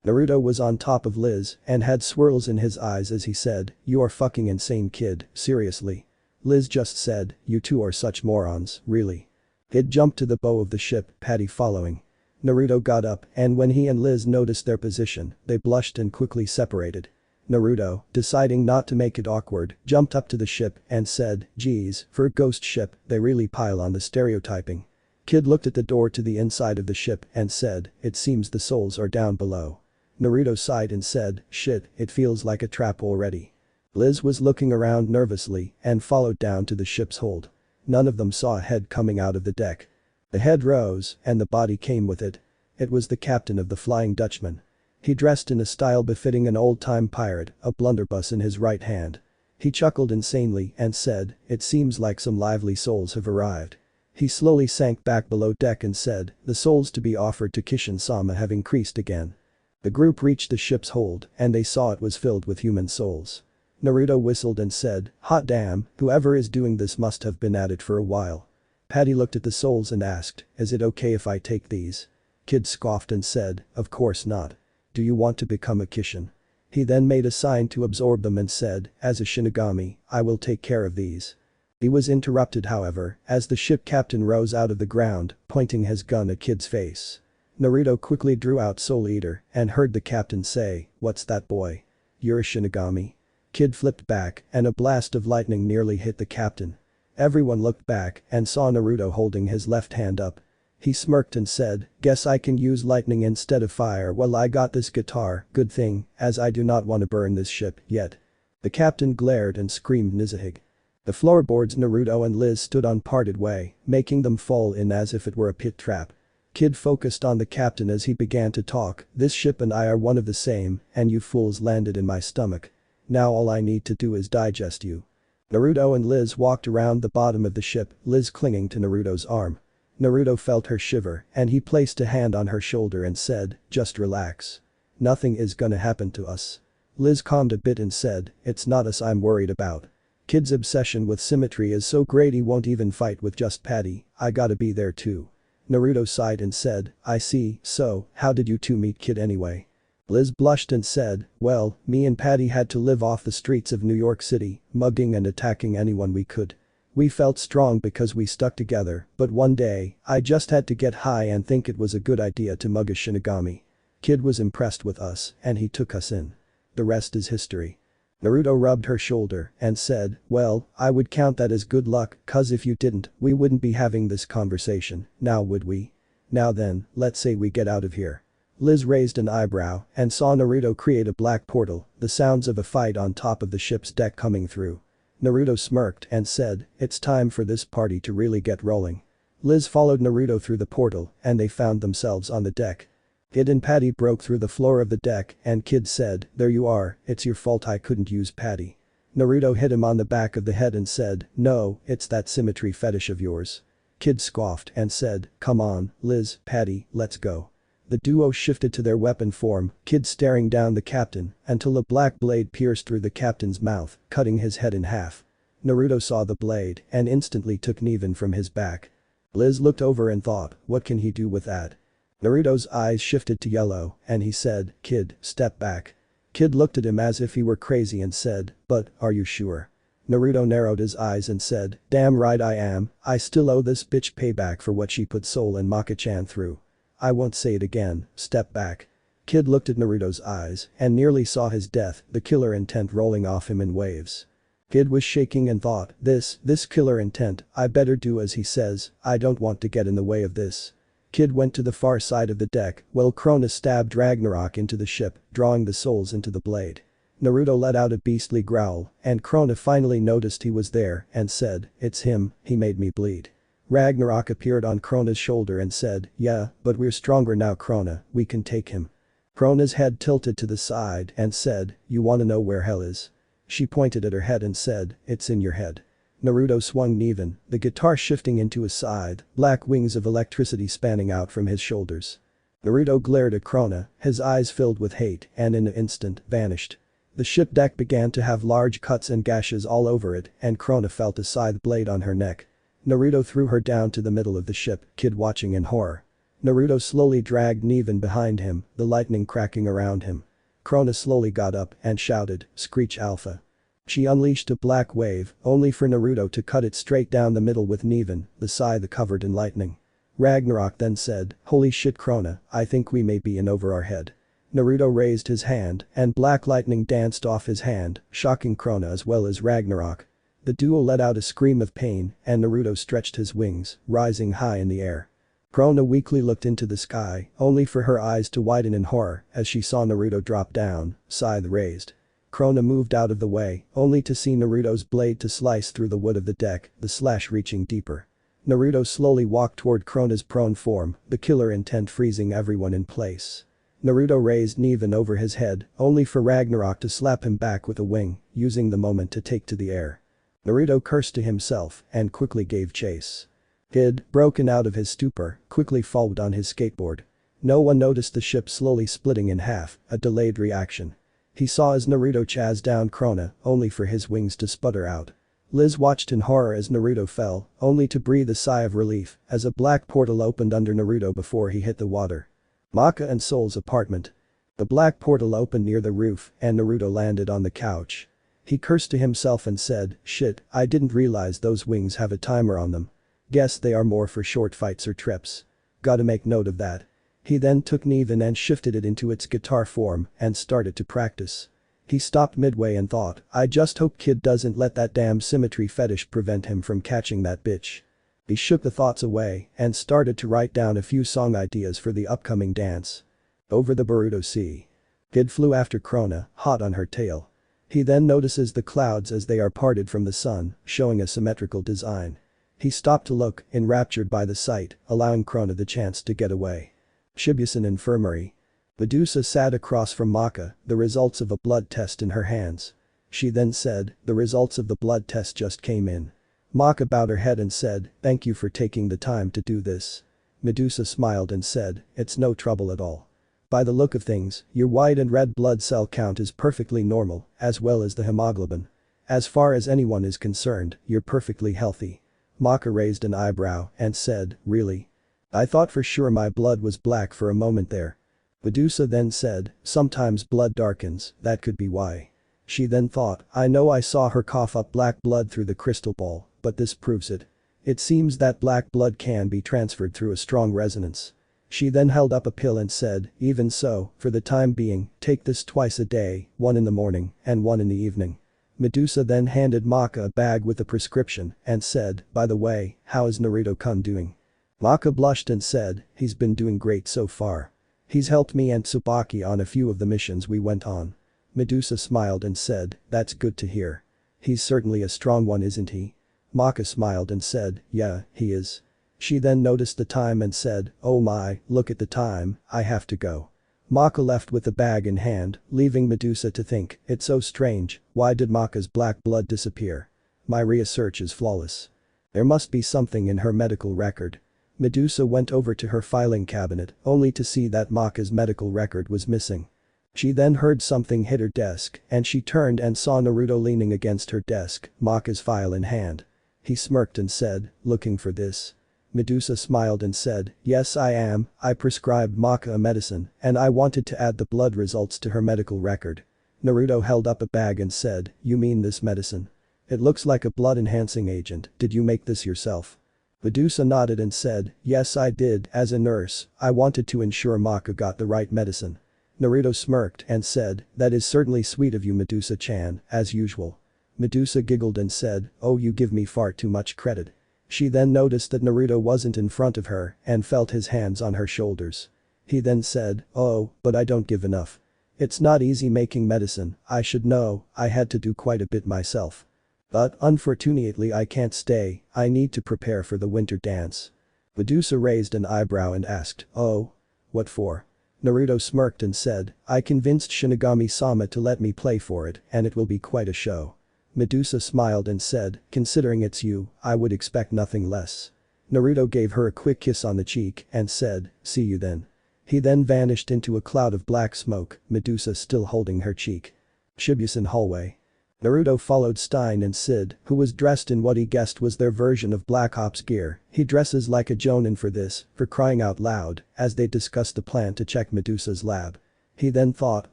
Naruto was on top of Liz and had swirls in his eyes as he said, "You are fucking insane, kid, seriously." Liz just said, "You two are such morons, really." Kid jumped to the bow of the ship, Patty following. Naruto got up and when he and Liz noticed their position, they blushed and quickly separated. Naruto, deciding not to make it awkward, jumped up to the ship and said, "Geez, for a ghost ship, they really pile on the stereotyping." Kid looked at the door to the inside of the ship and said, "It seems the souls are down below." Naruto sighed and said, "Shit, it feels like a trap already." Liz was looking around nervously and followed down to the ship's hold. None of them saw a head coming out of the deck. The head rose and the body came with it. It was the captain of the Flying Dutchman. He dressed in a style befitting an old-time pirate, a blunderbuss in his right hand. He chuckled insanely and said, "It seems like some lively souls have arrived." He slowly sank back below deck and said, "The souls to be offered to Kishin-sama have increased again." The group reached the ship's hold and they saw it was filled with human souls. Naruto whistled and said, "Hot damn, whoever is doing this must have been at it for a while." Patty looked at the souls and asked, "Is it okay if I take these?" Kid scoffed and said, "Of course not." "Do you want to become a Kishin?" He then made a sign to absorb them and said, "As a Shinigami, I will take care of these." He was interrupted however, as the ship captain rose out of the ground, pointing his gun at Kid's face. Naruto quickly drew out Soul Eater and heard the captain say, "What's that, boy? You're a Shinigami?" Kid flipped back and a blast of lightning nearly hit the captain. Everyone looked back and saw Naruto holding his left hand up. He smirked and said, "Guess I can use lightning instead of fire. Well, I got this guitar, good thing, as I do not want to burn this ship yet." The captain glared and screamed Nizahig. The floorboards Naruto and Liz stood on parted way, making them fall in as if it were a pit trap. Kid focused on the captain as he began to talk, "This ship and I are one of the same, and you fools landed in my stomach. Now all I need to do is digest you." Naruto and Liz walked around the bottom of the ship, Liz clinging to Naruto's arm. Naruto felt her shiver and he placed a hand on her shoulder and said, "Just relax. Nothing is gonna happen to us." Liz calmed a bit and said, "It's not us I'm worried about. Kid's obsession with symmetry is so great he won't even fight with just Patty, I gotta be there too." Naruto sighed and said, "I see, so, how did you two meet Kid anyway?" Liz blushed and said, "Well, me and Patty had to live off the streets of New York City, mugging and attacking anyone we could. We felt strong because we stuck together, but one day, I just had to get high and think it was a good idea to mug a Shinigami. Kid was impressed with us and he took us in. The rest is history." Naruto rubbed her shoulder and said, "Well, I would count that as good luck, cause if you didn't, we wouldn't be having this conversation, now would we? Now then, let's say we get out of here." Liz raised an eyebrow and saw Naruto create a black portal, the sounds of a fight on top of the ship's deck coming through. Naruto smirked and said, "It's time for this party to really get rolling." Liz followed Naruto through the portal and they found themselves on the deck. Kid and Patty broke through the floor of the deck and Kid said, "There you are, it's your fault I couldn't use Patty." Naruto hit him on the back of the head and said, "No, it's that symmetry fetish of yours." Kid scoffed and said, "Come on, Liz, Patty, let's go." The duo shifted to their weapon form, Kid staring down the captain until a black blade pierced through the captain's mouth, cutting his head in half. Naruto saw the blade and instantly took Niven from his back. Liz looked over and thought, what can he do with that? Naruto's eyes shifted to yellow and he said, "Kid, step back." Kid looked at him as if he were crazy and said, "But, are you sure?" Naruto narrowed his eyes and said, "Damn right I am, I still owe this bitch payback for what she put Soul and Maka-chan through. I won't say it again, step back." Kid looked at Naruto's eyes and nearly saw his death, the killer intent rolling off him in waves. Kid was shaking and thought, this killer intent, I better do as he says, I don't want to get in the way of this. Kid went to the far side of the deck while Krona stabbed Ragnarok into the ship, drawing the souls into the blade. Naruto let out a beastly growl and Krona finally noticed he was there and said, "It's him, he made me bleed." Ragnarok appeared on Krona's shoulder and said, "Yeah, but we're stronger now Krona, we can take him." Krona's head tilted to the side and said, "You wanna know where hell is?" She pointed at her head and said, "It's in your head." Naruto swung Niven, the guitar shifting into his side, black wings of electricity spanning out from his shoulders. Naruto glared at Krona, his eyes filled with hate and in an instant, vanished. The ship deck began to have large cuts and gashes all over it and Krona felt a scythe blade on her neck. Naruto threw her down to the middle of the ship, Kid watching in horror. Naruto slowly dragged Niven behind him, the lightning cracking around him. Krona slowly got up and shouted, "Screech Alpha." She unleashed a black wave, only for Naruto to cut it straight down the middle with Niven, the scythe covered in lightning. Ragnarok then said, "Holy shit Krona, I think we may be in over our head." Naruto raised his hand and black lightning danced off his hand, shocking Krona as well as Ragnarok. The duo let out a scream of pain and Naruto stretched his wings, rising high in the air. Krona weakly looked into the sky, only for her eyes to widen in horror as she saw Naruto drop down, scythe raised. Krona moved out of the way, only to see Naruto's blade to slice through the wood of the deck, the slash reaching deeper. Naruto slowly walked toward Krona's prone form, the killer intent freezing everyone in place. Naruto raised Niven over his head, only for Ragnarok to slap him back with a wing, using the moment to take to the air. Naruto cursed to himself and quickly gave chase. Kid, broken out of his stupor, quickly followed on his skateboard. No one noticed the ship slowly splitting in half, a delayed reaction. He saw as Naruto chased down Krona, only for his wings to sputter out. Liz watched in horror as Naruto fell, only to breathe a sigh of relief as a black portal opened under Naruto before he hit the water. Maka and Soul's apartment. The black portal opened near the roof and Naruto landed on the couch. He cursed to himself and said, shit, I didn't realize those wings have a timer on them. Guess they are more for short fights or trips. Gotta make note of that. He then took Neven and shifted it into its guitar form and started to practice. He stopped midway and thought, I just hope kid doesn't let that damn symmetry fetish prevent him from catching that bitch. He shook the thoughts away and started to write down a few song ideas for the upcoming dance. Over the Boruto Sea. Kid flew after Krona, hot on her tail. He then notices the clouds as they are parted from the sun, showing a symmetrical design. He stopped to look, enraptured by the sight, allowing Krona the chance to get away. Shibuya Infirmary. Medusa sat across from Maka, the results of a blood test in her hands. She then said, the results of the blood test just came in. Maka bowed her head and said, thank you for taking the time to do this. Medusa smiled and said, it's no trouble at all. By the look of things, your white and red blood cell count is perfectly normal, as well as the hemoglobin. As far as anyone is concerned, you're perfectly healthy. Maka raised an eyebrow and said, really? I thought for sure my blood was black for a moment there. Medusa then said, sometimes blood darkens, that could be why. She then thought, I know I saw her cough up black blood through the crystal ball, but this proves it. It seems that black blood can be transferred through a strong resonance. She then held up a pill and said, even so, for the time being, take this twice a day, one in the morning and one in the evening. Medusa then handed Maka a bag with a prescription and said, by the way, how is Naruto-kun doing? Maka blushed and said, he's been doing great so far. He's helped me and Tsubaki on a few of the missions we went on. Medusa smiled and said, that's good to hear. He's certainly a strong one, isn't he? Maka smiled and said, yeah, he is. She then noticed the time and said, oh my, look at the time, I have to go. Maka left with the bag in hand, leaving Medusa to think, it's so strange, why did Maka's black blood disappear? My research is flawless. There must be something in her medical record. Medusa went over to her filing cabinet only to see that Maka's medical record was missing. She then heard something hit her desk and she turned and saw Naruto leaning against her desk, Maka's file in hand. He smirked and said, looking for this? Medusa smiled and said, yes I am, I prescribed Maka a medicine and I wanted to add the blood results to her medical record. Naruto held up a bag and said, you mean this medicine? It looks like a blood enhancing agent, did you make this yourself? Medusa nodded and said, yes I did, as a nurse, I wanted to ensure Maka got the right medicine. Naruto smirked and said, that is certainly sweet of you Medusa-chan, as usual. Medusa giggled and said, oh you give me far too much credit. She then noticed that Naruto wasn't in front of her and felt his hands on her shoulders. He then said, oh, but I don't give enough. It's not easy making medicine, I should know, I had to do quite a bit myself. But unfortunately I can't stay, I need to prepare for the winter dance. Medusa raised an eyebrow and asked, oh? What for? Naruto smirked and said, I convinced Shinigami-sama to let me play for it and it will be quite a show. Medusa smiled and said, considering it's you, I would expect nothing less. Naruto gave her a quick kiss on the cheek and said, see you then. He then vanished into a cloud of black smoke, Medusa still holding her cheek. Shibuya hallway. Naruto followed Stein and Sid, who was dressed in what he guessed was their version of Black Ops gear. He dresses like a jonin for this, for crying out loud, as they discussed the plan to check Medusa's lab. He then thought,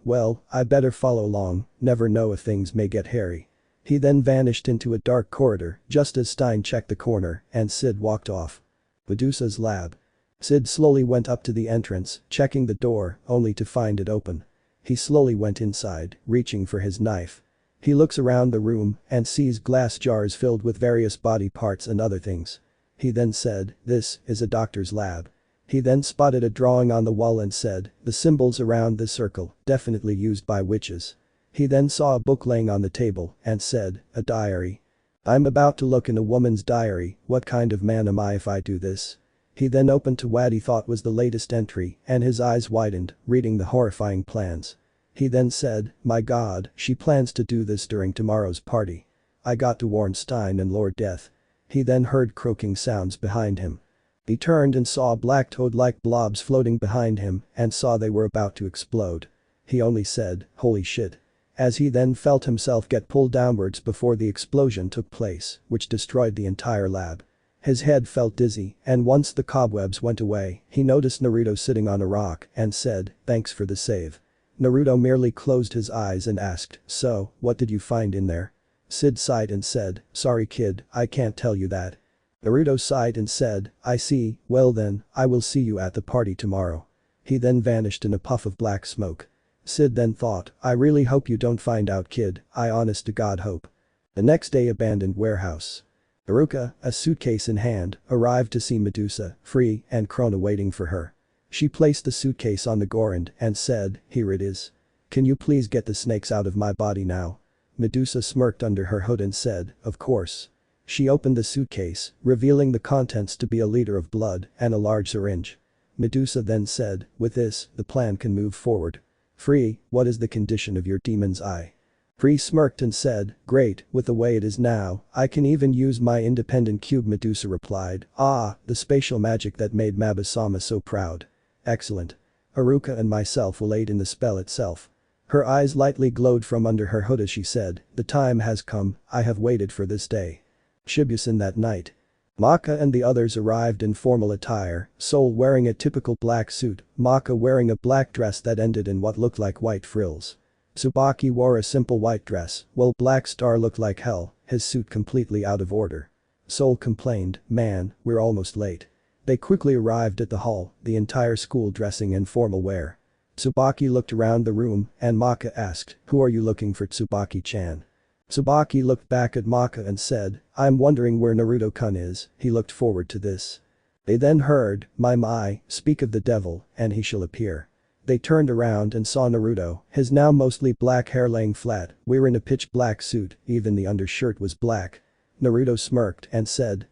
well, I better follow along, never know if things may get hairy. He then vanished into a dark corridor, just as Stein checked the corner, and Sid walked off. Medusa's lab. Sid slowly went up to the entrance, checking the door, only to find it open. He slowly went inside, reaching for his knife. He looks around the room and sees glass jars filled with various body parts and other things. He then said, this is a doctor's lab. He then spotted a drawing on the wall and said, the symbols around this circle, definitely used by witches. He then saw a book laying on the table and said, a diary. I'm about to look in a woman's diary, what kind of man am I if I do this? He then opened to what he thought was the latest entry and his eyes widened, reading the horrifying plans. He then said, my god, she plans to do this during tomorrow's party. I got to warn Stein and Lord Death. He then heard croaking sounds behind him. He turned and saw black toad-like blobs floating behind him and saw they were about to explode. He only said, holy shit. As he then felt himself get pulled downwards before the explosion took place, which destroyed the entire lab. His head felt dizzy and once the cobwebs went away, he noticed Naruto sitting on a rock and said, thanks for the save. Naruto merely closed his eyes and asked, so, what did you find in there? Sid sighed and said, sorry kid, I can't tell you that. Naruto sighed and said, I see, well then, I will see you at the party tomorrow. He then vanished in a puff of black smoke. Sid then thought, I really hope you don't find out kid, I honest to God hope. The next day abandoned warehouse. Iruka, a suitcase in hand, arrived to see Medusa, Free, and Krona waiting for her. She placed the suitcase on the ground and said, here it is. Can you please get the snakes out of my body now? Medusa smirked under her hood and said, of course. She opened the suitcase, revealing the contents to be a liter of blood and a large syringe. Medusa then said, with this, the plan can move forward. Free, what is the condition of your demon's eye? Free smirked and said, great, with the way it is now, I can even use my independent cube. Medusa replied, ah, the spatial magic that made Mabasama so proud. Excellent. Iruka and myself will aid in the spell itself. Her eyes lightly glowed from under her hood as she said, the time has come, I have waited for this day. Shibuya that night. Maka and the others arrived in formal attire, Soul wearing a typical black suit, Maka wearing a black dress that ended in what looked like white frills. Tsubaki wore a simple white dress, while Black Star looked like hell, his suit completely out of order. Soul complained, man, we're almost late. They quickly arrived at the hall, the entire school dressing in formal wear. Tsubaki looked around the room and Maka asked, who are you looking for Tsubaki-chan? Tsubaki looked back at Maka and said, I'm wondering where Naruto-kun is, he looked forward to this. They then heard, my, speak of the devil, and he shall appear. They turned around and saw Naruto, his now mostly black hair laying flat, wearing a pitch black suit, even the undershirt was black. Naruto smirked and said,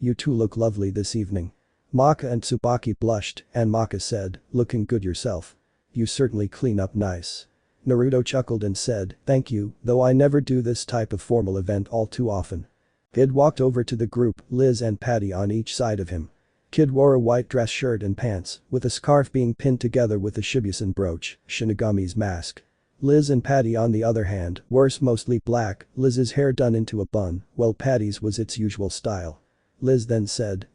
you two look lovely this evening. Maka and Tsubaki blushed and Maka said, looking good yourself. You certainly clean up nice. Naruto chuckled and said, thank you, though I never do this type of formal event all too often. Kid walked over to the group, Liz and Patty on each side of him. Kid wore a white dress shirt and pants, with a scarf being pinned together with a Shibuya brooch, Shinigami's mask. Liz and Patty on the other hand, wore mostly black, Liz's hair done into a bun, while Patty's was its usual style. Liz then said,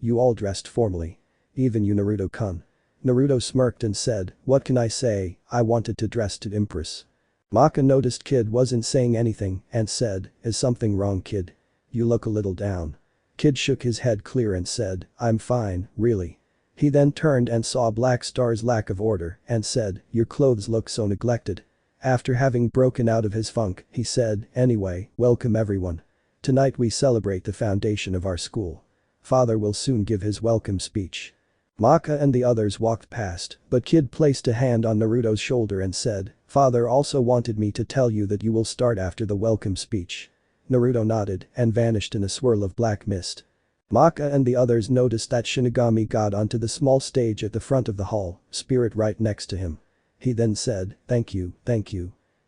you all dressed formally. Even you Naruto-kun. Naruto smirked and said, what can I say, I wanted to dress to impress. Maka noticed Kid wasn't saying anything and said, is something wrong kid? You look a little down. Kid shook his head clear and said, I'm fine, really. He then turned and saw Black Star's lack of order and said, your clothes look so neglected. After having broken out of his funk, he said, anyway, welcome everyone. Tonight we celebrate the foundation of our school. Father will soon give his welcome speech. Maka and the others walked past, but Kid placed a hand on Naruto's shoulder and said, Father also wanted me to tell you that you will start after the welcome speech. Naruto nodded and vanished in a swirl of black mist. Maka and the others noticed that Shinigami got onto the small stage at the front of the hall, Spirit right next to him. He then said, thank you.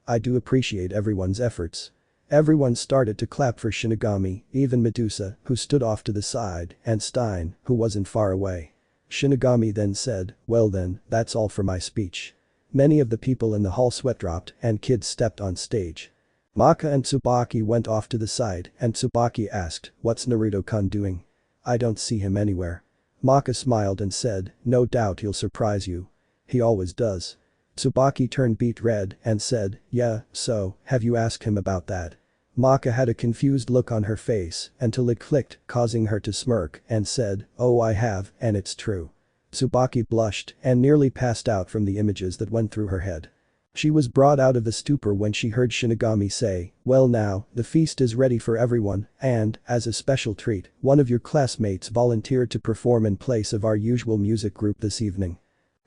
I do appreciate everyone's efforts. Everyone started to clap for Shinigami, even Medusa, who stood off to the side, and Stein, who wasn't far away. Shinigami then said, well then, that's all for my speech. Many of the people in the hall sweat dropped and Kid stepped on stage. Maka and Tsubaki went off to the side and Tsubaki asked, what's Naruto-kun doing? I don't see him anywhere. Maka smiled and said, no doubt he'll surprise you. He always does. Tsubaki turned beet red and said, yeah, so, have you asked him about that? Maka had a confused look on her face until it clicked, causing her to smirk and said, oh I have, and it's true. Tsubaki blushed and nearly passed out from the images that went through her head. She was brought out of the stupor when she heard Shinigami say, well now, the feast is ready for everyone and, as a special treat, one of your classmates volunteered to perform in place of our usual music group this evening.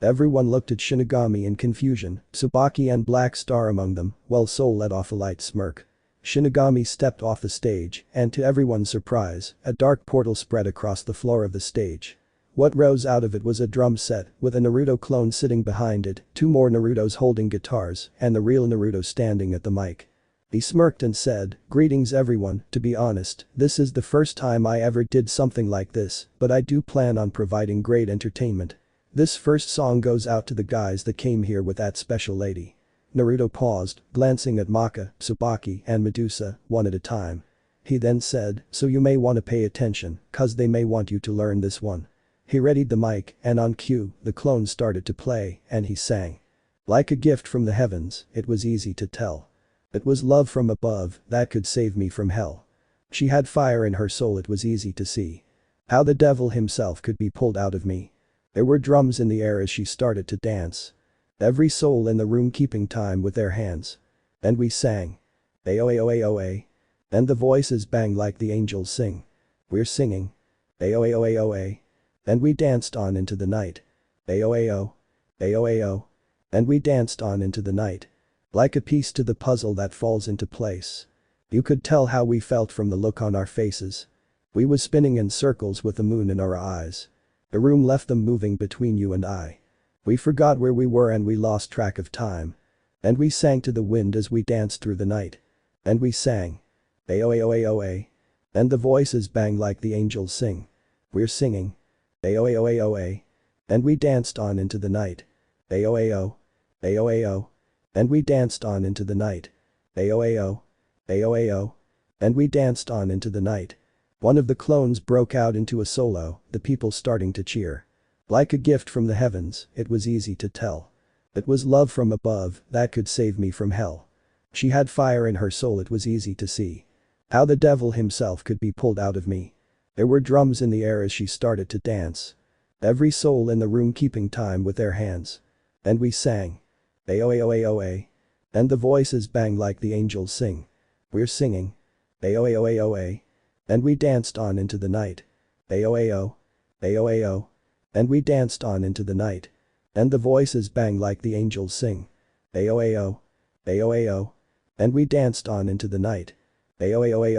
Everyone looked at Shinigami in confusion, Tsubaki and Black Star among them, while Soul let off a light smirk. Shinigami stepped off the stage and to everyone's surprise, a dark portal spread across the floor of the stage. What rose out of it was a drum set with a Naruto clone sitting behind it, two more Narutos holding guitars, and the real Naruto standing at the mic. He smirked and said, greetings everyone, to be honest, this is the first time I ever did something like this, but I do plan on providing great entertainment. This first song goes out to the guys that came here with that special lady. Naruto paused, glancing at Maka, Tsubaki and Medusa, one at a time. He then said, so you may want to pay attention, cause they may want you to learn this one. He readied the mic and on cue, the clone started to play and he sang. Like a gift from the heavens, it was easy to tell. It was love from above that could save me from hell. She had fire in her soul, it was easy to see. How the devil himself could be pulled out of me. There were drums in the air as she started to dance. Every soul in the room keeping time with their hands. And we sang. Aoa. And the voices bang like the angels sing. We're singing. Aoa. And we danced on into the night. Aoao. And we danced on into the night. Like a piece to the puzzle that falls into place. You could tell how we felt from the look on our faces. We was spinning in circles with the moon in our eyes. The room left them moving between you and I. We forgot where we were and we lost track of time. And we sang to the wind as we danced through the night. And we sang. Aoa. And the voices bang like the angels sing. We're singing. Aoa. And we danced on into the night. Aoao. And we danced on into the night. Aoao. And we danced on into the night. One of the clones broke out into a solo, the people starting to cheer. Like a gift from the heavens, it was easy to tell. It was love from above that could save me from hell. She had fire in her soul, it was easy to see. How the devil himself could be pulled out of me. There were drums in the air as she started to dance. Every soul in the room keeping time with their hands. And we sang. Aoa. And the voices bang like the angels sing. We're singing. Aoa. And we danced on into the night. Aoao. And we danced on into the night. And the voices bang like the angels sing. Aoao. And we danced on into the night. Aoa.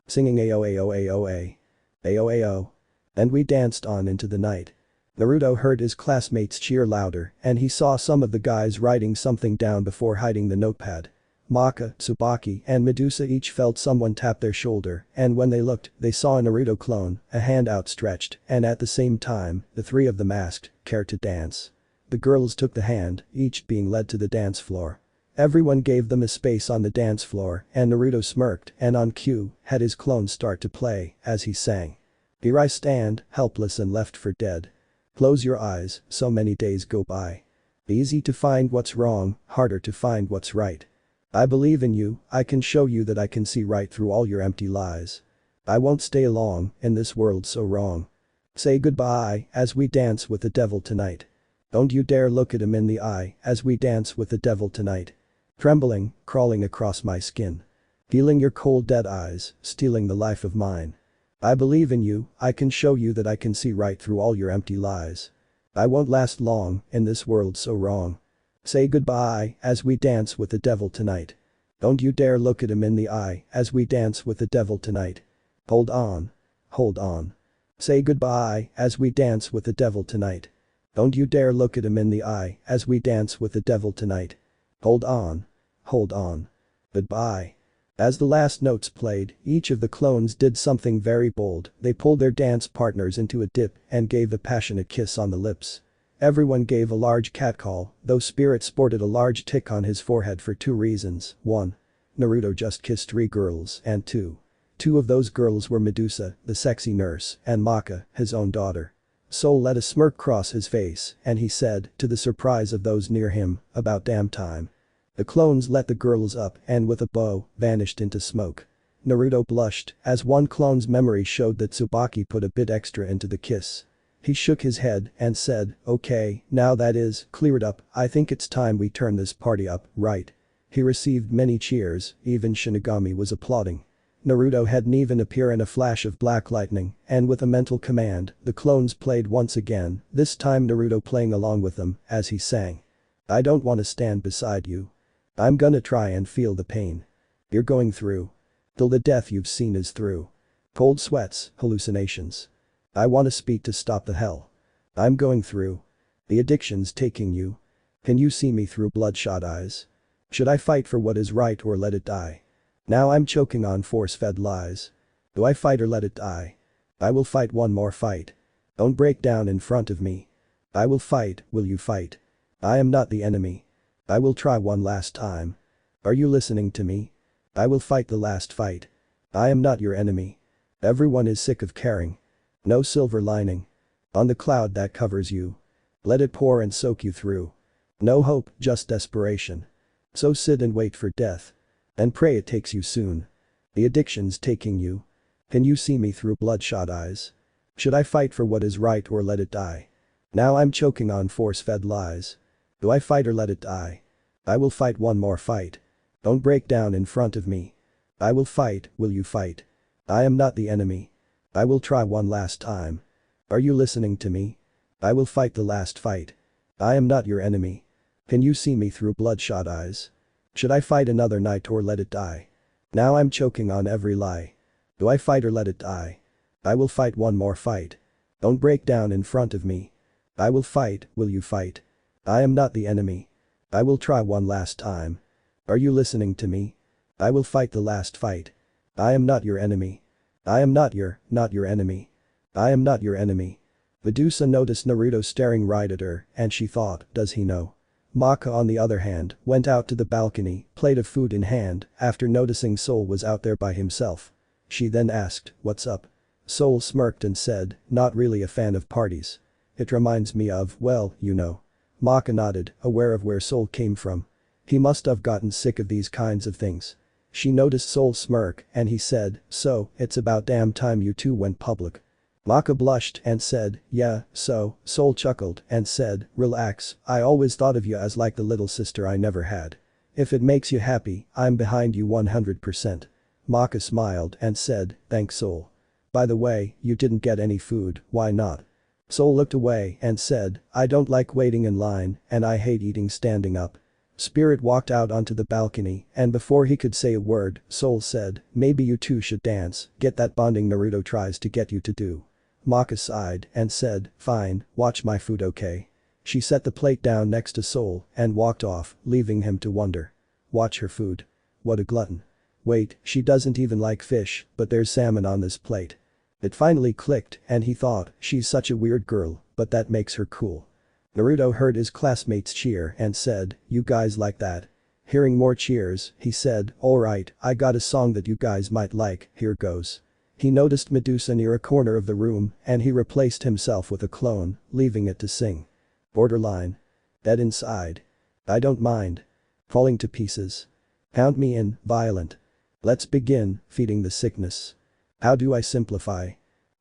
Singing Aoao. And we danced on into the night. Naruto heard his classmates cheer louder and he saw some of the guys writing something down before hiding the notepad. Maka, Tsubaki, and Medusa each felt someone tap their shoulder, and when they looked, they saw a Naruto clone, a hand outstretched, and at the same time, the three of them asked, "Care to dance?" The girls took the hand, each being led to the dance floor. Everyone gave them a space on the dance floor, and Naruto smirked and on cue, had his clone start to play, as he sang. "Here I stand, helpless and left for dead. Close your eyes, so many days go by. Easy to find what's wrong, harder to find what's right. I believe in you, I can show you that I can see right through all your empty lies. I won't stay long, in this world so wrong. Say goodbye, as we dance with the devil tonight. Don't you dare look at him in the eye, as we dance with the devil tonight. Trembling, crawling across my skin. Feeling your cold dead eyes, stealing the life of mine. I believe in you, I can show you that I can see right through all your empty lies. I won't last long, in this world so wrong. Say goodbye, as we dance with the devil tonight. Don't you dare look at him in the eye, as we dance with the devil tonight. Hold on. Hold on. Say goodbye, as we dance with the devil tonight. Don't you dare look at him in the eye, as we dance with the devil tonight. Hold on. Hold on. Goodbye." As the last notes played, each of the clones did something very bold. They pulled their dance partners into a dip and gave a passionate kiss on the lips. Everyone gave a large catcall, though Spirit sported a large tick on his forehead for two reasons. 1. Naruto just kissed 3 girls, and 2. 2 of those girls were Medusa, the sexy nurse, and Maka, his own daughter. Soul let a smirk cross his face, and he said, to the surprise of those near him, "About damn time." The clones let the girls up and with a bow, vanished into smoke. Naruto blushed as one clone's memory showed that Tsubaki put a bit extra into the kiss. He shook his head and said, "Okay, now that is, cleared up, I think it's time we turn this party up, right?" He received many cheers, even Shinigami was applauding. Naruto had Nevan appear in a flash of black lightning, and with a mental command, the clones played once again, this time Naruto playing along with them, as he sang. "I don't wanna stand beside you. I'm gonna try and feel the pain you're going through. Till the death you've seen is through. Cold sweats, hallucinations. I wanna speak to stop the hell I'm going through. The addiction's taking you. Can you see me through bloodshot eyes? Should I fight for what is right or let it die? Now I'm choking on force-fed lies. Do I fight or let it die? I will fight one more fight. Don't break down in front of me. I will fight, will you fight? I am not the enemy. I will try one last time. Are you listening to me? I will fight the last fight. I am not your enemy. Everyone is sick of caring. No silver lining. On the cloud that covers you. Let it pour and soak you through. No hope, just desperation. So sit and wait for death. And pray it takes you soon. The addiction's taking you. Can you see me through bloodshot eyes? Should I fight for what is right or let it die? Now I'm choking on force-fed lies. Do I fight or let it die? I will fight one more fight. Don't break down in front of me. I will fight, will you fight? I am not the enemy. I will try one last time. Are you listening to me? I will fight the last fight. I am not your enemy. Can you see me through bloodshot eyes? Should I fight another night or let it die? Now I'm choking on every lie. Do I fight or let it die? I will fight one more fight. Don't break down in front of me. I will fight, will you fight? I am not the enemy. I will try one last time. Are you listening to me? I will fight the last fight. I am not your enemy. I am not your enemy. I am not your enemy. Medusa noticed Naruto staring right at her and she thought, does he know? Maka on the other hand went out to the balcony, plate of food in hand, after noticing Soul was out there by himself. She then asked, what's up? Soul smirked and said, not really a fan of parties. It reminds me of, well, you know. Maka nodded, aware of where Soul came from. He must have gotten sick of these kinds of things. She noticed Soul smirk and he said, so, it's about damn time you two went public. Maka blushed and said, yeah, so. Soul chuckled and said, relax, I always thought of you as like the little sister I never had. If it makes you happy, I'm behind you 100%. Maka smiled and said, thanks Soul. By the way, you didn't get any food, why not? Soul looked away and said, I don't like waiting in line and I hate eating standing up. Spirit walked out onto the balcony and before he could say a word, Soul said, maybe you two should dance, get that bonding Naruto tries to get you to do. Maka sighed and said, fine, watch my food okay. She set the plate down next to Soul and walked off, leaving him to wonder. Watch her food. What a glutton. Wait, she doesn't even like fish, but there's salmon on this plate. It finally clicked and he thought, she's such a weird girl, but that makes her cool. Naruto heard his classmates cheer and said, you guys like that? Hearing more cheers, he said, alright, I got a song that you guys might like, here goes. He noticed Medusa near a corner of the room and he replaced himself with a clone, leaving it to sing. Borderline. Dead inside. I don't mind. Falling to pieces. Count me in, violent. Let's begin, feeding the sickness. How do I simplify?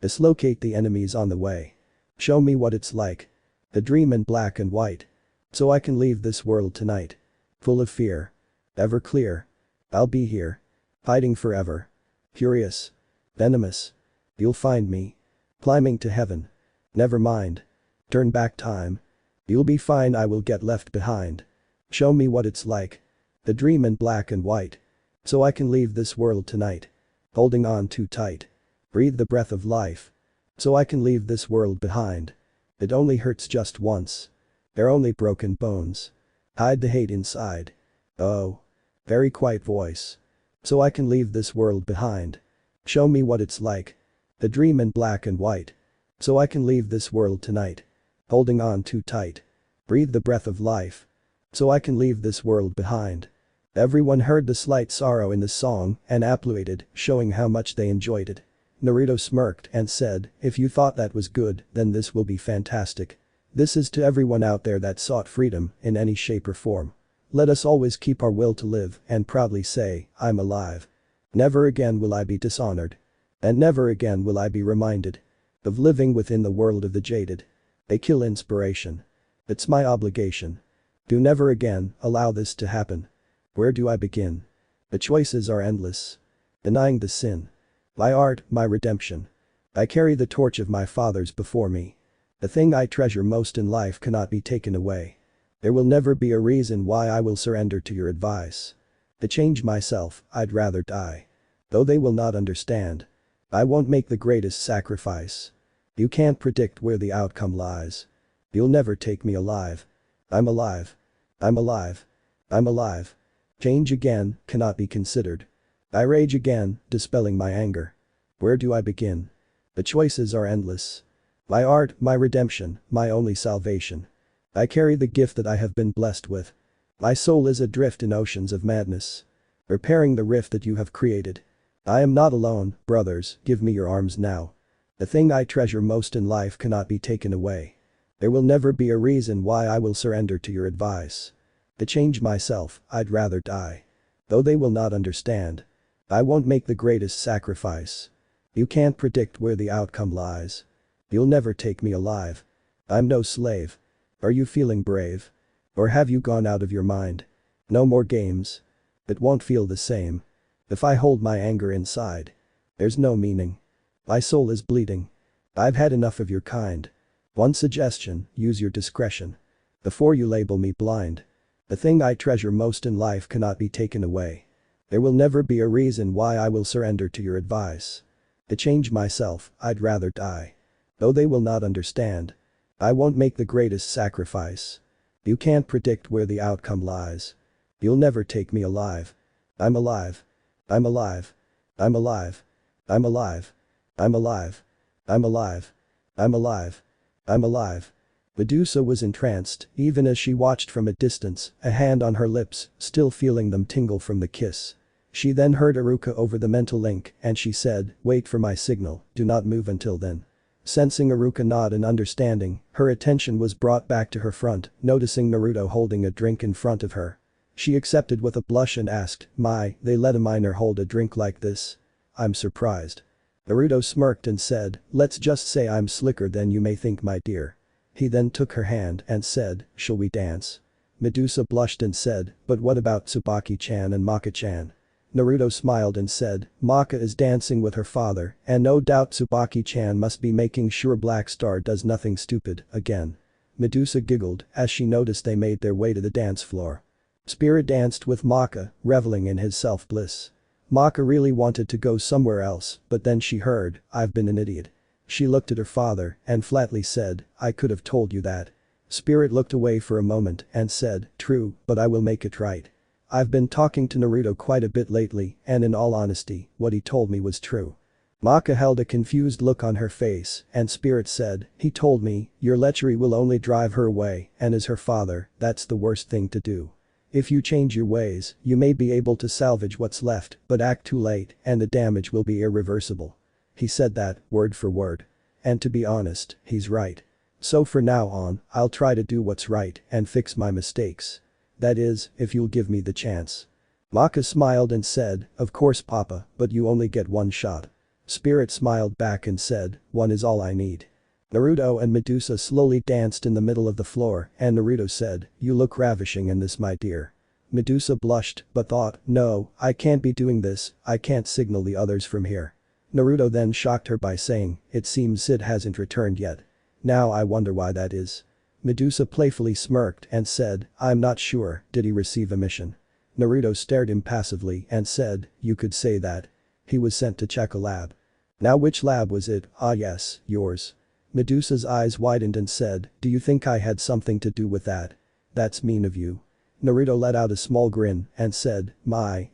Dislocate the enemies on the way. Show me what it's like. The dream in black and white. So I can leave this world tonight. Full of fear. Ever clear. I'll be here. Hiding forever. Curious. Venomous. You'll find me. Climbing to heaven. Never mind. Turn back time. You'll be fine, I will get left behind. Show me what it's like. The dream in black and white. So I can leave this world tonight. Holding on too tight. Breathe the breath of life. So I can leave this world behind. It only hurts just once. They're only broken bones. Hide the hate inside. Oh. Very quiet voice. So I can leave this world behind. Show me what it's like. The dream in black and white. So I can leave this world tonight. Holding on too tight. Breathe the breath of life. So I can leave this world behind. Everyone heard the slight sorrow in the song and applauded, showing how much they enjoyed it. Naruto smirked and said, if you thought that was good, then this will be fantastic. This is to everyone out there that sought freedom in any shape or form. Let us always keep our will to live and proudly say, I'm alive. Never again will I be dishonored. And never again will I be reminded of living within the world of the jaded. They kill inspiration. It's my obligation. Do never again allow this to happen. Where do I begin? The choices are endless. Denying the sin. My art, my redemption. I carry the torch of my fathers before me. The thing I treasure most in life cannot be taken away. There will never be a reason why I will surrender to your advice. To change myself, I'd rather die. Though they will not understand. I won't make the greatest sacrifice. You can't predict where the outcome lies. You'll never take me alive. I'm alive. I'm alive. I'm alive. Change again cannot be considered. I rage again, dispelling my anger. Where do I begin? The choices are endless. My art, my redemption, my only salvation. I carry the gift that I have been blessed with. My soul is adrift in oceans of madness. Repairing the rift that you have created. I am not alone, brothers, give me your arms now. The thing I treasure most in life cannot be taken away. There will never be a reason why I will surrender to your advice. To change myself, I'd rather die. Though they will not understand. I won't make the greatest sacrifice. You can't predict where the outcome lies. You'll never take me alive. I'm no slave. Are you feeling brave? Or have you gone out of your mind? No more games. It won't feel the same. If I hold my anger inside. There's no meaning. My soul is bleeding. I've had enough of your kind. One suggestion, use your discretion. Before you label me blind. The thing I treasure most in life cannot be taken away. There will never be a reason why I will surrender to your advice. To change myself, I'd rather die. Though they will not understand. I won't make the greatest sacrifice. You can't predict where the outcome lies. You'll never take me alive. I'm alive. I'm alive. I'm alive. I'm alive. I'm alive. I'm alive. I'm alive. I'm alive. Medusa was entranced, even as she watched from a distance, a hand on her lips, still feeling them tingle from the kiss. She then heard Iruka over the mental link, and she said, "Wait for my signal, do not move until then." Sensing Iruka nod in understanding, her attention was brought back to her front, noticing Naruto holding a drink in front of her. She accepted with a blush and asked, "They let a minor hold a drink like this? I'm surprised." Naruto smirked and said, "Let's just say I'm slicker than you may think, my dear." He then took her hand and said, "Shall we dance?" Medusa blushed and said, "But what about Tsubaki-chan and Maka-chan?" Naruto smiled and said, "Maka is dancing with her father, and no doubt Tsubaki-chan must be making sure Black Star does nothing stupid again." Medusa giggled as she noticed they made their way to the dance floor. Spirit danced with Maka, reveling in his self-bliss. Maka really wanted to go somewhere else, but then she heard, "I've been an idiot." She looked at her father and flatly said, "I could have told you that." Spirit looked away for a moment and said, "True, but I will make it right. I've been talking to Naruto quite a bit lately, and in all honesty, what he told me was true." Maka held a confused look on her face, and Spirit said, "He told me, your lechery will only drive her away, and as her father, that's the worst thing to do. If you change your ways, you may be able to salvage what's left, but act too late, and the damage will be irreversible." He said that, word for word. And to be honest, he's right. So for now on, I'll try to do what's right and fix my mistakes. That is, if you'll give me the chance. Maka smiled and said, "Of course, Papa, but you only get one shot." Spirit smiled back and said, "One is all I need." Naruto and Medusa slowly danced in the middle of the floor, and Naruto said, "You look ravishing in this, my dear." Medusa blushed, but thought, "No, I can't be doing this, I can't signal the others from here." Naruto then shocked her by saying, "It seems Sid hasn't returned yet. Now I wonder why that is." Medusa playfully smirked and said, "I'm not sure, did he receive a mission?" Naruto stared impassively and said, "You could say that. He was sent to check a lab." "Now which lab was it?" "Ah yes, yours." Medusa's eyes widened and said, "Do you think I had something to do with that? That's mean of you." Naruto let out a small grin and said,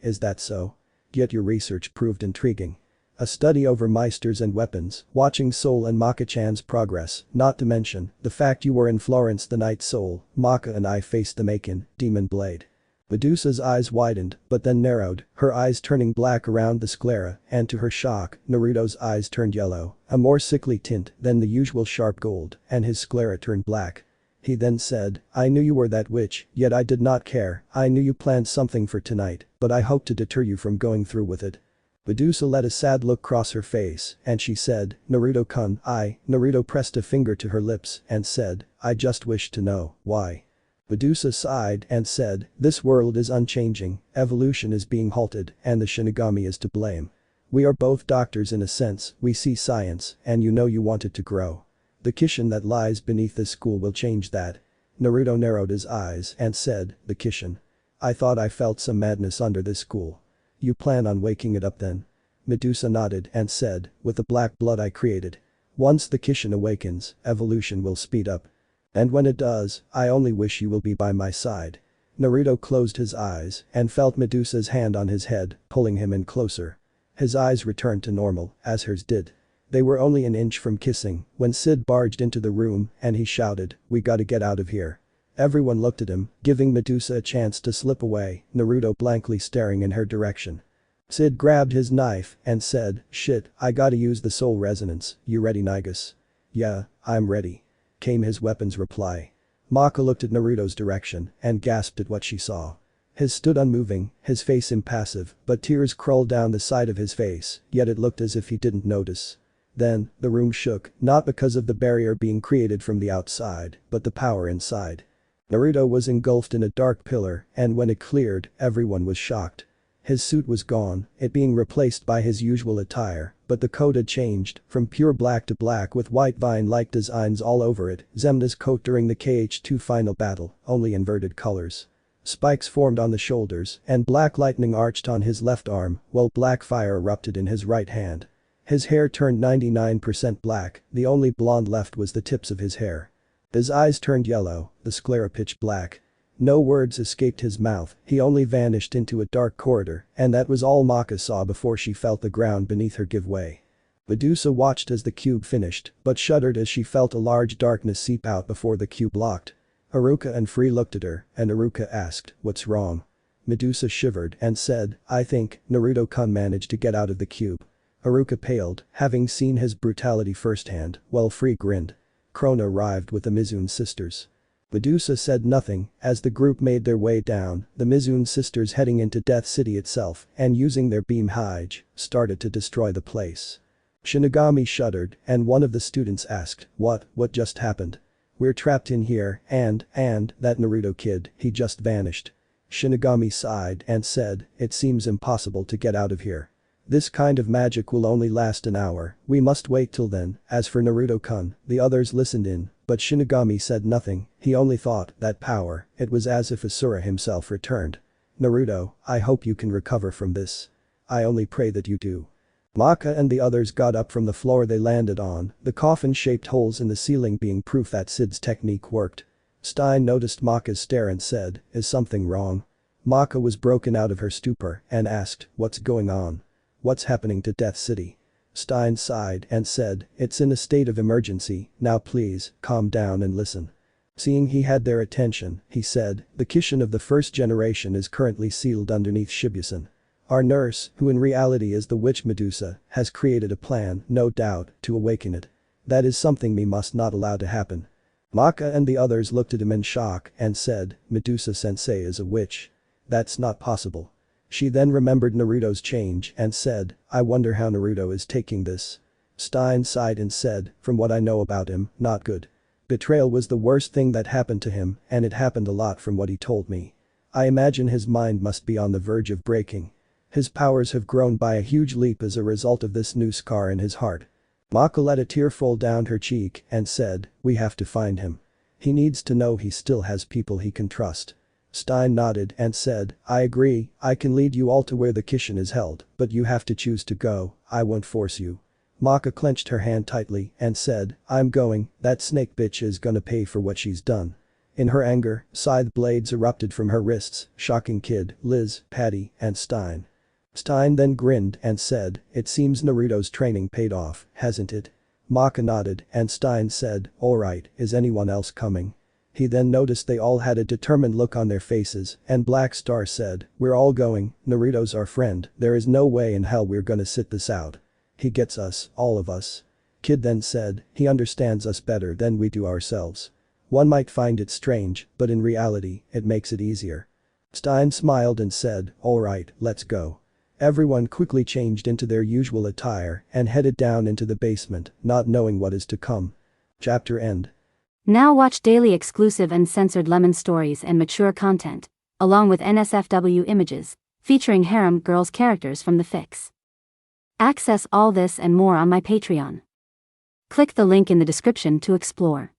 Is that so? Yet your research proved intriguing. A study over meisters and weapons, watching Soul and Maka-chan's progress, not to mention the fact you were in Florence the night Soul, Maka and I faced the Maken, Demon Blade." Medusa's eyes widened, but then narrowed, her eyes turning black around the sclera, and to her shock, Naruto's eyes turned yellow, a more sickly tint than the usual sharp gold, and his sclera turned black. He then said, "I knew you were that witch, yet I did not care, I knew you planned something for tonight, but I hoped to deter you from going through with it." Medusa let a sad look cross her face, and she said, "Naruto-kun, Naruto pressed a finger to her lips and said, "I just wish to know, why?" Medusa sighed and said, "This world is unchanging, evolution is being halted, and the Shinigami is to blame. We are both doctors in a sense, we see science, and you know you want it to grow. The Kishin that lies beneath this school will change that." Naruto narrowed his eyes and said, "The Kishin? I thought I felt some madness under this school. You plan on waking it up then?" Medusa nodded and said, "With the black blood I created. Once the Kishin awakens, evolution will speed up. And when it does, I only wish you will be by my side." Naruto closed his eyes and felt Medusa's hand on his head, pulling him in closer. His eyes returned to normal, as hers did. They were only an inch from kissing when Sid barged into the room and he shouted, "We gotta get out of here." Everyone looked at him, giving Medusa a chance to slip away, Naruto blankly staring in her direction. Sid grabbed his knife and said, "Shit, I gotta use the soul resonance, you ready Nigus?" "Yeah, I'm ready," came his weapon's reply. Maka looked at Naruto's direction and gasped at what she saw. His stood unmoving, his face impassive, but tears crawled down the side of his face, yet it looked as if he didn't notice. Then, the room shook, not because of the barrier being created from the outside, but the power inside. Naruto was engulfed in a dark pillar, and when it cleared, everyone was shocked. His suit was gone, it being replaced by his usual attire, but the coat had changed, from pure black to black with white vine-like designs all over it, Zemna's coat during the KH2 final battle, only inverted colors. Spikes formed on the shoulders, and black lightning arched on his left arm, while black fire erupted in his right hand. His hair turned 99% black, the only blonde left was the tips of his hair. His eyes turned yellow, the sclera pitch black. No words escaped his mouth, he only vanished into a dark corridor, and that was all Maka saw before she felt the ground beneath her give way. Medusa watched as the cube finished, but shuddered as she felt a large darkness seep out before the cube locked. Haruka and Free looked at her, and Haruka asked, "What's wrong?" Medusa shivered and said, "I think Naruto-kun managed to get out of the cube." Haruka paled, having seen his brutality firsthand, while Free grinned. Krona arrived with the Mizune sisters. Medusa said nothing as the group made their way down, the Mizune sisters heading into Death City itself and using their beam Hige, started to destroy the place. Shinigami shuddered and one of the students asked, What just happened? "We're trapped in here and that Naruto kid, he just vanished." Shinigami sighed and said, "It seems impossible to get out of here. This kind of magic will only last an hour, we must wait till then." As for Naruto-kun, the others listened in, but Shinigami said nothing, he only thought, that power, it was as if Asura himself returned. "Naruto, I hope you can recover from this. I only pray that you do." Maka and the others got up from the floor they landed on, the coffin-shaped holes in the ceiling being proof that Sid's technique worked. Stein noticed Maka's stare and said, "Is something wrong?" Maka was broken out of her stupor and asked, "What's going on? What's happening to Death City?" Stein sighed and said, "It's in a state of emergency, now please, calm down and listen." Seeing he had their attention, he said, "The Kishin of the first generation is currently sealed underneath Shibusan. Our nurse, who in reality is the witch Medusa, has created a plan, no doubt, to awaken it. That is something we must not allow to happen." Maka and the others looked at him in shock and said, "Medusa-sensei is a witch. That's not possible." She then remembered Naruto's change and said, "I wonder how Naruto is taking this." Stein sighed and said, "From what I know about him, not good. Betrayal was the worst thing that happened to him, and it happened a lot from what he told me. I imagine his mind must be on the verge of breaking. His powers have grown by a huge leap as a result of this new scar in his heart." Maka let a tear fall down her cheek and said, "We have to find him. He needs to know he still has people he can trust." Stein nodded and said, "I agree, I can lead you all to where the Kishin is held, but you have to choose to go, I won't force you." Maka clenched her hand tightly and said, "I'm going, that snake bitch is gonna pay for what she's done." In her anger, scythe blades erupted from her wrists, shocking Kid, Liz, Patty, and Stein. Stein then grinned and said, "It seems Naruto's training paid off, hasn't it?" Maka nodded and Stein said, "Alright, is anyone else coming?" He then noticed they all had a determined look on their faces and Black Star said, "We're all going, Naruto's our friend, there is no way in hell we're gonna sit this out. He gets us, all of us." Kid then said, "He understands us better than we do ourselves. One might find it strange, but in reality, it makes it easier." Stein smiled and said, "Alright, let's go." Everyone quickly changed into their usual attire and headed down into the basement, not knowing what is to come. Chapter end. Now watch daily exclusive and censored Lemon stories and mature content, along with NSFW images, featuring Harem girls characters from the fics. Access all this and more on my Patreon. Click the link in the description to explore.